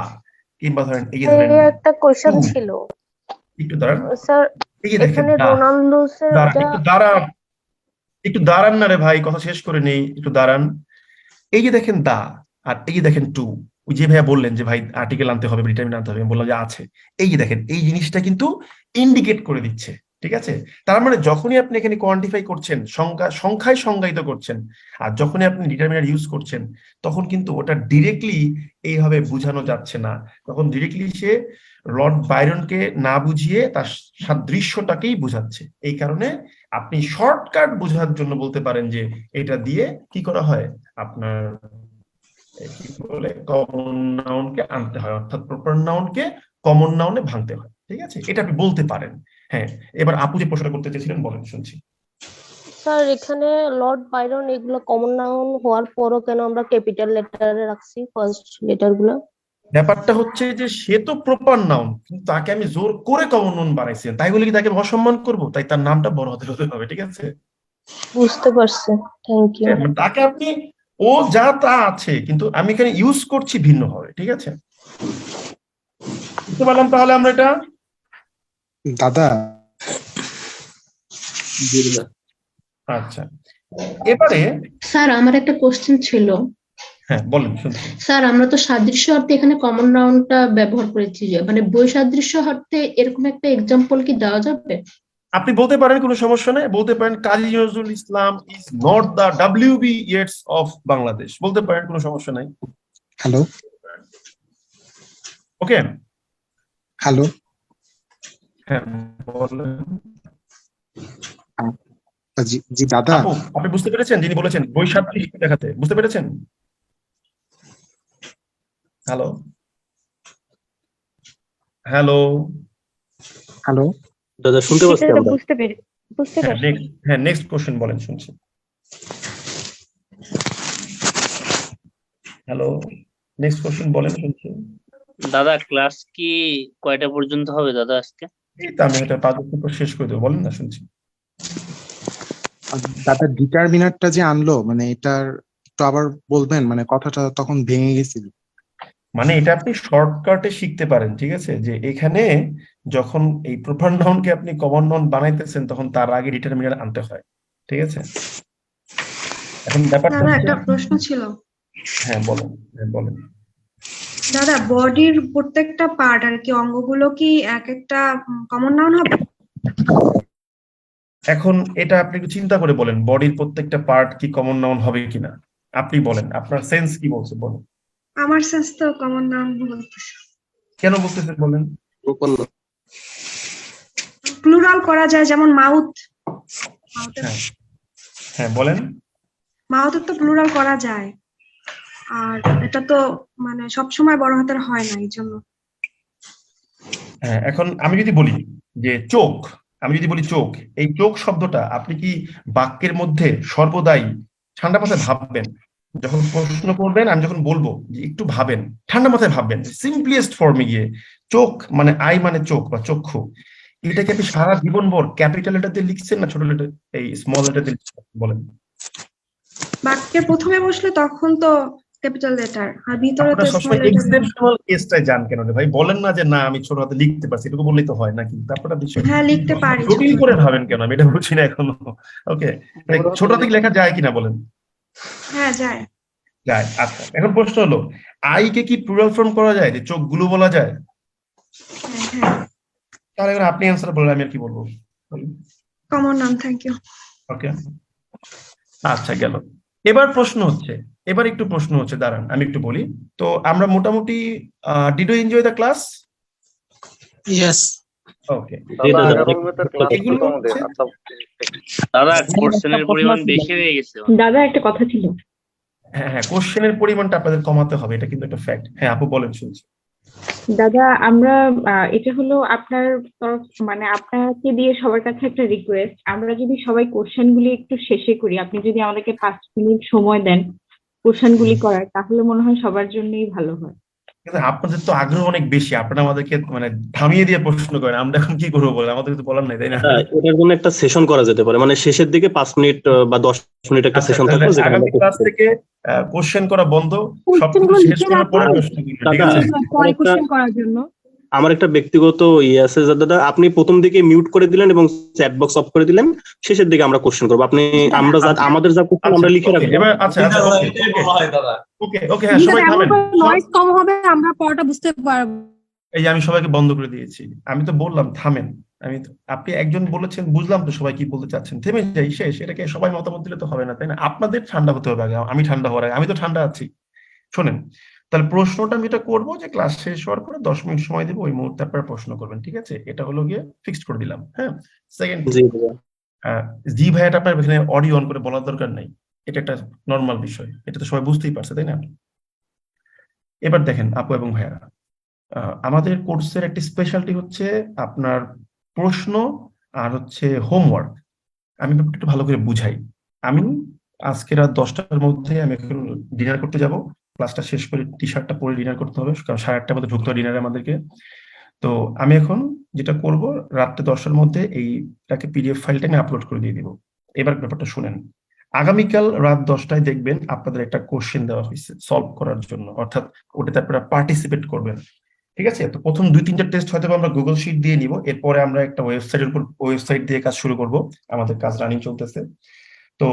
কিংবা ধরেন এই যে ধরেন একটা কোশ্চেন ছিল একটু দাঁড়ান স্যার, এই যে দেখেন এখানে দা, রোনালদো দাঁড়ান একটু দাঁড়ান না রে ভাই, কথা শেষ করে নেই, একটু দাঁড়ান। এই যে দেখেন দা আর এই যে দেখেন টু, ওই যে ভাইয়া বললেন যে ভাই আর্টিকেল আনতে হবে, ডিটারমিনার আনতে হবে, আমি বললাম যে আছে। এই যে দেখেন এই জিনিসটা কিন্তু ইন্ডিকেট করে দিচ্ছে, ঠিক আছে? তার মানে যখনই আপনি এখানে কোয়ান্টিফাই করছেন, সংখ্যায় সংজ্ঞায়িত করছেন, আর যখনই আপনি ডিটারমিনার ইউজ করছেন, তখন কিন্তু ওটা ডিরেক্টলি এইভাবে বোঝানো যাচ্ছে না। তখন ডিরেক্টলি সে লর্ড বাইরনকে না বুঝিয়ে তার সাদৃশ্যটাকেই বোঝাচ্ছে। এই কারণে আপনি শর্টকাট বোঝার জন্য বলতে পারেন যে এটা দিয়ে কি করা হয়, আপনার কি বলে কমন নাউনকে আনতে হয়, অর্থাৎ প্রপার নাউনকে কমন নাউনে ভাঙতে হয়। ঠিক আছে, এটা আপনি বলতে পারেন। হ্যাঁ, এবার আপু যে প্রশ্নটা করতে চেয়েছিলেন বলেন, শুনছি। স্যার এখানে লর্ড বাইরন এগুলো কমন নাউন হওয়ার পরও কেন আমরা ক্যাপিটাল লেটারে রাখছি ফার্স্ট লেটার গুলো? ব্যাপারটা হচ্ছে যে সে তো প্রপার নাউন, কিন্তু তাকে আমি জোর করে কমন নাউন বানাইছি, তাই বলে কি তাকে অসম্মান করব? তাই তার নামটা বড় হতে হবে, ঠিক আছে? বুঝতে পারছি, থ্যাংক ইউ। তাকে আপনি ও যা তা আছে, কিন্তু আমি এখানে ইউজ করছি ভিন্ন হবে, ঠিক আছে? বুঝতে পারলাম তাহলে আমরা এটা দাদা। আচ্ছা, এবারে স্যার আমার একটা কোশ্চেন ছিল। হ্যাঁ বলেন, শুনছি। স্যার আমরা তো সাদৃশ্য অর্থে এখানে কমন নাউনটা ব্যবহার করেছি, যে মানে বৈসাদৃশ্য অর্থে এরকম একটা এক্সাম্পল কি দেওয়া যাবে? আপনি বলতে পারেন, কোনো সমস্যা নেই, বলতে পারেন Kazi Nazrul Islam is not the WB Yeats of Bangladesh, বলতে পারেন, কোনো সমস্যা নাই। হ্যালো, ওকে, হ্যালো, হ্যাঁ বলেন। জি দাদা, আপনি বুঝতে পেরেছেন যিনি বলেছেন বৈসাদৃশ্য দেখাতে, বুঝতে পেরেছেন? হ্যালো হ্যালো হ্যালো দাদা, শুনতে পাচ্ছি আমরা। বুঝতে পারছি। হ্যাঁ, নেক্সট কোশ্চেন বলেন, শুনছি। হ্যালো, নেক্সট কোশ্চেন বলেন, শুনছি। দাদা ক্লাস কি কয়টা পর্যন্ত হবে দাদা আজকে? এই তো আমি এটা 5 মিনিট পর শেষ করে দেবো, বলেন না, শুনছি। দাদা ডিটারমিনারটা যে আনলো, মানে এটার একটু আবার বলবেন, মানে কথাটা তখন ভেঙে গেছিল। মানে এটা আপনি শর্টকাটে শিখতে পারেন, ঠিক আছে? যে এখানে যখন এই প্রপার নাউনকে আপনি কমন নাউন বানাইতেছেন, তখন তার আগে ডিটারমিনার আনতে হয়, ঠিক আছে? এখন ব্যাপারটা দাদা একটা প্রশ্ন ছিল। হ্যাঁ বলেন, হ্যাঁ বলেন। দাদা বডির প্রত্যেকটা পার্ট আর কি, অঙ্গগুলো কি এক একটা কমন নাউন হবে? এখন এটা আপনি একটু চিন্তা করে বলেন, বডির প্রত্যেকটা পার্ট কি কমন নাউন হবে কিনা? আপনি বলেন, আপনার সেন্স কি বলছে বলেন। আমার সেন্স তো কমন নাউন বলতেছে। কেন বলতেছেন বলেন? প্লুরাল করা যায়, যেমন মাউথ। হ্যাঁ বলেন। মাউথের তো প্লুরাল করা যায়, আর এটা তো মানে সবসময় বড় হাতের হয় না, এই জন্য। হ্যাঁ, এখন আমি যদি বলি যে চোখ, আমি যদি বলি চোখ, এই চোখ শব্দটা আপনি কি বাক্যের মধ্যে সর্বদাই ঠান্ডা মাথায় ভাববেন? যখন প্রশ্ন করবেন, আমি যখন বলবো যে একটু ভাবেন, ঠান্ডা মাথায় ভাববেন, সিম্পলিয়েস্ট ফর্মে গিয়ে চোখ মানে আই মানে চোখ বা চক্ষু, এটাকে আপনি সারা জীবন ভর ক্যাপিটাল লেটার দিয়ে লিখছেন না ছোট লেটার, এই স্মল লেটার দিয়ে লিখছেন? বলেন। বাক্যের প্রথমে বসলে তখন তো ক্যাপিটাল লেটার, আর ভিতরে তো স্মল সবসময় লেটার। এক্সেপশনাল কেসটাই জান কেন রে ভাই? বলেন না যে না আমি ছোট হাতে লিখতে পারছি, এটুকু বললেই তো হয় নাকি? তারপরে বিষয় হ্যাঁ লিখতে পারি। জটিল করে ভাবেন কেন, আমি এটা বুঝি না এখনো। ওকে, ছোট হাতে লেখা যায় কিনা বলেন? হ্যাঁ যায়। যায়। আচ্ছা, এখন প্রশ্ন হলো আই কে কি প্লুরাল ফর্ম করা যায়, যে চোখগুলো বলা যায়? তাহলে এখন আপনি অ্যান্সার বলেন, আমি আর কি বলবো? Common noun. Thank you. Okay, আচ্ছা গেল। এবার প্রশ্ন হচ্ছে, এবার একটু প্রশ্ন হচ্ছে, দাঁড়ান আমি একটু বলি। তো আমরা মোটামুটি did you enjoy the class? Yes okay দাদা কোশ্চেনের পরিমাণ বেশি হয়ে গেছে। দাদা একটা কথা ছিল। হ্যাঁ হ্যাঁ, কোশ্চেনের পরিমাণটা আপনাদের কমাতে হবে, এটা কিন্তু একটা ফ্যাক্ট। হ্যাঁ আপু বলেন, শুনছি। দাদা আমরা এটা হলো আপনার তরফ, মানে আপনাকে দিয়ে সবার কাছে একটা রিকোয়েস্ট, আমরা যদি সবাই কোশ্চেন গুলি একটু শেষে করি, আপনি যদি আমাদেরকে 5 মিনিট সময় দেন কোশ্চেন গুলি করার, তাহলে মনে হয় সবার জন্যই ভালো হয়। কিন্তু আপনাদের তো আগ্রহ অনেক বেশি, আপনারা আমাদেরকে মানে থামিয়ে দিয়ে প্রশ্ন করেন, আমরা এখন কি করবো বলেন, আমাদের তো বলার নাই, তাই না? এটার জন্য একটা সেশন করা যেতে পারে, মানে শেষের দিকে 5 মিনিট বা 10 মিনিট একটা সেশন থাকবে, যেখানে আগামী ক্লাস থেকে কোশ্চেন করা বন্ধ, সবকিছু শেষ করার পরে প্রশ্ন করবেন, ঠিক আছে? পরে কোশ্চেন করার জন্য আমার একটা ব্যক্তিগত ইয়ে আছে যে দাদা, আপনি প্রথম দিকে মিউট করে দিলেন এবং চ্যাট বক্স অফ করে দিলেন, শেষের দিকে আমরা কোশ্চেন করবো। আপনি আমরা আমাদের যা কোশ্চেন আমরা লিখে রাখবো। এবার আচ্ছা ওকে ওকে, হ্যাঁ সবাই থামেন, নয়েজ কম হবে, আমরা পড়াটা বুঝতে পারবো। এই যে আমি সবাইকে বন্ধ করে দিয়েছি, আমি তো বললাম থামেন, আপনি একজন বলেছেন, বুঝলাম তো সবাই কি বলতে চাচ্ছেন, থেমে যাই, শেষ। এটাকে সবাই মতামত দিলে তো হবে না, তাই না? আপনাদের ঠান্ডা হতে হবে আগে, আমি ঠান্ডা হওয়ার আগে, আমি তো ঠান্ডা আছি। শোনেন, তাহলে প্রশ্নটা আমি এটা করবো যে ক্লাস শেষ হওয়ার পরে 10 মিনিট সময় দেবো, ওই মুহূর্তে আপনারা প্রশ্ন করবেন, ঠিক আছে? এটা হলো গিয়ে ফিক্সড করে দিলাম। হ্যাঁ, সেকেন্ড, জি ভাইয়াটা আপনার এখানে অডিও অন করে বলার দরকার নাই, এটা একটা নর্মাল বিষয়, এটা তো সবাই বুঝতেই পারছে, তাই না? এবার দেখেন আপু এবং ভাইয়ারা, আমাদের কোর্সের একটি স্পেশালিটি হচ্ছে আপনার প্রশ্ন আর হচ্ছে হোমওয়ার্ক। আমি ব্যাপারটা একটু ভালো করে বুঝাই। আমি আজকে রাত 10টার মধ্যে আমি এখন ডিনার করতে যাব, ক্লাসটা শেষ করে টি শার্টটা পরে ডিনার করতে হবে, কারণ 8:30টার মধ্যে ঢুকতে হবে ডিনারে আমাদেরকে। তো আমি এখন যেটা করব, রাত্রে 10টার মধ্যে এইটাকে পিডিএফ ফাইলটা আমি আপলোড করে দিয়ে দিব। এবার ব্যাপারটা শুনেন, আগামীকাল রাত 10টায় দেখবেন আপনাদের একটা কোশ্চেন দেওয়া হয়েছে সলভ করার জন্য, অর্থাৎ ওটাতে আপনারা পার্টিসিপেট করবেন, ঠিক আছে? তো প্রথম 2-3টা টেস্ট হয়তো আমরা গুগল শিট দিয়ে নিব, এরপরে আমরা একটা ওয়েবসাইট দিয়ে কাজ শুরু করব, আমাদের কাজ রানিং চলতেছে। তো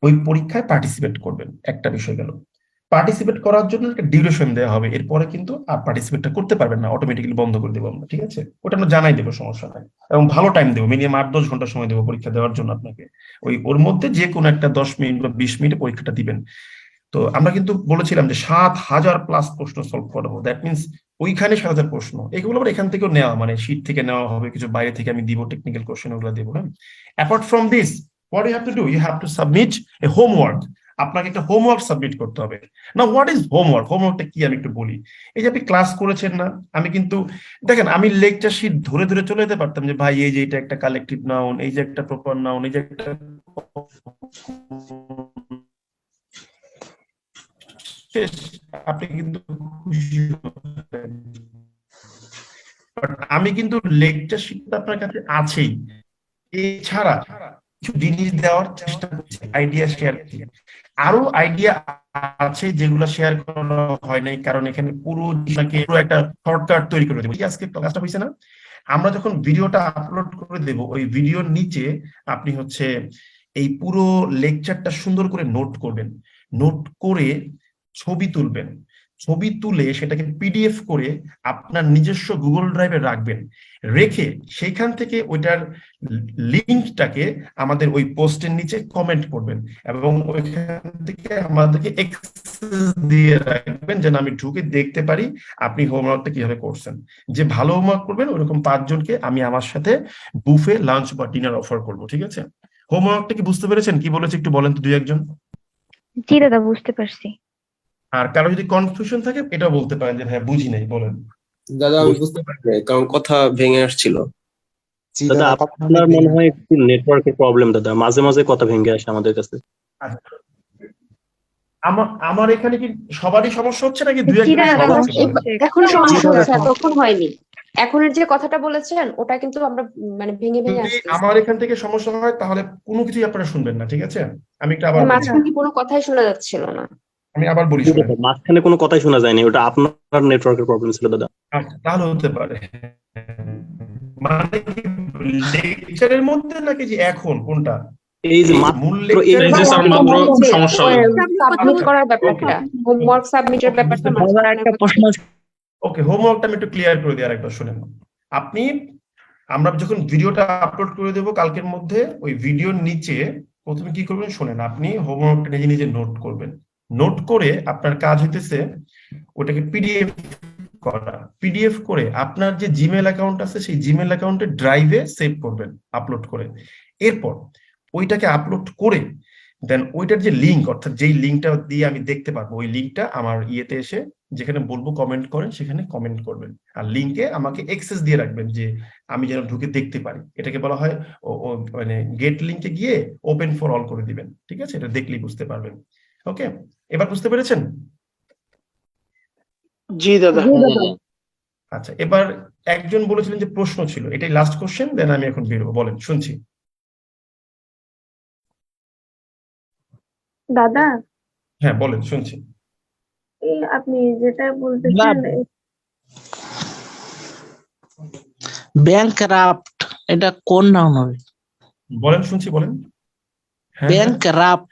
ওই পরীক্ষায় পার্টিসিপেট করবেন, একটা বিষয় গেল। পার্টিসিপেট করার জন্য একটা ডিউরেশন দেওয়া হবে, এরপরে কিন্তু আর পার্টিসিপেটটা করতে পারবেন না, অটোমেটিক্যালি বন্ধ করে দেবো আমরা, ঠিক আছে? ওটা আমরা জানাই দেবো, সমস্যা নাই। এবং ভালো টাইম দেবো, মিনিমাম 8-10 ঘন্টা সময় দেবো পরীক্ষা দেওয়ার জন্য আপনাকে। ওর মধ্যে যে কোনো একটা 10 মিনিট বা 20 মিনিটে পরীক্ষাটা দিবেন। তো আমরা কিন্তু বলেছিলাম যে 7,000+ প্রশ্ন সলভ করাবো, দ্যাট মিনস ওইখানে 7,000 প্রশ্ন, এগুলো আবার এখান থেকেও নেওয়া, মানে শীট থেকে নেওয়া হবে, কিছু বাইরে থেকে আমি দিব, টেকনিক্যাল কোশ্চেন ওগুলো দেবো। হ্যাঁ, apart from this, what you have to do, you have to submit a homework. আপনাকে একটা হোমওয়ার্ক সাবমিট করতে হবে। না, হোয়াট ইজ হোমওয়ার্ক? হোমওয়ার্কটা কি আমি একটু বলি। এই যে আপনি ক্লাস করেছেন না, আমি কিন্তু দেখেন আমি লেকচার শিট ধরে ধরে চলে যেতে পারতাম যে ভাই এই যে এটা একটা কালেকটিভ নাউন, এই যে একটা প্রপার নাউন, এই যে একটা শেষ, আপনি কিন্তু খুশি হবেন। আমি কিন্তু লেকচার শিটটা আপনার কাছে আছেই, এছাড়া কিছু জিনিস দেওয়ার চেষ্টা করছি, আইডিয়া শেয়ার করছি। আরো আইডিয়া আছে যেগুলো শেয়ার করা হয় নাই, কারণ এখানে পুরো একটা শর্টকাট তৈরি করে দেবো। আজকে ক্লাসটা হয়েছে না, আমরা যখন ভিডিওটা আপলোড করে দেব, ওই ভিডিওর নিচে আপনি হচ্ছে এই পুরো লেকচারটা সুন্দর করে নোট করবেন, নোট করে ছবি তুলবেন, ছবি তুলে সেটাকে পিডিএফ করে আপনার নিজস্ব গুগল ড্রাইভে রাখবেন, রেখে সেইখান থেকে ওইটার লিঙ্কটাকে আমাদের ওই পোস্টের নিচে কমেন্ট করবেন, এবং ওইখান থেকে আমাদেরকে অ্যাক্সেস দিয়ে রাখবেন যেন আমি ঢুকে দেখতে পারি আপনি হোমওয়ার্কটা কিভাবে করছেন। যে ভালো হোমওয়ার্ক করবেন ওরকম 5 জনকে আমি আমার সাথে বুফে লাঞ্চ বা ডিনার অফার করব, ঠিক আছে? হোমওয়ার্কটা কি বুঝতে পেরেছেন? কি বলেছে একটু বলেন তো 2-1 জন। জি দাদা, বুঝতে পারছি। আর কারো যদি কনফিউশন থাকে এটাও বলতে পারেন যে হ্যাঁ বুঝি নাই, বলেন। দাদা আমি বুঝতে পারছি, কারণ কথা ভেঙে আসছিল। দাদা আপনার মনে হয় একটু নেটওয়ার্কের প্রবলেম দাদা, মাঝে মাঝে কথা ভেঙে আসে আমাদের কাছে। আমার এখানে কি সবারই সমস্যা হচ্ছে নাকি 2-1 এখন সমস্যা হচ্ছে, তখন হয়নি। এখনের যে কথাটা বলেছেন ওটা কিন্তু আমরা মানে ভেঙে ভেঙে আসছি। আমার এখান থেকে সমস্যা হয় তাহলে কোনো কিছুই আপনারা শুনবেন না, ঠিক আছে? আমি একটু আবার মাঝখানে কোনো কথাই শোনা যাচ্ছিল না। আমি আবার বলি, মাঝখানে কোনো কথাই শোনা যায়নি, ওটা আপনার নেটওয়ার্কের প্রবলেম ছিল দাদা। তাহলে হতে পারে, মানে লেকচারের মধ্যে নাকি যে এখন কোনটা? এই যে মূল লেকচার সমস্যা সাবমিট করার ব্যাপারটা, হোমওয়ার্ক সাবমিটের ব্যাপারটা। একটা প্রশ্ন, ওকে, হোমওয়ার্কটা আমি একটু ক্লিয়ার করে দিই আরেকবার শুনেন। আমরা যখন ভিডিওটা আপলোড করে দেবো কালকের মধ্যে, ওই ভিডিওর নিচে প্রথমে কি করবেন শোনেন, আপনি হোমওয়ার্কটা নিজে নিজে নোট করবেন, নোট করে আপনার কাজ হইতেছে ওটাকে পিডিএফ করা, পিডিএফ করে আপনার যে জিমেল অ্যাকাউন্ট আছে সেই জিমেল অ্যাকাউন্টে ড্রাইভে সেভ করবেন আপলোড করে। এরপর ওইটাকে আপলোড করে দেন ওইটার যে লিঙ্ক, অর্থাৎ যেই লিঙ্কটা দিয়ে আমি দেখতে পারবো, ওই লিঙ্কটা আমার ইয়েতে এসে যেখানে বলবো কমেন্ট করেন সেখানে কমেন্ট করবেন, আর লিঙ্কে আমাকে অ্যাক্সেস দিয়ে রাখবেন যে আমি যেন ঢুকে দেখতে পারি। এটাকে বলা হয় মানে গেট লিঙ্কে গিয়ে ওপেন ফর অল করে দিবেন, ঠিক আছে? এটা দেখলেই বুঝতে পারবেন। ওকে, এবার বুঝতে পেরেছেন? জি দাদা। আচ্ছা, এবার একজন বলেছিলেন যে প্রশ্ন ছিল, এটাই লাস্ট কোশ্চেন, দেন আমি এখন বেরোবো। বলেন, শুনছি। দাদা, হ্যাঁ বলেন, শুনছি। এই আপনি যেটা বলতেছেন ব্যাংকরাপ্ট, এটা কোন নাউন হবে? বলেন, শুনছি, বলেন। ব্যাংকরাপ্ট।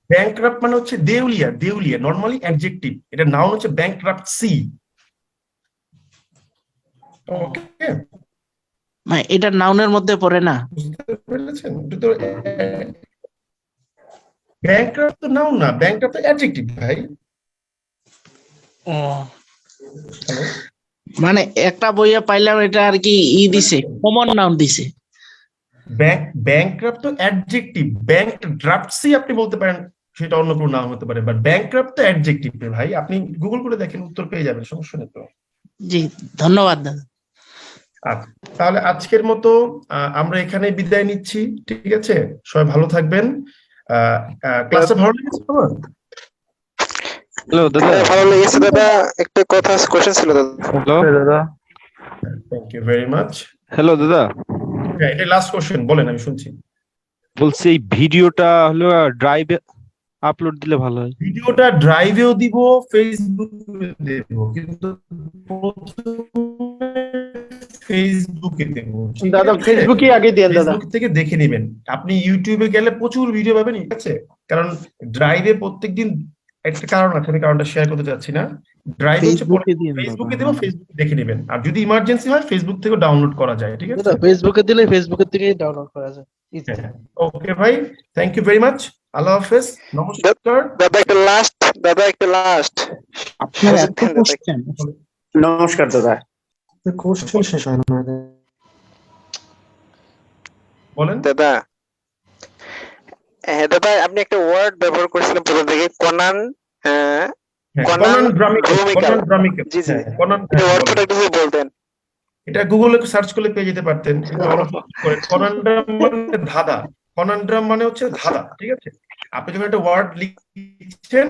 ব্যাংকরাপ্ট মানে হচ্ছে দেউলিয়া, দেউলিয়া নরমালি অ্যাডজেক্টিভ, এটা নাউন হচ্ছে ব্যাংকরাপ্টসি। ওকে, মানে এটা নাউনের মধ্যে পড়ে না? বুঝতে পেরেছেন? এটা তো ব্যাংকরাপ্ট তো নাউন না, ব্যাংকরাপ্ট তো অ্যাডজেক্টিভ ভাই। হ্যালো, মানে একটা বইয়ে পাইলাম এটা আর কি দিছে, কমন নাউন দিছে। ব্যাংকরাপ্ট তো অ্যাডজেক্টিভ, ব্যাংকরাপ্টসি আপনি বলতে পারেন, সেটা অন্য কোনো নাম হতে পারে, বাট ব্যাংকরাপ্ট তো অ্যাডজেক্টিভ ভাই। আপনি গুগল করে দেখেন, উত্তর পেয়ে যাবেন, সমস্যা নেই তো। জি ধন্যবাদ দাদা। আচ্ছা, তাহলে আজকের মতো আমরা এখানে বিদায় নিচ্ছি, ঠিক আছে? সবাই ভালো থাকবেন। ক্লাসটা ভালো লেগেছে তোমার? হ্যালো দাদা। ভালো লেগেছে দাদা, একটা কথা কোশ্চেন ছিল দাদা। হ্যালো দাদা। Thank you very much. Hello দাদা। হ্যাঁ, এটা লাস্ট কোশ্চেন, বলেন, আমি শুনছি। বলছি এই ভিডিওটা হলো ড্রাইভে আপলোড দিলে ভালো হয়। ভিডিওটা ড্রাইভেও দিব, ফেসবুকে দেব, কিন্তু ফেসবুকে দেব দাদা। ফেসবুকে আগে দেন দাদা, ফেসবুক থেকে দেখে নেবেন। আপনি ইউটিউবে গেলে প্রচুর ভিডিও পাবেন, ঠিক আছে? কারণ ড্রাইভে প্রত্যেকদিন একটা কারণ আছে, আমি কারণটা শেয়ার করতে চাচ্ছি না। ড্রাইভ হচ্ছে ফেসবুকে দেব, ফেসবুকে দেখে নেবেন, আর যদি ইমার্জেন্সি হয় ফেসবুক থেকে ডাউনলোড করা যায়, ঠিক আছে? ফেসবুকে দিলে ফেসবুকের থেকেই ডাউনলোড করা যায়। ওকে ভাই, থ্যাংক ইউ ভেরি মাচ, আল্লাহ হাফেজ, নমস্কার। দাদা একটা লাস্ট, দাদা একটা লাস্ট। আপনার এত কোশ্চেন। নমস্কার দাদা। কোশ্চেন শেষ হয় না। বলেন দাদা। হ্যাঁ দাদা, আপনি একটা ওয়ার্ড ব্যবহার করেছিলেন প্রথম থেকে, কনান। জি জি, অর্থটা একটু বলতেন। এটা গুগলে সার্চ করলে পেয়ে যেতে পারতেন। কনানড্রাম মানে ধাঁধা, কনানড্রাম মানে হচ্ছে ধাঁধা, ঠিক আছে? আপনি যখন একটা ওয়ার্ড লিখছেন,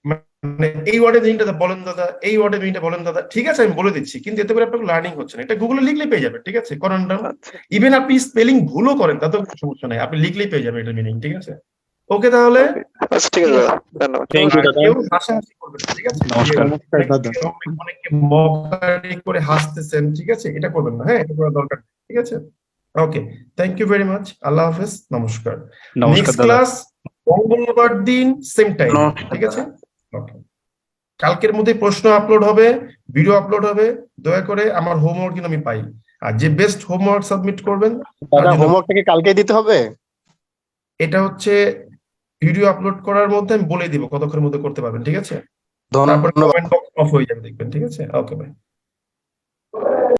মানে এই ওয়ার্ডের মিনিংটা বলেন দাদা, এই ওয়ার্ডের মিনিংটা বলেন দাদা, ঠিক আছে আমি বলে দিচ্ছি, কিন্তু এতে করে আপনার লার্নিং হচ্ছে না। এটা গুগলে লিখলে পেয়ে যাবেন, ঠিক আছে? কনানড্রাম। ইভেন আপনি স্পেলিং ভুলও করেন তাতেও সমস্যা নাই, আপনি লিখলেই পেয়ে যাবেন এটার মিনিং, ঠিক আছে? ওকে, তাহলে ঠিক আছে দাদা, ধন্যবাদ। থ্যাংক ইউ দাদা। কেউ হাসাহাসি করবেন, ঠিক আছে? নমস্কার। অনেকে মকারি করে হাসতেছেন, ঠিক আছে? এটা করবেন না, হ্যাঁ, এটা করা দরকার, ঠিক আছে? ওকে, থ্যাংক ইউ ভেরি মাচ, আল্লাহ হাফেজ, নমস্কার। নেক্সট ক্লাস মঙ্গলবার দিন সেম টাইম, ঠিক আছে? ওকে, কালকের মধ্যে প্রশ্ন আপলোড হবে, ভিডিও আপলোড হবে। দয়া করে আমার হোমওয়ার্ক কিন্তু আমি পাই, আর যে বেস্ট হোমওয়ার্ক সাবমিট করবেন, দাদা হোমওয়ার্কটাকে কালকে দিতে হবে? এটা হচ্ছে ভিডিও আপলোড করার মধ্যে আমি বলে দিব কতক্ষণের মধ্যে করতে পারবেন, ঠিক আছে? তারপর কমেন্ট বক্স অফ হয়ে যাবে, দেখবেন, ঠিক আছে? ওকে ভাই।